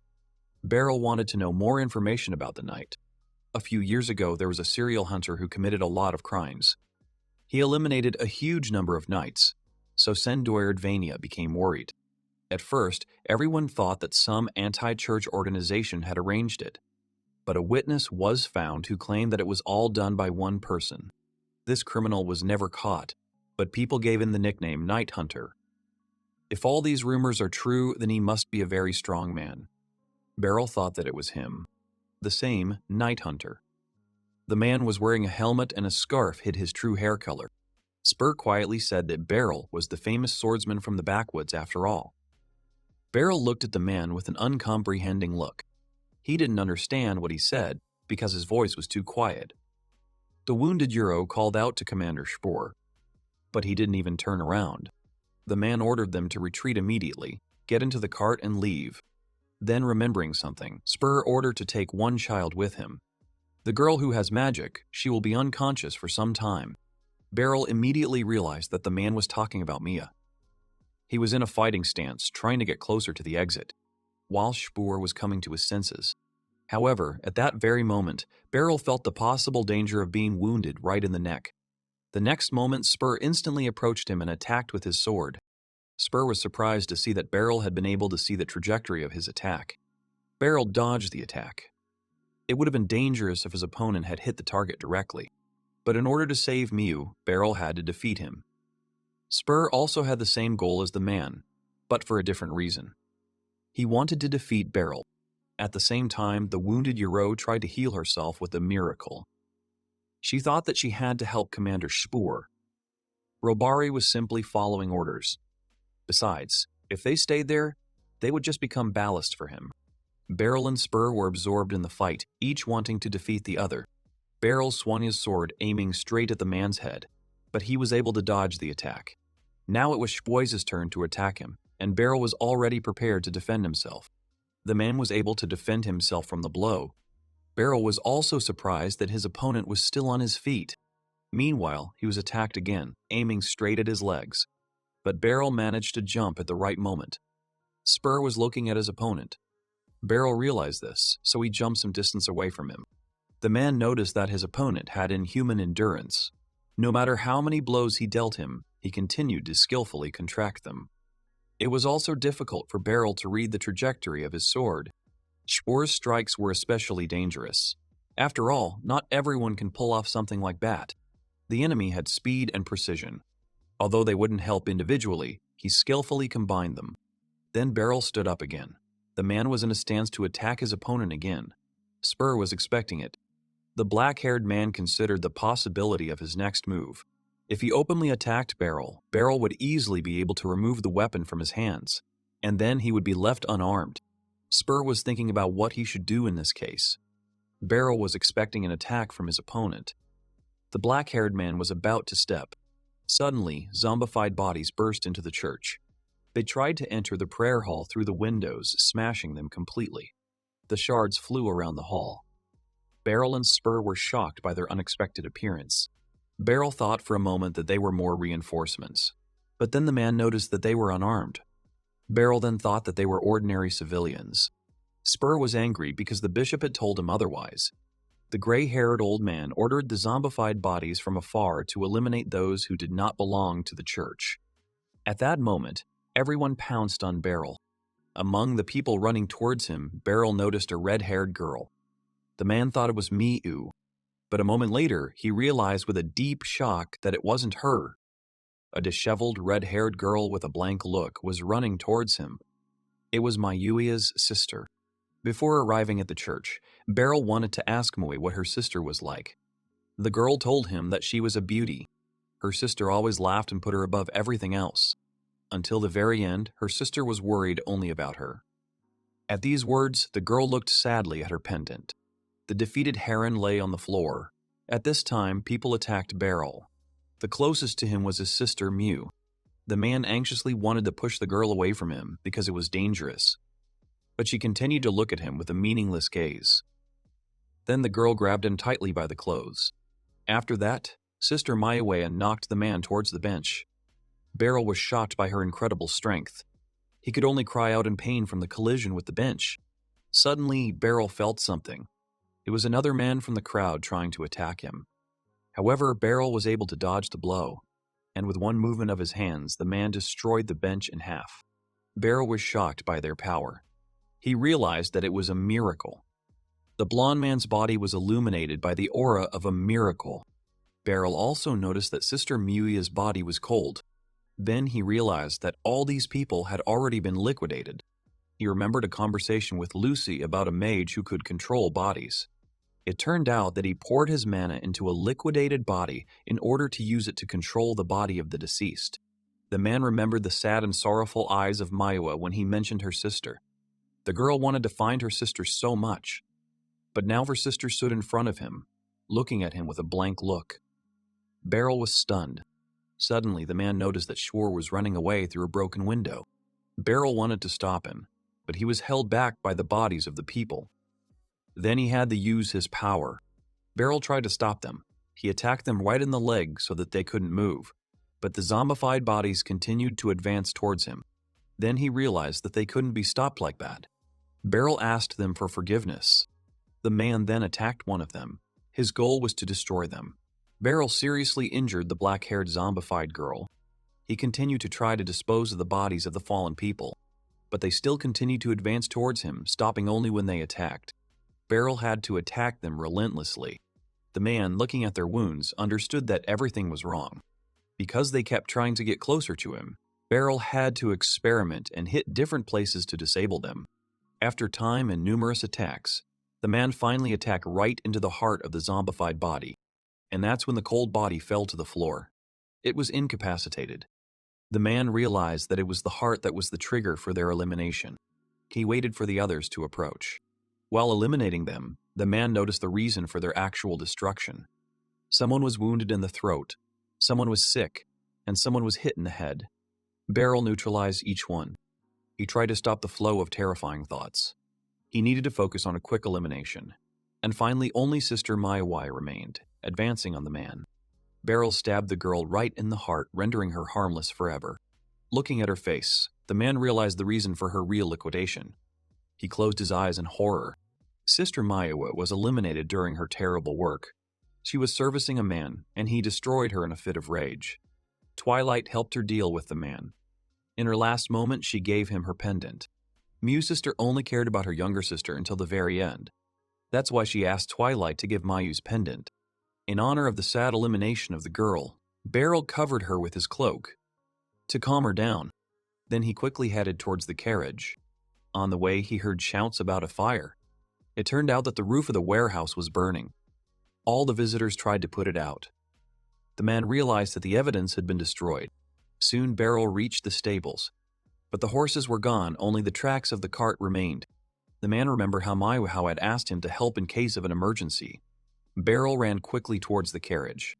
Beryl wanted to know more information about the knight. A few years ago, there was a serial hunter who committed a lot of crimes. He eliminated a huge number of knights, so Sendoyard Vania became worried. At first, everyone thought that some anti-church organization had arranged it. But a witness was found who claimed that it was all done by one person. This criminal was never caught, but people gave him the nickname Night Hunter. If all these rumors are true, then he must be a very strong man. Beryl thought that it was him. The same Night Hunter. The man was wearing a helmet and a scarf hid his true hair color. Spur quietly said that Beryl was the famous swordsman from the backwoods after all. Beryl looked at the man with an uncomprehending look. He didn't understand what he said because his voice was too quiet. The wounded Euro called out to Commander Spur, but he didn't even turn around. The man ordered them to retreat immediately, get into the cart and leave. Then, remembering something, Spur ordered to take one child with him. The girl who has magic, she will be unconscious for some time. Beryl immediately realized that the man was talking about Mia. He was in a fighting stance, trying to get closer to the exit, while Spur was coming to his senses. However, at that very moment, Beryl felt the possible danger of being wounded right in the neck. The next moment, Spur instantly approached him and attacked with his sword. Spur was surprised to see that Beryl had been able to see the trajectory of his attack. Beryl dodged the attack. It would have been dangerous if his opponent had hit the target directly, but in order to save Miu, Beryl had to defeat him. Spur also had the same goal as the man, but for a different reason. He wanted to defeat Beryl. At the same time, the wounded Euro tried to heal herself with a miracle. She thought that she had to help Commander Spur. Robari was simply following orders. Besides, if they stayed there, they would just become ballast for him. Beryl and Spur were absorbed in the fight, each wanting to defeat the other. Beryl swung his sword, aiming straight at the man's head, but he was able to dodge the attack. Now it was Spur's turn to attack him, and Beryl was already prepared to defend himself. The man was able to defend himself from the blow. Beryl was also surprised that his opponent was still on his feet. Meanwhile, he was attacked again, aiming straight at his legs. But Beryl managed to jump at the right moment. Spur was looking at his opponent. Beryl realized this, so he jumped some distance away from him. The man noticed that his opponent had inhuman endurance. No matter how many blows he dealt him, he continued to skillfully contract them. It was also difficult for Beryl to read the trajectory of his sword. Spur's strikes were especially dangerous. After all, not everyone can pull off something like that. The enemy had speed and precision. Although they wouldn't help individually, he skillfully combined them. Then Beryl stood up again. The man was in a stance to attack his opponent again. Spur was expecting it. The black-haired man considered the possibility of his next move. If he openly attacked Beryl, Beryl would easily be able to remove the weapon from his hands, and then he would be left unarmed. Spur was thinking about what he should do in this case. Beryl was expecting an attack from his opponent. The black-haired man was about to step. Suddenly, zombified bodies burst into the church. They tried to enter the prayer hall through the windows, smashing them completely. The shards flew around the hall. Beryl and Spur were shocked by their unexpected appearance. Beryl thought for a moment that they were more reinforcements, but then the man noticed that they were unarmed. Beryl then thought that they were ordinary civilians. Spur was angry because the bishop had told him otherwise. The gray-haired old man ordered the zombified bodies from afar to eliminate those who did not belong to the church. At that moment, everyone pounced on Beryl. Among the people running towards him, Beryl noticed a red-haired girl. The man thought it was Miu, but a moment later, he realized with a deep shock that it wasn't her. A disheveled, red-haired girl with a blank look was running towards him. It was Mayuia's sister. Before arriving at the church, Beryl wanted to ask Mui what her sister was like. The girl told him that she was a beauty. Her sister always laughed and put her above everything else. Until the very end, her sister was worried only about her. At these words, the girl looked sadly at her pendant. The defeated heron lay on the floor. At this time, people attacked Beryl. The closest to him was his sister, Miu. The man anxiously wanted to push the girl away from him because it was dangerous. But she continued to look at him with a meaningless gaze. Then the girl grabbed him tightly by the clothes. After that, Sister Mayuia knocked the man towards the bench. Beryl was shocked by her incredible strength. He could only cry out in pain from the collision with the bench. Suddenly, Beryl felt something. It was another man from the crowd trying to attack him. However, Beryl was able to dodge the blow, and with one movement of his hands, the man destroyed the bench in half. Beryl was shocked by their power. He realized that it was a miracle. The blonde man's body was illuminated by the aura of a miracle. Beryl also noticed that Sister Miuia's body was cold. Then he realized that all these people had already been liquidated. He remembered a conversation with Lucy about a mage who could control bodies. It turned out that he poured his mana into a liquidated body in order to use it to control the body of the deceased. The man remembered the sad and sorrowful eyes of Manhua when he mentioned her sister. The girl wanted to find her sister so much, but now her sister stood in front of him, looking at him with a blank look. Beryl was stunned. Suddenly, the man noticed that Schwar was running away through a broken window. Beryl wanted to stop him, but he was held back by the bodies of the people. Then he had to use his power. Beryl tried to stop them. He attacked them right in the leg so that they couldn't move, but the zombified bodies continued to advance towards him. Then he realized that they couldn't be stopped like that. Beryl asked them for forgiveness. The man then attacked one of them. His goal was to destroy them. Beryl seriously injured the black-haired zombified girl. He continued to try to dispose of the bodies of the fallen people, but they still continued to advance towards him, stopping only when they attacked. Beryl had to attack them relentlessly. The man, looking at their wounds, understood that everything was wrong. Because they kept trying to get closer to him, Beryl had to experiment and hit different places to disable them. After time and numerous attacks, the man finally attacked right into the heart of the zombified body, and that's when the cold body fell to the floor. It was incapacitated. The man realized that it was the heart that was the trigger for their elimination. He waited for the others to approach. While eliminating them, the man noticed the reason for their actual destruction. Someone was wounded in the throat, someone was sick, and someone was hit in the head. Beryl neutralized each one. He tried to stop the flow of terrifying thoughts. He needed to focus on a quick elimination. And finally, only Sister Manhua remained, advancing on the man. Beryl stabbed the girl right in the heart, rendering her harmless forever. Looking at her face, the man realized the reason for her real liquidation. He closed his eyes in horror. Sister Manhua was eliminated during her terrible work. She was servicing a man, and he destroyed her in a fit of rage. Twilight helped her deal with the man. In her last moment, she gave him her pendant. Mew's sister only cared about her younger sister until the very end. That's why she asked Twilight to give Mayu's pendant. In honor of the sad elimination of the girl, Beryl covered her with his cloak to calm her down. Then he quickly headed towards the carriage. On the way, he heard shouts about a fire. It turned out that the roof of the warehouse was burning. All the visitors tried to put it out. The man realized that the evidence had been destroyed. Soon Beryl reached the stables, but the horses were gone, only the tracks of the cart remained. The man remembered how Manhua had asked him to help in case of an emergency. Beryl ran quickly towards the carriage.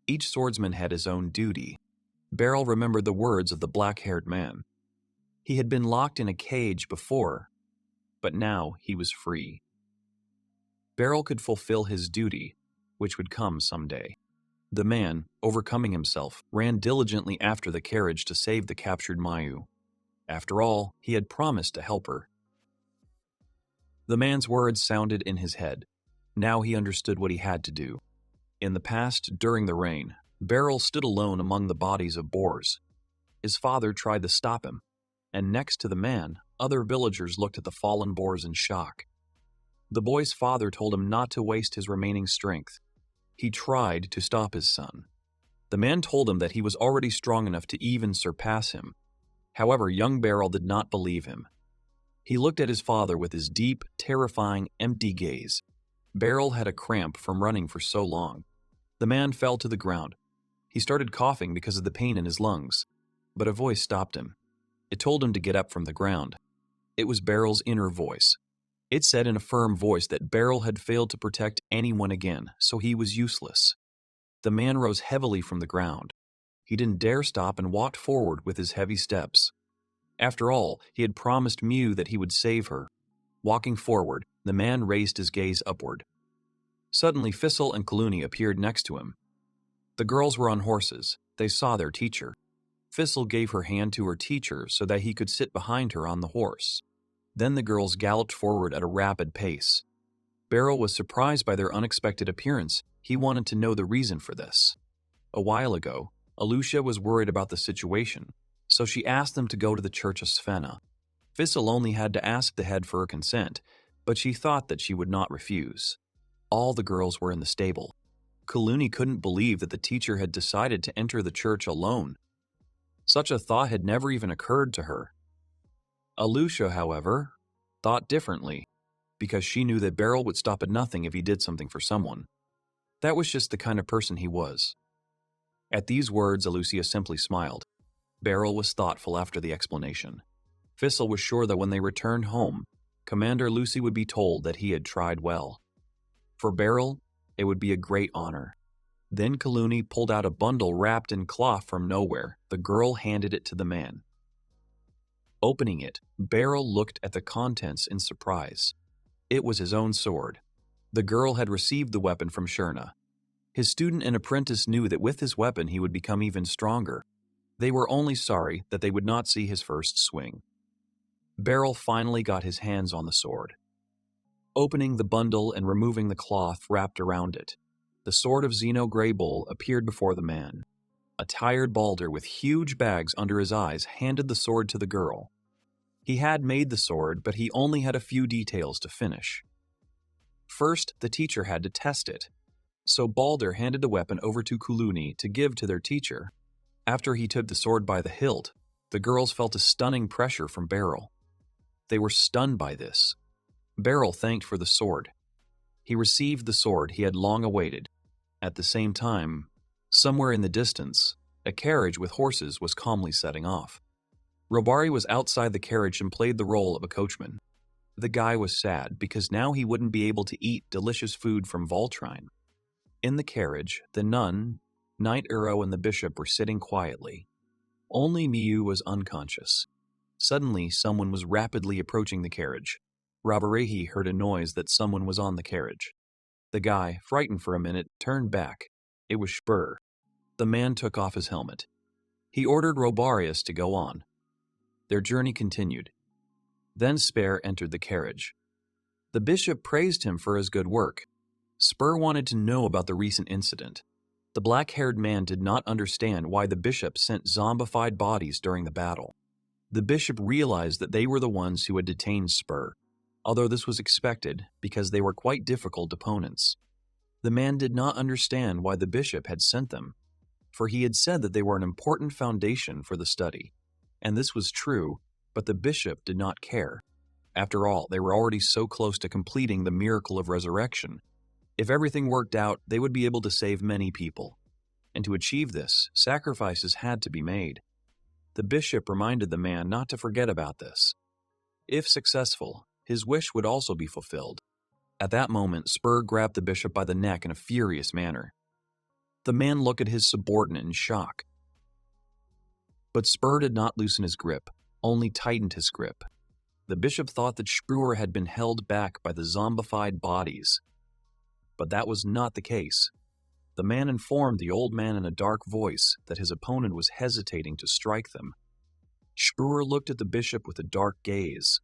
Each swordsman had his own duty. Beryl remembered the words of the black-haired man. He had been locked in a cage before, but now he was free. Beryl could fulfill his duty, which would come someday. The man, overcoming himself, ran diligently after the carriage to save the captured Mayu. After all, he had promised to help her. The man's words sounded in his head. Now he understood what he had to do. In the past, during the rain, Beryl stood alone among the bodies of boars. His father tried to stop him, and next to the man, other villagers looked at the fallen boars in shock. The boy's father told him not to waste his remaining strength. He tried to stop his son. The man told him that he was already strong enough to even surpass him. However, young Beryl did not believe him. He looked at his father with his deep, terrifying, empty gaze. Beryl had a cramp from running for so long. The man fell to the ground. He started coughing because of the pain in his lungs, but a voice stopped him. It told him to get up from the ground. It was Beryl's inner voice. It said in a firm voice that Beryl had failed to protect anyone again, so he was useless. The man rose heavily from the ground. He didn't dare stop and walked forward with his heavy steps. After all, he had promised Mew that he would save her. Walking forward, the man raised his gaze upward. Suddenly, Fissel and Kaluni appeared next to him. The girls were on horses. They saw their teacher. Fissel gave her hand to her teacher so that he could sit behind her on the horse. Then the girls galloped forward at a rapid pace. Beryl was surprised by their unexpected appearance. He wanted to know the reason for this. A while ago, Alucia was worried about the situation, so she asked them to go to the Church of Svenna. Fissel only had to ask the head for her consent, but she thought that she would not refuse. All the girls were in the stable. Kaluni couldn't believe that the teacher had decided to enter the church alone. Such a thought had never even occurred to her. Alucia, however, thought differently. because she knew that Beryl would stop at nothing if he did something for someone. That was just the kind of person he was. At these words, Alucia simply smiled. Beryl was thoughtful after the explanation. Thistle was sure that when they returned home, Commander Lucy would be told that he had tried well. For Beryl, it would be a great honor. Then Kaluni pulled out a bundle wrapped in cloth from nowhere. The girl handed it to the man. Opening it, Beryl looked at the contents in surprise. It was his own sword. The girl had received the weapon from Shurna. His student and apprentice knew that with his weapon he would become even stronger. They were only sorry that they would not see his first swing. Beryl finally got his hands on the sword. Opening the bundle and removing the cloth wrapped around it, the sword of Zeno Greybull appeared before the man. A tired Balder with huge bags under his eyes handed the sword to the girl. He had made the sword, but he only had a few details to finish. First, the teacher had to test it. So Balder handed the weapon over to Kuluni to give to their teacher. After he took the sword by the hilt, the girls felt a stunning pressure from Beryl. They were stunned by this. Beryl thanked for the sword. He received the sword he had long awaited. At the same time, somewhere in the distance, a carriage with horses was calmly setting off. Robari was outside the carriage and played the role of a coachman. The guy was sad because now he wouldn't be able to eat delicious food from Voltrine. In the carriage, the nun, Knight Uro, and the bishop were sitting quietly. Only Miyu was unconscious. Suddenly, someone was rapidly approaching the carriage. Rabarehi heard a noise that someone was on the carriage. The guy, frightened for a minute, turned back. It was Spur. The man took off his helmet. He ordered Robarius to go on. Their journey continued. Then Spare entered the carriage. The bishop praised him for his good work. Spur wanted to know about the recent incident. The black-haired man did not understand why the bishop sent zombified bodies during the battle. The bishop realized that they were the ones who had detained Spur, although this was expected because they were quite difficult opponents. The man did not understand why the bishop had sent them, for he had said that they were an important foundation for the study. And this was true, but the bishop did not care. After all, they were already so close to completing the miracle of resurrection. If everything worked out, they would be able to save many people. And to achieve this, sacrifices had to be made. The bishop reminded the man not to forget about this. If successful, his wish would also be fulfilled. At that moment, Spur grabbed the bishop by the neck in a furious manner. The man looked at his subordinate in shock. But Spur did not loosen his grip, only tightened his grip. The bishop thought that Spur had been held back by the zombified bodies. But that was not the case. The man informed the old man in a dark voice that his opponent was hesitating to strike them. Spur looked at the bishop with a dark gaze.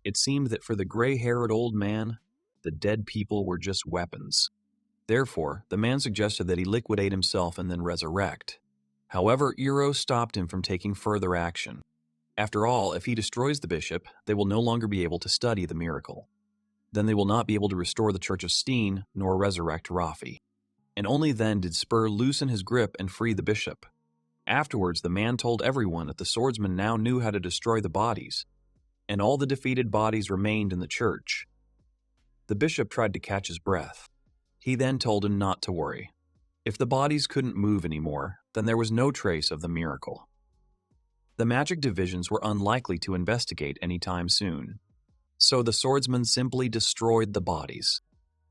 It seemed that for the gray-haired old man, the dead people were just weapons. Therefore, the man suggested that he liquidate himself and then resurrect. However, Uro stopped him from taking further action. After all, if he destroys the bishop, they will no longer be able to study the miracle. Then they will not be able to restore the Church of Steen nor resurrect Rafi. And only then did Spur loosen his grip and free the bishop. Afterwards, the man told everyone that the swordsman now knew how to destroy the bodies, and all the defeated bodies remained in the church. The bishop tried to catch his breath. He then told him not to worry. If the bodies couldn't move anymore, then there was no trace of the miracle. The magic divisions were unlikely to investigate anytime soon. So the swordsman simply destroyed the bodies.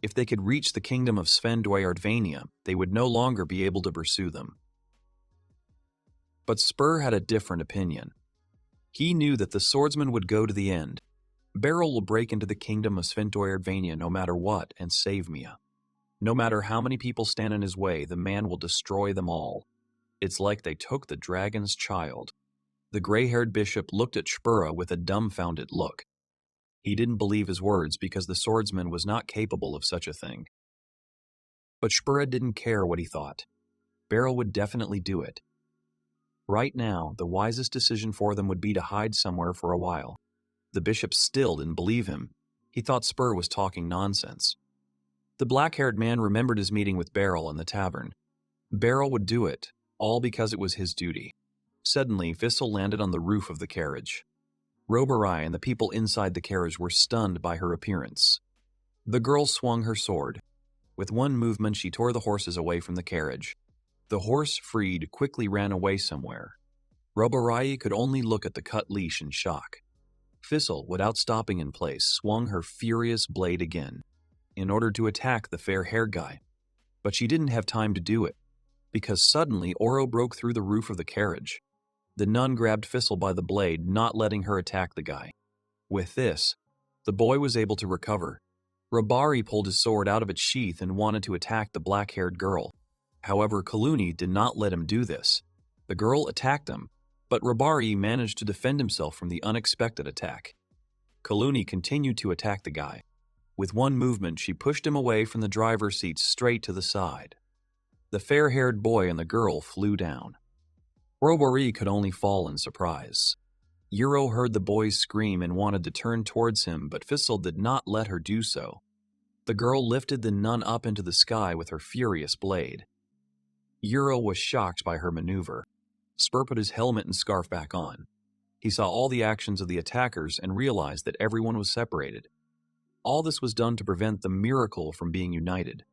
If they could reach the kingdom of Svendoyardvania, they would no longer be able to pursue them. But Spur had a different opinion. He knew that the swordsman would go to the end. Beryl will break into the kingdom of Svendoyardvania no matter what and save Mia. No matter how many people stand in his way, the man will destroy them all. It's like they took the dragon's child. The gray-haired bishop looked at Spura with a dumbfounded look. He didn't believe his words because the swordsman was not capable of such a thing. But Spura didn't care what he thought. Beryl would definitely do it. Right now, the wisest decision for them would be to hide somewhere for a while. The bishop still didn't believe him. He thought Spur was talking nonsense. The black-haired man remembered his meeting with Beryl in the tavern. Beryl would do it, all because it was his duty. Suddenly, Thistle landed on the roof of the carriage. Robarai and the people inside the carriage were stunned by her appearance. The girl swung her sword. With one movement, she tore the horses away from the carriage. The horse, freed, quickly ran away somewhere. Robarai could only look at the cut leash in shock. Thistle, without stopping in place, swung her furious blade again, in order to attack the fair-haired guy. But she didn't have time to do it, because suddenly Oro broke through the roof of the carriage. The nun grabbed Thistle by the blade, not letting her attack the guy. With this, the boy was able to recover. Robari pulled his sword out of its sheath and wanted to attack the black-haired girl. However, Kaluni did not let him do this. The girl attacked him, but Robari managed to defend himself from the unexpected attack. Kaluni continued to attack the guy. With one movement, she pushed him away from the driver's seat straight to the side. The fair-haired boy and the girl flew down. Robari could only fall in surprise. Uro heard the boys scream and wanted to turn towards him, but Thistle did not let her do so. The girl lifted the nun up into the sky with her furious blade. Uro was shocked by her maneuver. Spur put his helmet and scarf back on. He saw all the actions of the attackers and realized that everyone was separated. All this was done to prevent the miracle from being united.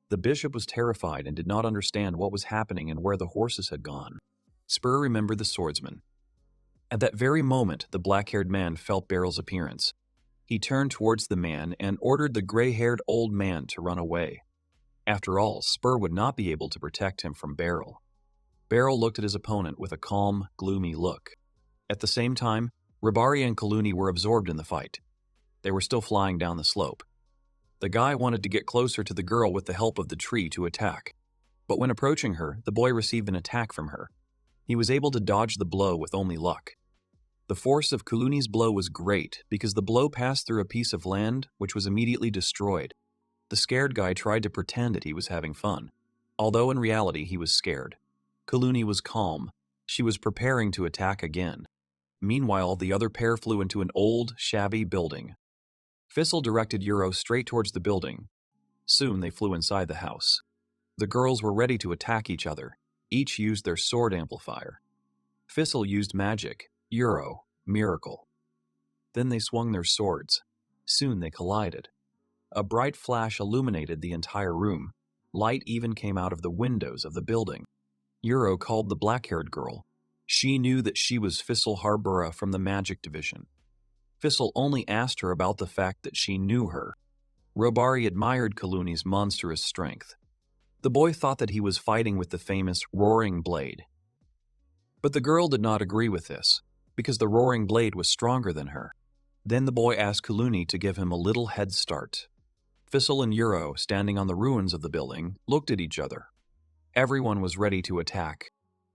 The bishop was terrified and did not understand what was happening and where the horses had gone. Spur remembered the swordsman. At that very moment, the black-haired man felt Beryl's appearance. He turned towards the man and ordered the gray-haired old man to run away. After all, Spur would not be able to protect him from Beryl. Beryl looked at his opponent with a calm, gloomy look. At the same time, Robari and Kaluni were absorbed in the fight. They were still flying down the slope. The guy wanted to get closer to the girl with the help of the tree to attack. But when approaching her, the boy received an attack from her. He was able to dodge the blow with only luck. The force of Kaluni's blow was great because the blow passed through a piece of land which was immediately destroyed. The scared guy tried to pretend that he was having fun, although in reality he was scared. Kaluni was calm. She was preparing to attack again. Meanwhile, the other pair flew into an old, shabby building. Thistle directed Uro straight towards the building. Soon they flew inside the house. The girls were ready to attack each other. Each used their sword amplifier. Thistle used magic, Uro, miracle. Then they swung their swords. Soon they collided. A bright flash illuminated the entire room. Light even came out of the windows of the building. Uro called the black-haired girl. She knew that she was Thistle Harborough from the magic division. Thistle only asked her about the fact that she knew her. Robari admired Kaluni's monstrous strength. The boy thought that he was fighting with the famous Roaring Blade. But the girl did not agree with this, because the Roaring Blade was stronger than her. Then the boy asked Kaluni to give him a little head start. Thistle and Uro, standing on the ruins of the building, looked at each other. Everyone was ready to attack.